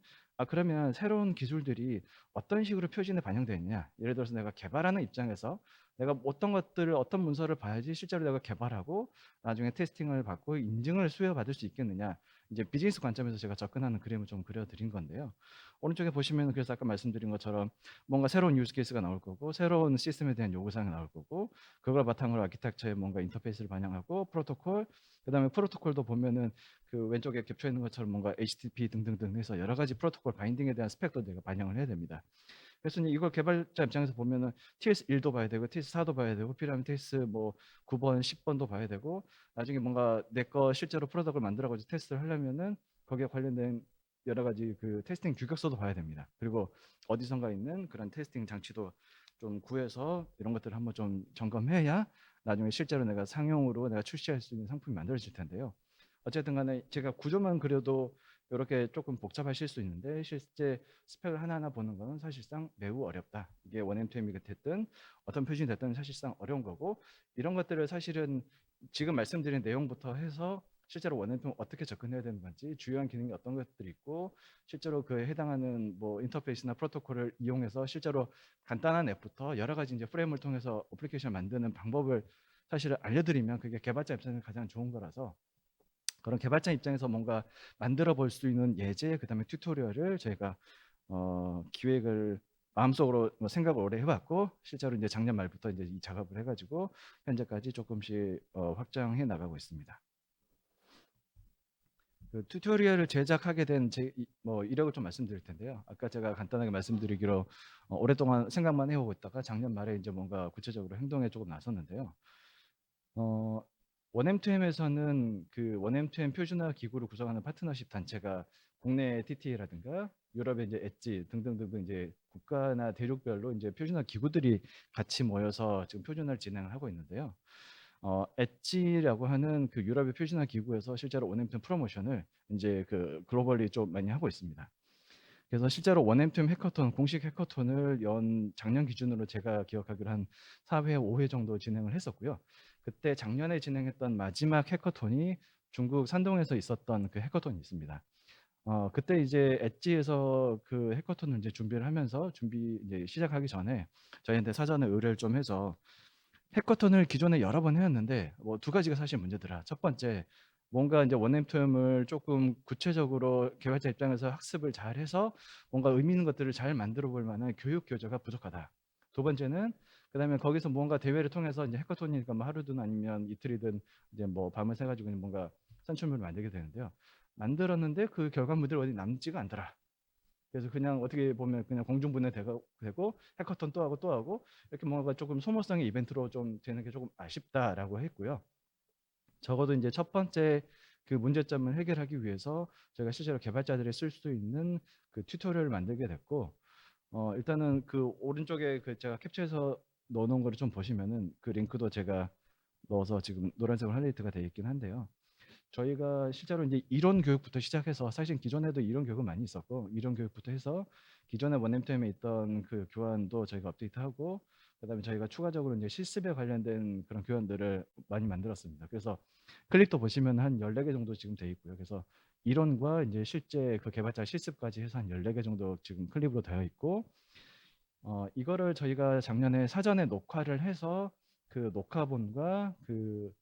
Speaker 5: 그러면 새로운 기술들이 어떤 식으로 표준에 반영되느냐. 예를 들어서 내가 개발하는 입장에서 내가 어떤 것들을 어떤 문서를 봐야지 실제로 내가 개발하고 나중에 테스팅을 받고 인증을 수여받을 수 있겠느냐. 이제 비즈니스 관점에서 제가 접근하는 그림을 좀 그려드린 건데요. 오른쪽에 보시면 그래서 아까 말씀드린 것처럼 뭔가 새로운 유즈 케이스가 나올 거고 새로운 시스템에 대한 요구사항이 나올 거고 그걸 바탕으로 아키텍처에 뭔가 인터페이스를 반영하고 프로토콜 그다음에 프로토콜도 보면은 그 왼쪽에 겹쳐 있는 것처럼 뭔가 HTTP 등등등 해서 여러 가지 프로토콜 바인딩에 대한 스펙도 내가 반영을 해야 됩니다. 그래서 이걸 개발자 입장에서 보면은 TS1도 봐야 되고 TS4도 봐야 되고 필요하면 TS 뭐 9번, 10번도 봐야 되고 나중에 뭔가 내 거 실제로 프로덕트를 만들어 가지고 테스트를 하려면은 거기에 관련된 여러 가지 그 테스팅 규격서도 봐야 됩니다. 그리고 어디선가 있는 그런 테스팅 장치도 좀 구해서 이런 것들을 한번 좀 점검해야 나중에 실제로 내가 상용으로 내가 출시할 수 있는 상품이 만들어질 텐데요. 어쨌든 간에 제가 구조만 그려도 이렇게 조금 복잡하실 수 있는데 실제 스펙을 하나하나 보는 것은 사실상 매우 어렵다. 이게 원엠투엠이 됐든 어떤 표준이 됐든 사실상 어려운 거고 이런 것들을 사실은 지금 말씀드린 내용부터 해서 실제로 원엠투엠 어떻게 접근해야 되는 건지 주요한 기능이 어떤 것들이 있고 실제로 그에 해당하는 뭐 인터페이스나 프로토콜을 이용해서 실제로 간단한 앱부터 여러 가지 이제 프레임을 통해서 어플리케이션을 만드는 방법을 사실은 알려드리면 그게 개발자 입장에서 가장 좋은 거라서 그런 개발자 입장에서 뭔가 만들어 볼 수 있는 예제 그다음에 튜토리얼을 저희가 기획을 마음속으로 뭐 생각을 오래 해봤고 실제로 이제 작년 말부터 이제 이 작업을 해가지고 현재까지 조금씩 확장해 나가고 있습니다. 그 튜토리얼을 제작하게 된 뭐 이력을 좀 말씀드릴 텐데요. 아까 제가 간단하게 말씀드리기로 오랫동안 생각만 해오고 있다가 작년 말에 이제 뭔가 구체적으로 행동에 조금 나섰는데요. 원M2M에서는 그 원M2M 표준화 기구를 구성하는 파트너십 단체가 국내 TTA라든가 유럽의 이제 엣지 등등등등 이제 국가나 대륙별로 이제 표준화 기구들이 같이 모여서 지금 표준화를 진행을 하고 있는데요. 엣지라고 하는 그 유럽의 표준화 기구에서 실제로 원M2M 프로모션을 이제 그 글로벌리 좀 많이 하고 있습니다. 그래서 실제로 원M2M 해커톤 공식 해커톤을 작년 기준으로 제가 기억하기로 한 4회, 5회 정도 진행을 했었고요. 그때 작년에 진행했던 마지막 해커톤이 중국 산동에서 있었던 그 해커톤이 있습니다. 그때 이제 엣지에서 그 해커톤을 이제 준비를 하면서 이제 시작하기 전에 저희한테 사전에 의뢰를 좀 해서 해커톤을 기존에 여러 번 해왔는데 뭐 두 가지가 사실 문제더라. 첫 번째, 뭔가 이제 원M2M을 조금 구체적으로 개발자 입장에서 학습을 잘 해서 뭔가 의미 있는 것들을 잘 만들어 볼 만한 교육 교재가 부족하다. 두 번째는 그다음에 거기서 뭔가 대회를 통해서 이제 해커톤이니까 뭐 하루든 아니면 이틀이든 이제 뭐 밤을 새가지고 뭔가 산출물을 만들게 되는데요. 만들었는데 그 결과물들이 어디 남지가 않더라. 그래서 그냥 어떻게 보면 그냥 공중분해되고 해커톤 또 하고 또 하고 이렇게 뭔가 조금 소모성의 이벤트로 좀 되는 게 조금 아쉽다라고 했고요. 적어도 이제 첫 번째 그 문제점을 해결하기 위해서 저희가 실제로 개발자들이 쓸 수 있는 그 튜토리얼을 만들게 됐고, 일단은 그 오른쪽에 그 제가 캡처해서 넣어놓은 거를 좀 보시면은 그 링크도 제가 넣어서 지금 노란색으로 하이라이트가 되어 있긴 한데요. 저희가 실제로 이제 이론 교육부터 시작해서 사실 기존에도 이론 교육은 많이 있었고 이론 교육부터 해서 기존에 원M2M에 있던 그 교환도 저희가 업데이트하고 그다음에 저희가 추가적으로 이제 실습에 관련된 그런 교환들을 많이 만들었습니다. 그래서 클립도 보시면 한 14개 정도 지금 돼 있고요. 그래서 이론과 이제 실제 그 개발자 실습까지 해서 한 14개 정도 지금 클립으로 되어 있고 이거를 저희가 작년에 사전에 녹화를 해서 그 녹화본과 그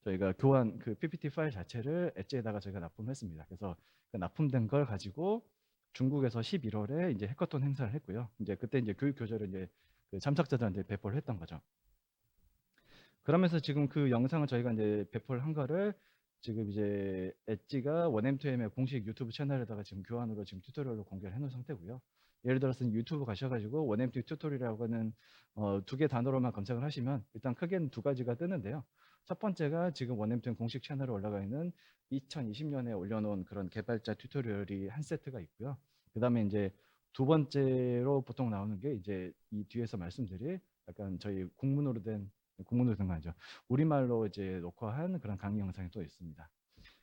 Speaker 5: 저희가 교환 그 PPT 파일 자체를 엣지에다가 저희가 납품했습니다. 그래서 그 납품된 걸 가지고 중국에서 11월에 이제 해커톤 행사를 했고요. 이제 그때 이제 교육 교재를 이제 그 참석자들한테 배포를 했던 거죠. 그러면서 지금 그 영상을 저희가 이제 배포를 한 거를 지금 이제 엣지가 원M2M의 공식 유튜브 채널에다가 지금 교환으로 지금 튜토리얼로 공개를 해놓은 상태고요. 예를 들어서 유튜브 가셔가지고 원M2 튜토리얼이라고 하는 두 개 단어로만 검색을 하시면 일단 크게는 두 가지가 뜨는데요. 첫 번째가 지금 원M2M 공식 채널에 올라가 있는 2020년에 올려놓은 그런 개발자 튜토리얼이 한 세트가 있고요. 그 다음에 이제 두 번째로 보통 나오는 게 이제 이 뒤에서 말씀드릴 약간 저희 국문으로 된 거 아니죠. 우리말로 이제 녹화한 그런 강의 영상이 또 있습니다.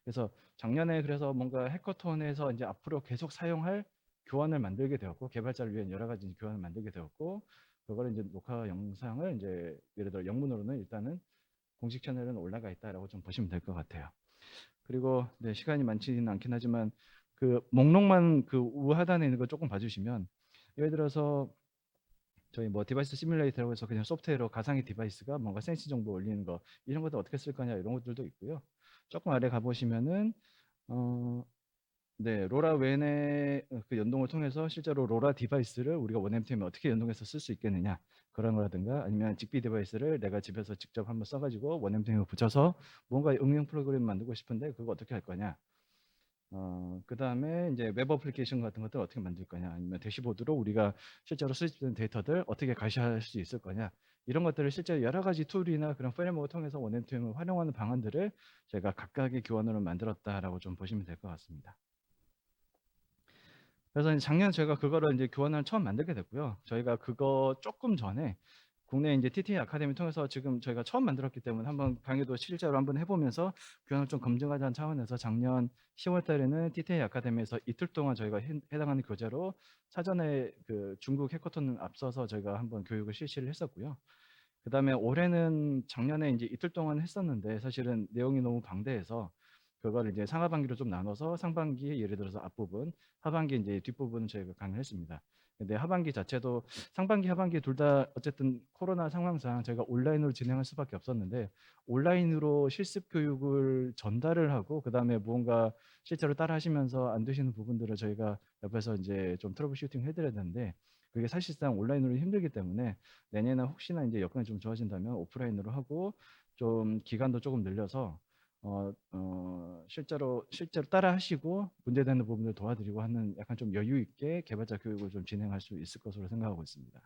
Speaker 5: 그래서 작년에 그래서 뭔가 해커톤에서 이제 앞으로 계속 사용할 교환을 만들게 되었고 개발자를 위한 여러 가지 교환을 만들게 되었고 그거를 이제 녹화 영상을 이제 예를 들어 영문으로는 일단은 공식 채널은 올라가 있다라고 좀 보시면 될 것 같아요. 그리고 네, 시간이 많지는 않긴 하지만 그 목록만 그 우하단에 있는 거 조금 봐주시면 예를 들어서 저희 뭐 디바이스 시뮬레이터라고 해서 그냥 소프트웨어로 가상의 디바이스가 뭔가 센시 정보 올리는 거 이런 것도 어떻게 쓸 거냐 이런 것들도 있고요. 조금 아래 가보시면은 네, 로라웬의 그 연동을 통해서 실제로 로라 디바이스를 우리가 원M2M에 어떻게 연동해서 쓸 수 있겠느냐 그런 거라든가 아니면 직비 디바이스를 내가 집에서 직접 한번 써가지고 원M2M에 붙여서 뭔가 응용 프로그램 만들고 싶은데 그거 어떻게 할 거냐 그 다음에 이제 웹 어플리케이션 같은 것들 어떻게 만들 거냐 아니면 대시보드로 우리가 실제로 수집된 데이터들 어떻게 가시할 수 있을 거냐 이런 것들을 실제 여러 가지 툴이나 그런 프레임워크를 통해서 원M2M을 활용하는 방안들을 저희가 각각의 교환으로 만들었다라고 좀 보시면 될 것 같습니다. 그래서 이제 작년 저희가 그거를 이제 교환을 처음 만들게 됐고요. 저희가 그거 조금 전에 국내 이제 TTA 아카데미 통해서 지금 저희가 처음 만들었기 때문에 한번 강의도 실제로 한번 해보면서 교환을 좀 검증하자는 차원에서 작년 10월 달에는 TTA 아카데미에서 이틀 동안 저희가 해당하는 교재로 사전에 그 중국 해커톤 앞서서 저희가 한번 교육을 실시를 했었고요. 그 다음에 올해는 작년에 이제 이틀 동안 했었는데 사실은 내용이 너무 방대해서 그걸 이제 상하반기로 좀 나눠서 상반기 예를 들어서 앞부분, 하반기 이제 뒷부분은 저희가 강의를 했습니다. 근데 하반기 자체도 상반기, 하반기 둘 다 어쨌든 코로나 상황상 저희가 온라인으로 진행할 수밖에 없었는데 온라인으로 실습 교육을 전달을 하고 그 다음에 무언가 실제로 따라 하시면서 안 되시는 부분들을 저희가 옆에서 이제 좀 트러블 슈팅 해드려야 되는데 그게 사실상 온라인으로 힘들기 때문에 내년에 혹시나 이제 여건이 좀 좋아진다면 오프라인으로 하고 좀 기간도 조금 늘려서 실제로 따라 하시고 문제되는 부분을 도와드리고 하는 약간 좀 여유 있게 개발자 교육을 좀 진행할 수 있을 것으로 생각하고 있습니다.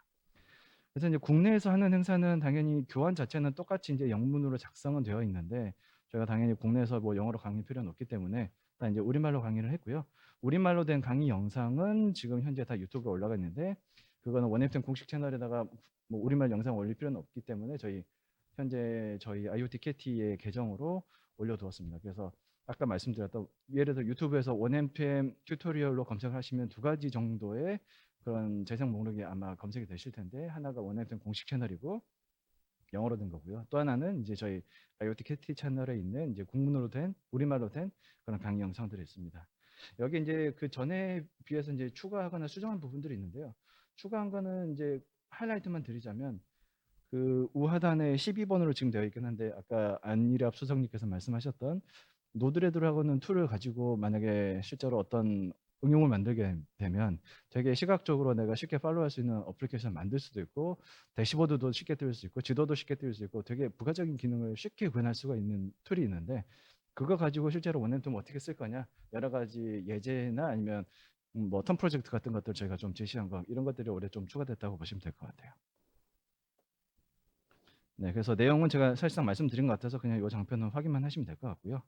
Speaker 5: 그래서 이제 국내에서 하는 행사는 당연히 교환 자체는 똑같이 이제 영문으로 작성은 되어 있는데 저희가 당연히 국내에서 뭐 영어로 강의 필요는 없기 때문에 다 이제 우리말로 강의를 했고요. 우리말로 된 강의 영상은 지금 현재 다 유튜브에 올라가 있는데 그거는 원앱템 공식 채널에다가 뭐 우리말 영상 올릴 필요는 없기 때문에 현재 저희 IoT 캐티의 계정으로 올려두었습니다. 그래서 아까 말씀드렸던 예를 들어 유튜브에서 원엠템 튜토리얼로 검색하시면 두 가지 정도의 그런 재생 목록이 아마 검색이 되실 텐데 하나가 원엠템 공식 채널이고 영어로 된 거고요. 또 하나는 이제 저희 IoT 캐티 채널에 있는 이제 국문으로 된 우리말로 된 그런 강의 영상들이 있습니다. 여기 이제 그 전에 비해서 이제 추가하거나 수정한 부분들이 있는데요. 추가한 거는 이제 하이라이트만 드리자면 그 우하단에 12번으로 지금 되어 있긴 한데 아까 안일압 수석님께서 말씀하셨던 노드레드라고는 툴을 가지고 만약에 실제로 어떤 응용을 만들게 되면 되게 시각적으로 내가 쉽게 팔로우할 수 있는 어플리케이션 만들 수도 있고 대시보드도 쉽게 띄울 수 있고 지도도 쉽게 띄울 수 있고 되게 부가적인 기능을 쉽게 구현할 수가 있는 툴이 있는데 그거 가지고 실제로 원앤텀 어떻게 쓸 거냐 여러 가지 예제나 아니면 뭐 텀 프로젝트 같은 것들 저희가 좀 제시한 거 이런 것들이 올해 좀 추가됐다고 보시면 될 것 같아요. 네, 그래서 내용은 제가 사실상 말씀드린 것 같아서 그냥 이 장편은 확인만 하시면 될 것 같고요.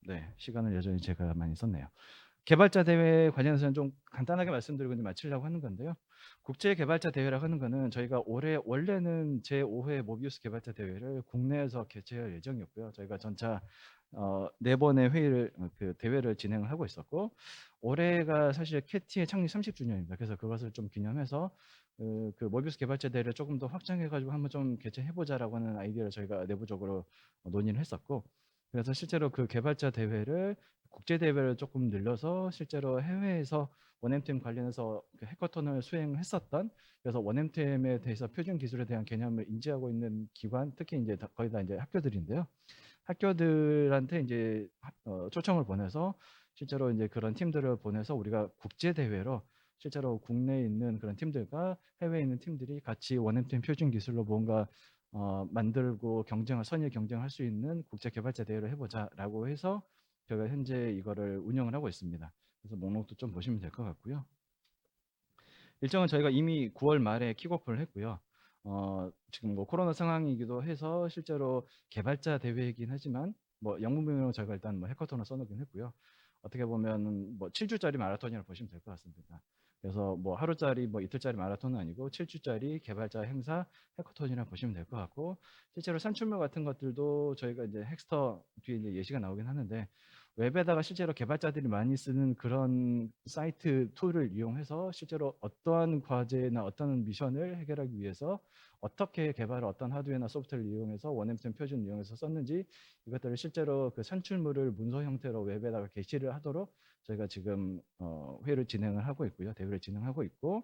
Speaker 5: 네, 시간을 여전히 제가 많이 썼네요. 개발자 대회 관련해서는 좀 간단하게 말씀드리고 이제 마치려고 하는 건데요. 국제 개발자 대회라고 하는 거는 저희가 올해 원래는 제5회 모비우스 개발자 대회를 국내에서 개최할 예정이었고요. 저희가 전차 4번의 회의를 그 대회를 진행을 하고 있었고 올해가 사실 캐티의 창립 30주년입니다. 그래서 그것을 좀 기념해서 그 모비우스 개발자 대회를 조금 더 확장해 가지고 한번 좀 개최해보자라고 하는 아이디어를 저희가 내부적으로 논의를 했었고 그래서 실제로 그 개발자 대회를 국제 대회를 조금 늘려서 실제로 해외에서 원엠템 관련해서 그 해커톤을 수행했었던 그래서 원엠템에 대해서 표준 기술에 대한 개념을 인지하고 있는 기관 특히 이제 거의 다 이제 학교들인데요. 학교들한테 이제 초청을 보내서 실제로 이제 그런 팀들을 보내서 우리가 국제 대회로 실제로 국내에 있는 그런 팀들과 해외에 있는 팀들이 같이 원엠템 표준 기술로 뭔가 만들고 선의 경쟁할 수 있는 국제 개발자 대회를 해보자라고 해서 저희가 현재 이거를 운영을 하고 있습니다. 그래서 목록도 좀 보시면 될 것 같고요. 일정은 저희가 이미 9월 말에 킥오프를 했고요. 지금 뭐 코로나 상황이기도 해서 실제로 개발자 대회이긴 하지만 뭐 영문명으로 저희가 일단 뭐 해커톤을 써놓긴 했고요. 어떻게 보면 뭐 7주짜리 마라톤이라고 보시면 될 것 같습니다. 그래서 뭐 하루짜리 뭐 이틀짜리 마라톤은 아니고 7주짜리 개발자 행사 해커톤이라고 보시면 될 것 같고 실제로 산출물 같은 것들도 저희가 이제 헥스터 뒤에 이제 예시가 나오긴 하는데 웹에다가 실제로 개발자들이 많이 쓰는 그런 사이트 툴을 이용해서 실제로 어떠한 과제나 어떤 미션을 해결하기 위해서 어떻게 개발을 어떤 하드웨어나 소프트웨어를 이용해서 원엠템 표준을 이용해서 썼는지 이것들을 실제로 그 산출물을 문서 형태로 웹에다가 게시를 하도록 저희가 지금 회의를 진행을 하고 있고요. 대회를 진행하고 있고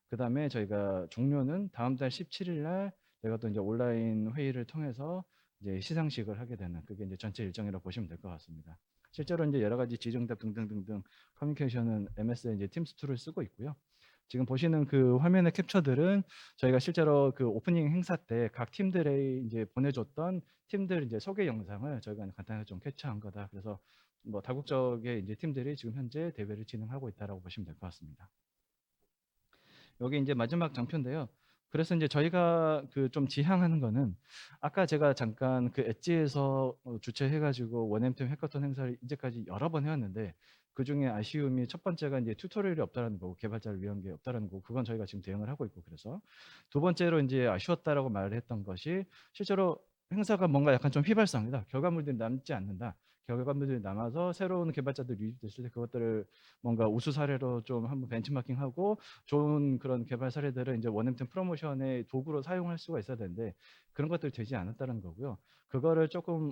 Speaker 5: 그다음에 저희가 종료는 다음 달 17일 날 저희가 또 이제 온라인 회의를 통해서 이제 시상식을 하게 되는 그게 이제 전체 일정이라고 보시면 될 것 같습니다. 실제로 이제 여러 가지 지정답 등등등등 커뮤니케이션은 MS의 이제 팀스 툴을 쓰고 있고요. 지금 보시는 그 화면의 캡처들은 저희가 실제로 그 오프닝 행사 때 각 팀들에 이제 보내줬던 팀들 이제 소개 영상을 저희가 간단하게 좀 캡처한 거다. 그래서 뭐 다국적의 이제 팀들이 지금 현재 대회를 진행하고 있다라고 보시면 될 것 같습니다. 여기 이제 마지막 장표인데요. 그래서 이제 저희가 그 좀 지향하는 거는 아까 제가 잠깐 그 엣지에서 주최해가지고 원엠템 해커톤 행사를 이제까지 여러 번 해왔는데 그 중에 아쉬움이 첫 번째가 이제 튜토리얼이 없다라는 거고 개발자를 위한 게 없다라는 거고 그건 저희가 지금 대응을 하고 있고 그래서 두 번째로 이제 아쉬웠다라고 말을 했던 것이 실제로 행사가 뭔가 약간 좀 휘발성이다. 결과물들이 남지 않는다. 결과물들이 남아서 새로운 개발자들이 유입됐을 때 그것들을 뭔가 우수 사례로 좀 한번 벤치마킹하고 좋은 그런 개발 사례들을 이제 원엠템 프로모션의 도구로 사용할 수가 있어야 되는데 그런 것들이 되지 않았다는 거고요. 그거를 조금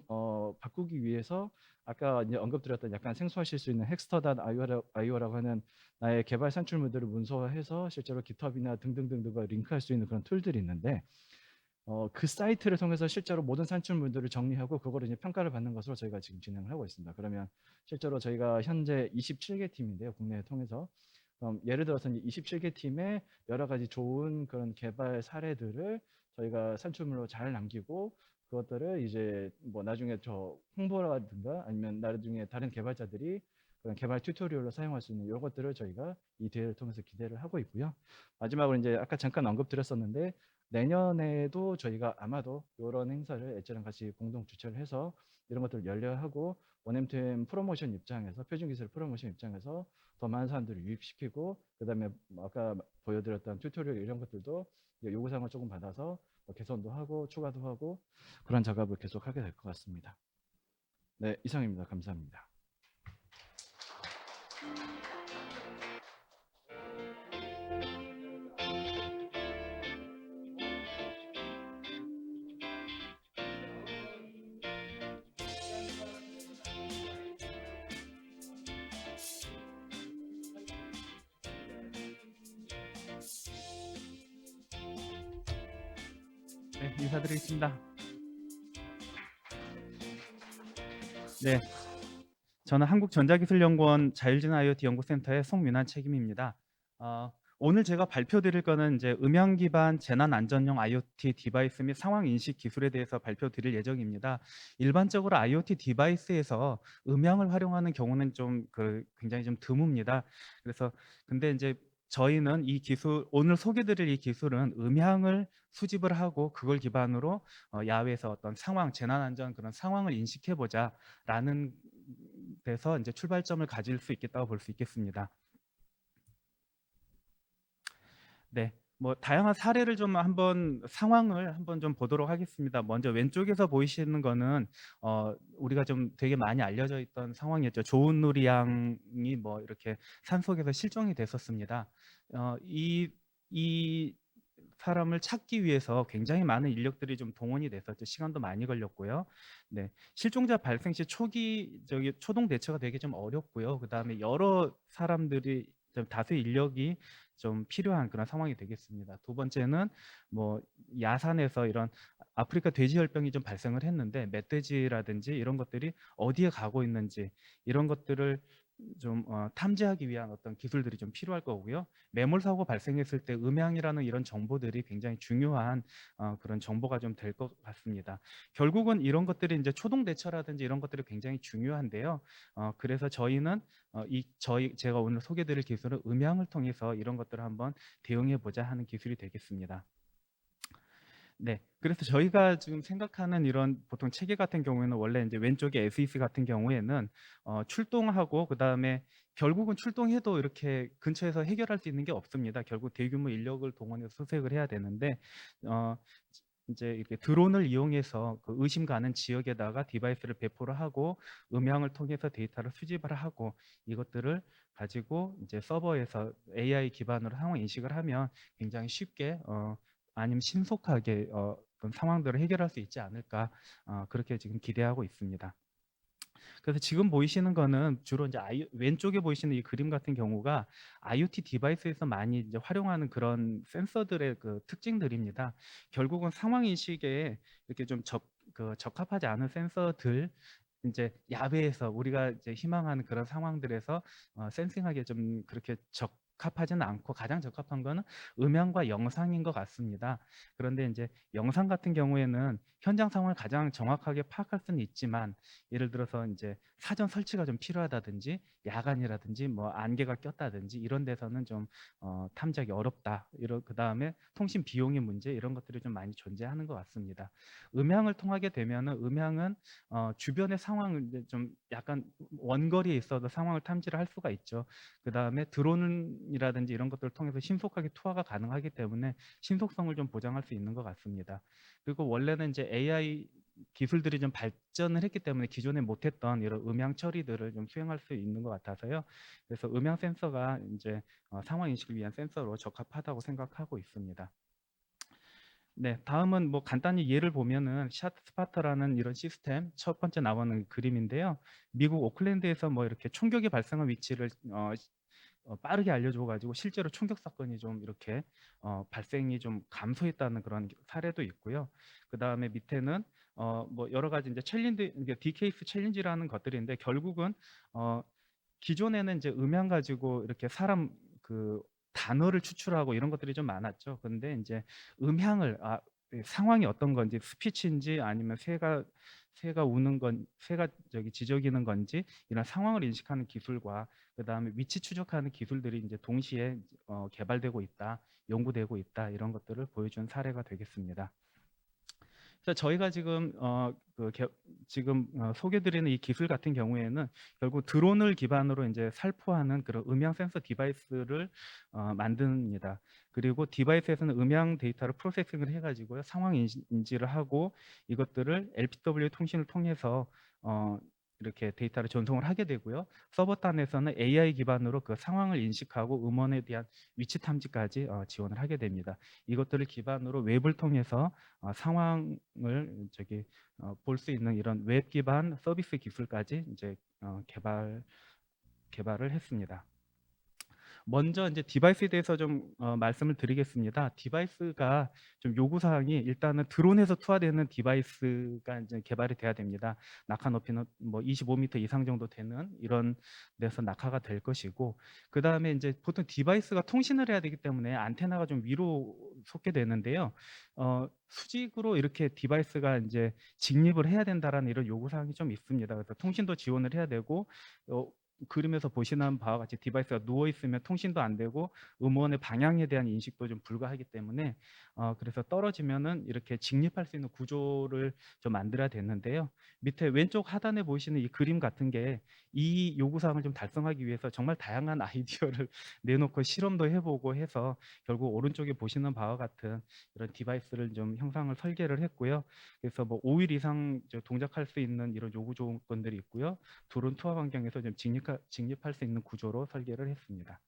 Speaker 5: 바꾸기 위해서 아까 이제 언급드렸던 약간 생소하실 수 있는 헥스터.io라고 하는 나의 개발 산출물들을 문서화해서 실제로 깃허브나 등등등등과 링크할 수 있는 그런 툴들이 있는데 그 사이트를 통해서 실제로 모든 산출물들을 정리하고 그거를 이제 평가를 받는 것으로 저희가 지금 진행을 하고 있습니다. 그러면 실제로 저희가 현재 27개 팀인데요. 국내에 통해서 그럼 예를 들어서 이제 27개 팀의 여러 가지 좋은 그런 개발 사례들을 저희가 산출물로 잘 남기고 그것들을 이제 뭐 나중에 저 홍보라든가 아니면 나중에 다른 개발자들이 그런 개발 튜토리얼로 사용할 수 있는 이런 것들을 저희가 이 대회를 통해서 기대를 하고 있고요. 마지막으로 이제 아까 잠깐 언급드렸었는데 내년에도 저희가 아마도 이런 행사를 엣지랑 같이 공동 주최를 해서 이런 것들을 열려하고 원엠투엠 프로모션 입장에서 표준 기술 프로모션 입장에서 더 많은 사람들을 유입시키고 그다음에 뭐 아까 보여드렸던 튜토리얼 이런 것들도 요구사항을 조금 받아서 개선도 하고 추가도 하고 그런 작업을 계속하게 될 것 같습니다. 네, 이상입니다. 감사합니다.
Speaker 6: 네, 인사드리겠습니다. 네, 저는 한국전자기술연구원 자율지능 IoT 연구센터의 송민환 책임입니다. 오늘 제가 발표드릴 거는 이제 음향 기반 재난 안전용 IoT 디바이스 및 상황 인식 기술에 대해서 발표드릴 예정입니다. 일반적으로 IoT 디바이스에서 음향을 활용하는 경우는 좀 굉장히 좀 드뭅니다. 그래서 근데 이제 저희는 이 기술 오늘 소개드릴 이 기술은 음향을 수집을 하고 그걸 기반으로 야외에서 어떤 상황 재난 안전 그런 상황을 인식해 보자라는 데서 이제 출발점을 가질 수 있겠다고 볼 수 있겠습니다. 네, 뭐 다양한 사례를 좀 상황을 한번 좀 보도록 하겠습니다. 먼저 왼쪽에서 보이시는 거는 우리가 좀 되게 많이 알려져 있던 상황이었죠. 조은누리 양이 뭐 이렇게 산속에서 실종이 됐었습니다. 이 사람을 찾기 위해서 굉장히 많은 인력들이 좀 동원이 됐었죠. 시간도 많이 걸렸고요. 네, 실종자 발생 시 초동 대처가 되게 좀 어렵고요. 그다음에 여러 사람들이 좀 다수의 인력이 좀 필요한 그런 상황이 되겠습니다. 두 번째는 뭐 야산에서 이런 아프리카 돼지열병이 좀 발생을 했는데 멧돼지라든지 이런 것들이 어디에 가고 있는지 이런 것들을 좀 탐지하기 위한 어떤 기술들이 좀 필요할 거고요. 매몰 사고 발생했을 때 음향이라는 이런 정보들이 굉장히 중요한 그런 정보가 좀 될 것 같습니다. 결국은 이런 것들이 이제 초동 대처라든지 이런 것들이 굉장히 중요한데요. 그래서 저희는 제가 오늘 소개드릴 기술은 음향을 통해서 이런 것들을 한번 대응해 보자 하는 기술이 되겠습니다. 네, 그래서 저희가 지금 생각하는 이런 보통 체계 같은 경우에는 원래 이제 왼쪽에 SEC 같은 경우에는 출동하고 그 다음에 결국은 출동해도 이렇게 근처에서 해결할 수 있는 게 없습니다. 결국 대규모 인력을 동원해서 수색을 해야 되는데 이제 이렇게 드론을 이용해서 그 의심 가는 지역에다가 디바이스를 배포를 하고 음향을 통해서 데이터를 수집을 하고 이것들을 가지고 이제 서버에서 AI 기반으로 상황 인식을 하면 굉장히 쉽게 아니면 신속하게 그런 상황들을 해결할 수 있지 않을까 그렇게 지금 기대하고 있습니다. 그래서 지금 보이시는 거는 주로 이제 왼쪽에 보이시는 이 그림 같은 경우가 IoT 디바이스에서 많이 이제 활용하는 그런 센서들의 그 특징들입니다. 결국은 상황 인식에 이렇게 좀 적합하지 않은 센서들 이제 야외에서 우리가 이제 희망하는 그런 상황들에서 센싱하게 좀 그렇게 적합하지는 않고 가장 적합한 거는 음향과 영상인 것 같습니다. 그런데 이제 영상 같은 경우에는 현장 상황을 가장 정확하게 파악할 수는 있지만 예를 들어서 이제 사전 설치가 좀 필요하다든지 야간이라든지 뭐 안개가 꼈다든지 이런 데서는 좀 탐지하기 어렵다. 그다음에 통신 비용의 문제 이런 것들이 좀 많이 존재하는 것 같습니다. 음향을 통하게 되면은 음향은 주변의 상황을 이제 좀 약간 원거리에 있어도 상황을 탐지를 할 수가 있죠. 그다음에 드론이라든지 이런 것들을 통해서 신속하게 투하가 가능하기 때문에 신속성을 좀 보장할 수 있는 것 같습니다. 그리고 원래는 이제 AI 기술들이 좀 발전을 했기 때문에 기존에 못했던 이런 음향 처리들을 좀 수행할 수 있는 것 같아서요. 그래서 음향 센서가 이제 상황 인식을 위한 센서로 적합하다고 생각하고 있습니다. 네, 다음은 뭐 간단히 예를 보면은 샷스파터라는 이런 시스템 첫 번째 나오는 그림인데요. 미국 오클랜드에서 뭐 이렇게 총격이 발생한 위치를 빠르게 알려줘가지고 실제로 총격 사건이 좀 이렇게 발생이 좀 감소했다는 그런 사례도 있고요. 그 다음에 밑에는 뭐 여러 가지 이제 챌린지, 이게 디케이스 챌린지라는 것들인데 결국은 기존에는 이제 음향 가지고 이렇게 사람 그 단어를 추출하고 이런 것들이 좀 많았죠. 근데 이제 음향을 상황이 어떤 건지 스피치인지 아니면 새가 우는 건 새가 지저귀는 건지 이런 상황을 인식하는 기술과 그다음에 위치 추적하는 기술들이 이제 동시에 개발되고 있다, 연구되고 있다 이런 것들을 보여준 사례가 되겠습니다. 그래서 저희가 지금 소개드리는 이 기술 같은 경우에는 결국 드론을 기반으로 이제 살포하는 그런 음향 센서 디바이스를 만듭니다. 그리고 디바이스에서는 음향 데이터를 프로세싱을 해가지고요 상황 인지를 하고 이것들을 LPW 통신을 통해서 이렇게 데이터를 전송을 하게 되고요. 서버端에서는 AI 기반으로 그 상황을 인식하고 음원에 대한 위치 탐지까지 지원을 하게 됩니다. 이것들을 기반으로 웹을 통해서 상황을 볼 수 있는 이런 웹 기반 서비스 기술까지 이제 개발을 했습니다. 먼저 이제 디바이스에 대해서 좀 말씀을 드리겠습니다. 디바이스가 좀 요구 사항이 일단은 드론에서 투하되는 디바이스가 이제 개발이 돼야 됩니다. 낙하 높이는 뭐 25m 이상 정도 되는 이런 데서 낙하가 될 것이고, 그 다음에 이제 보통 디바이스가 통신을 해야 되기 때문에 안테나가 좀 위로 솟게 되는데요. 수직으로 이렇게 디바이스가 이제 직립을 해야 된다라는 이런 요구 사항이 좀 있습니다. 그래서 통신도 지원을 해야 되고 그림에서 보시는 바와 같이 디바이스가 누워 있으면 통신도 안 되고 음원의 방향에 대한 인식도 좀 불가하기 때문에 그래서 떨어지면은 이렇게 직립할 수 있는 구조를 좀 만들어야 되는데요. 밑에 왼쪽 하단에 보이시는 이 그림 같은 게 이 요구사항을 좀 달성하기 위해서 정말 다양한 아이디어를 내놓고 실험도 해보고 해서 결국 오른쪽에 보시는 바와 같은 이런 디바이스를 좀 형상을 설계를 했고요. 그래서 뭐 5일 이상 동작할 수 있는 이런 요구 조건들이 있고요. 드론 투하 환경에서 좀 직립할 수 있는 구조로 설계를 했습니다.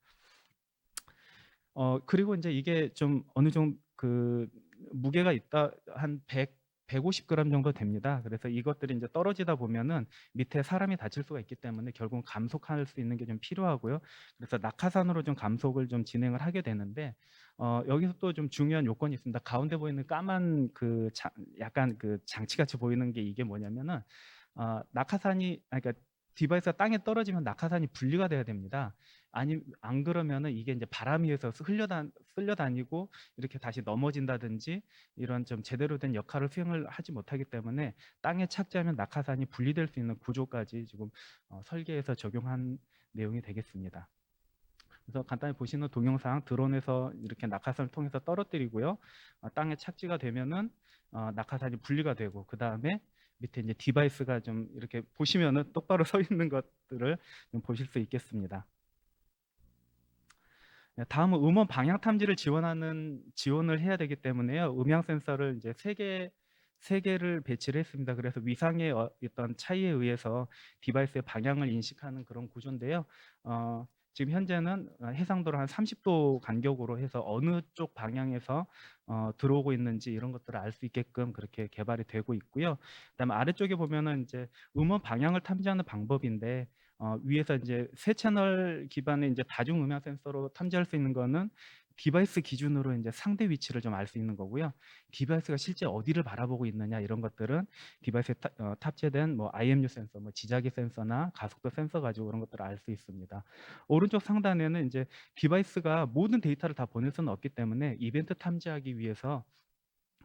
Speaker 6: 그리고 이제 이게 좀 어느 정도 그 무게가 있다 한 150g 정도 됩니다. 그래서 이것들이 이제 떨어지다 보면은 밑에 사람이 다칠 수가 있기 때문에 결국은 감속할 수 있는 게 좀 필요하고요. 그래서 낙하산으로 좀 감속을 좀 진행을 하게 되는데 여기서 또 좀 중요한 요건이 있습니다. 가운데 보이는 까만 약간 그 장치같이 보이는 게 이게 뭐냐면은 낙하산이 그러니까 디바이스가 땅에 떨어지면 낙하산이 분리가 돼야 됩니다. 안 그러면은 이게 이제 바람 위에서 쓸려다니고 이렇게 다시 넘어진다든지 이런 좀 제대로 된 역할을 수행을 하지 못하기 때문에 땅에 착지하면 낙하산이 분리될 수 있는 구조까지 지금 설계해서 적용한 내용이 되겠습니다. 그래서 간단히 보시는 동영상 드론에서 이렇게 낙하산을 통해서 떨어뜨리고요. 땅에 착지가 되면은 낙하산이 분리가 되고 그 다음에 밑에 이제 디바이스가 좀 이렇게 보시면은 똑바로 서 있는 것들을 좀 보실 수 있겠습니다. 다음은 음원 방향 탐지를 지원을 해야 되기 때문에요. 음향 센서를 이제 세 개를 배치를 했습니다. 그래서 위상의 어떤 차이에 의해서 디바이스의 방향을 인식하는 그런 구조인데요. 지금 현재는 해상도를 한 30도 간격으로 해서 어느 쪽 방향에서 들어오고 있는지 이런 것들을 알 수 있게끔 그렇게 개발이 되고 있고요. 그다음에 아래쪽에 보면은 이제 음원 방향을 탐지하는 방법인데 위에서 이제 세 채널 기반의 이제 다중 음향 센서로 탐지할 수 있는 거는 디바이스 기준으로 이제 상대 위치를 좀 알 수 있는 거고요. 디바이스가 실제 어디를 바라보고 있느냐 이런 것들은 디바이스에 탑재된 뭐 IMU 센서, 뭐 지자기 센서나 가속도 센서 가지고 그런 것들을 알 수 있습니다. 오른쪽 상단에는 이제 디바이스가 모든 데이터를 다 보낼 수는 없기 때문에 이벤트 탐지하기 위해서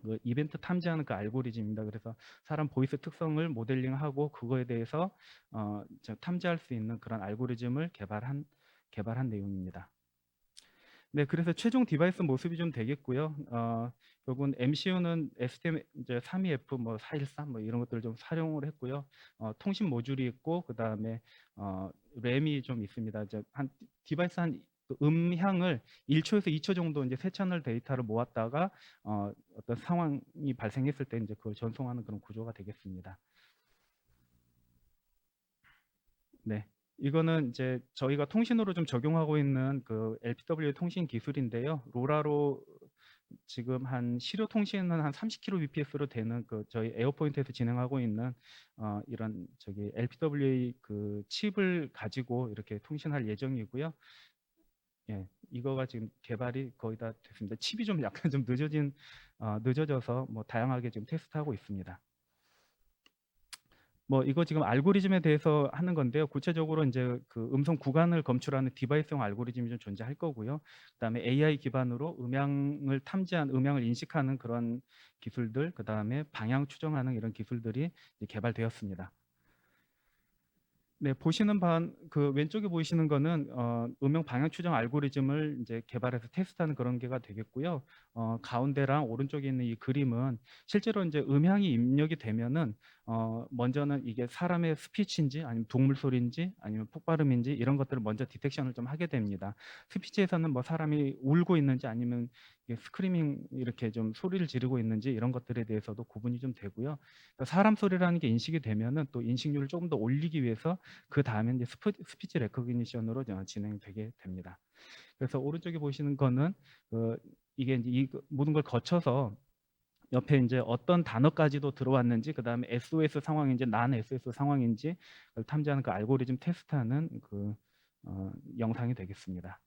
Speaker 6: 그 이벤트 탐지하는 그 알고리즘입니다. 그래서 사람 보이스 특성을 모델링하고 그거에 대해서 탐지할 수 있는 그런 알고리즘을 개발한 내용입니다. 네, 그래서 최종 디바이스 모습이 좀 되겠고요. 결국은 MCU는 STM 이제 32F 뭐 413 뭐 이런 것들을 좀 활용을 했고요. 통신 모듈이 있고 그 다음에 램이 좀 있습니다. 이제 한 디바이스 한 음향을 1초에서 2초 정도 이제 세 채널 데이터를 모았다가 어떤 상황이 발생했을 때 이제 그걸 전송하는 그런 구조가 되겠습니다. 네. 이거는 이제 저희가 통신으로 좀 적용하고 있는 그 LPW 통신 기술인데요. 로라로 지금 한 시료 통신은 한 30kbps로 되는 그 저희 에어포인트에서 진행하고 있는 이런 LPWA 그 칩을 가지고 이렇게 통신할 예정이고요. 예, 이거가 지금 개발이 거의 다 됐습니다. 칩이 좀 약간 좀 늦어져서 뭐 다양하게 지금 테스트하고 있습니다. 뭐 이거 지금 알고리즘에 대해서 하는 건데요. 구체적으로 이제 그 음성 구간을 검출하는 디바이스형 알고리즘이 좀 존재할 거고요. 그다음에 AI 기반으로 음향을 탐지한 음향을 인식하는 그런 기술들, 그다음에 방향 추정하는 이런 기술들이 이제 개발되었습니다. 네, 보시는 그 왼쪽에 보이시는 거는 음영 방향 추정 알고리즘을 이제 개발해서 테스트하는 그런 게가 되겠고요. 가운데랑 오른쪽에 있는 이 그림은 실제로 이제 음향이 입력이 되면은 먼저는 이게 사람의 스피치인지 아니면 동물 소리인지 아니면 폭발음인지 이런 것들을 먼저 디텍션을 좀 하게 됩니다. 스피치에서는 뭐 사람이 울고 있는지 아니면 이게 스크리밍 이렇게 좀 소리를 지르고 있는지 이런 것들에 대해서도 구분이 좀 되고요. 그러니까 사람 소리라는 게 인식이 되면은 또 인식률을 조금 더 올리기 위해서 그 다음에 이제 스피치 레코그니션으로 진행되게 됩니다. 그래서 오른쪽에 보시는 거는 이게 이제 이 모든 걸 거쳐서 옆에 이제 어떤 단어까지도 들어왔는지, 그 다음에 SOS 상황인지 난 SOS 상황인지 그걸 탐지하는 그 알고리즘 테스트하는 그 영상이 되겠습니다.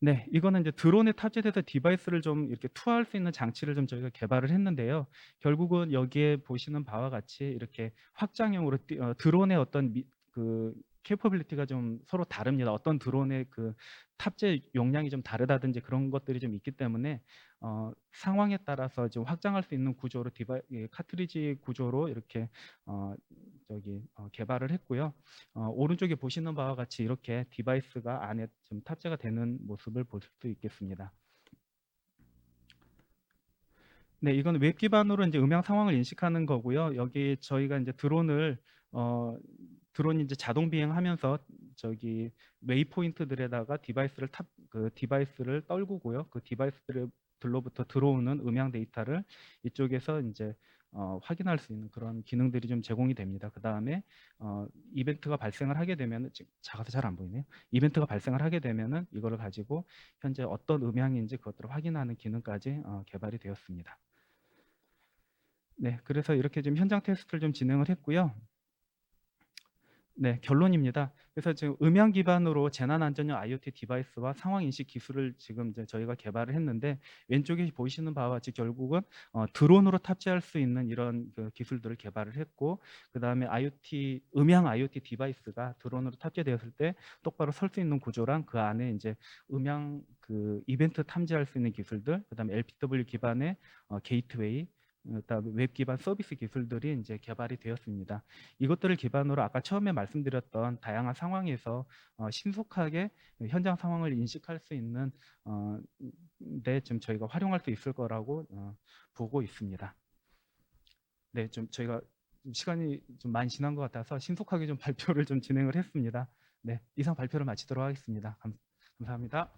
Speaker 6: 네, 이거는 이제 드론에 탑재돼서 디바이스를 좀 이렇게 투하할 수 있는 장치를 좀 저희가 개발을 했는데요. 결국은 여기에 보시는 바와 같이 이렇게 확장형으로 드론의 어떤 그 캐퍼빌리티가 좀 서로 다릅니다. 어떤 드론의 그 탑재 용량이 좀 다르다든지 그런 것들이 좀 있기 때문에 상황에 따라서 좀 확장할 수 있는 구조로 카트리지 구조로 이렇게 개발을 했고요. 오른쪽에 보시는 바와 같이 이렇게 디바이스가 안에 좀 탑재가 되는 모습을 볼 수 있겠습니다. 네, 이건 웹 기반으로 이제 음향 상황을 인식하는 거고요. 여기 저희가 이제 드론이 이제 자동 비행하면서 웨이포인트들에다가 디바이스를 떨구고요. 그 디바이스들로부터 들어오는 음향 데이터를 이쪽에서 이제 확인할 수 있는 그런 기능들이 좀 제공이 됩니다. 그 다음에 이벤트가 발생을 하게 되면 지금 작아서 잘 안 보이네요. 이벤트가 발생을 하게 되면은 이거를 가지고 현재 어떤 음향인지 그것들을 확인하는 기능까지 개발이 되었습니다. 네, 그래서 이렇게 좀 현장 테스트를 좀 진행을 했고요. 네, 결론입니다. 그래서 지금 음향 기반으로 재난 안전형 IoT 디바이스와 상황 인식 기술을 지금 이제 저희가 개발을 했는데 왼쪽에 보이시는 바와 같이 결국은 드론으로 탑재할 수 있는 이런 그 기술들을 개발을 했고, 그 다음에 음향 IoT 디바이스가 드론으로 탑재되었을 때 똑바로 설 수 있는 구조랑 그 안에 이제 음향 그 이벤트 탐지할 수 있는 기술들, 그 다음에 LPW 기반의 게이트웨이, 그다음에 웹 기반 서비스 기술들이 이제 개발이 되었습니다. 이것들을 기반으로 아까 처음에 말씀드렸던 다양한 상황에서 신속하게 현장 상황을 인식할 수 있는 데 좀 저희가 활용할 수 있을 거라고 보고 있습니다. 네, 좀 저희가 시간이 좀 많이 지난 것 같아서 신속하게 좀 발표를 좀 진행을 했습니다. 네, 이상 발표를 마치도록 하겠습니다. 감사합니다.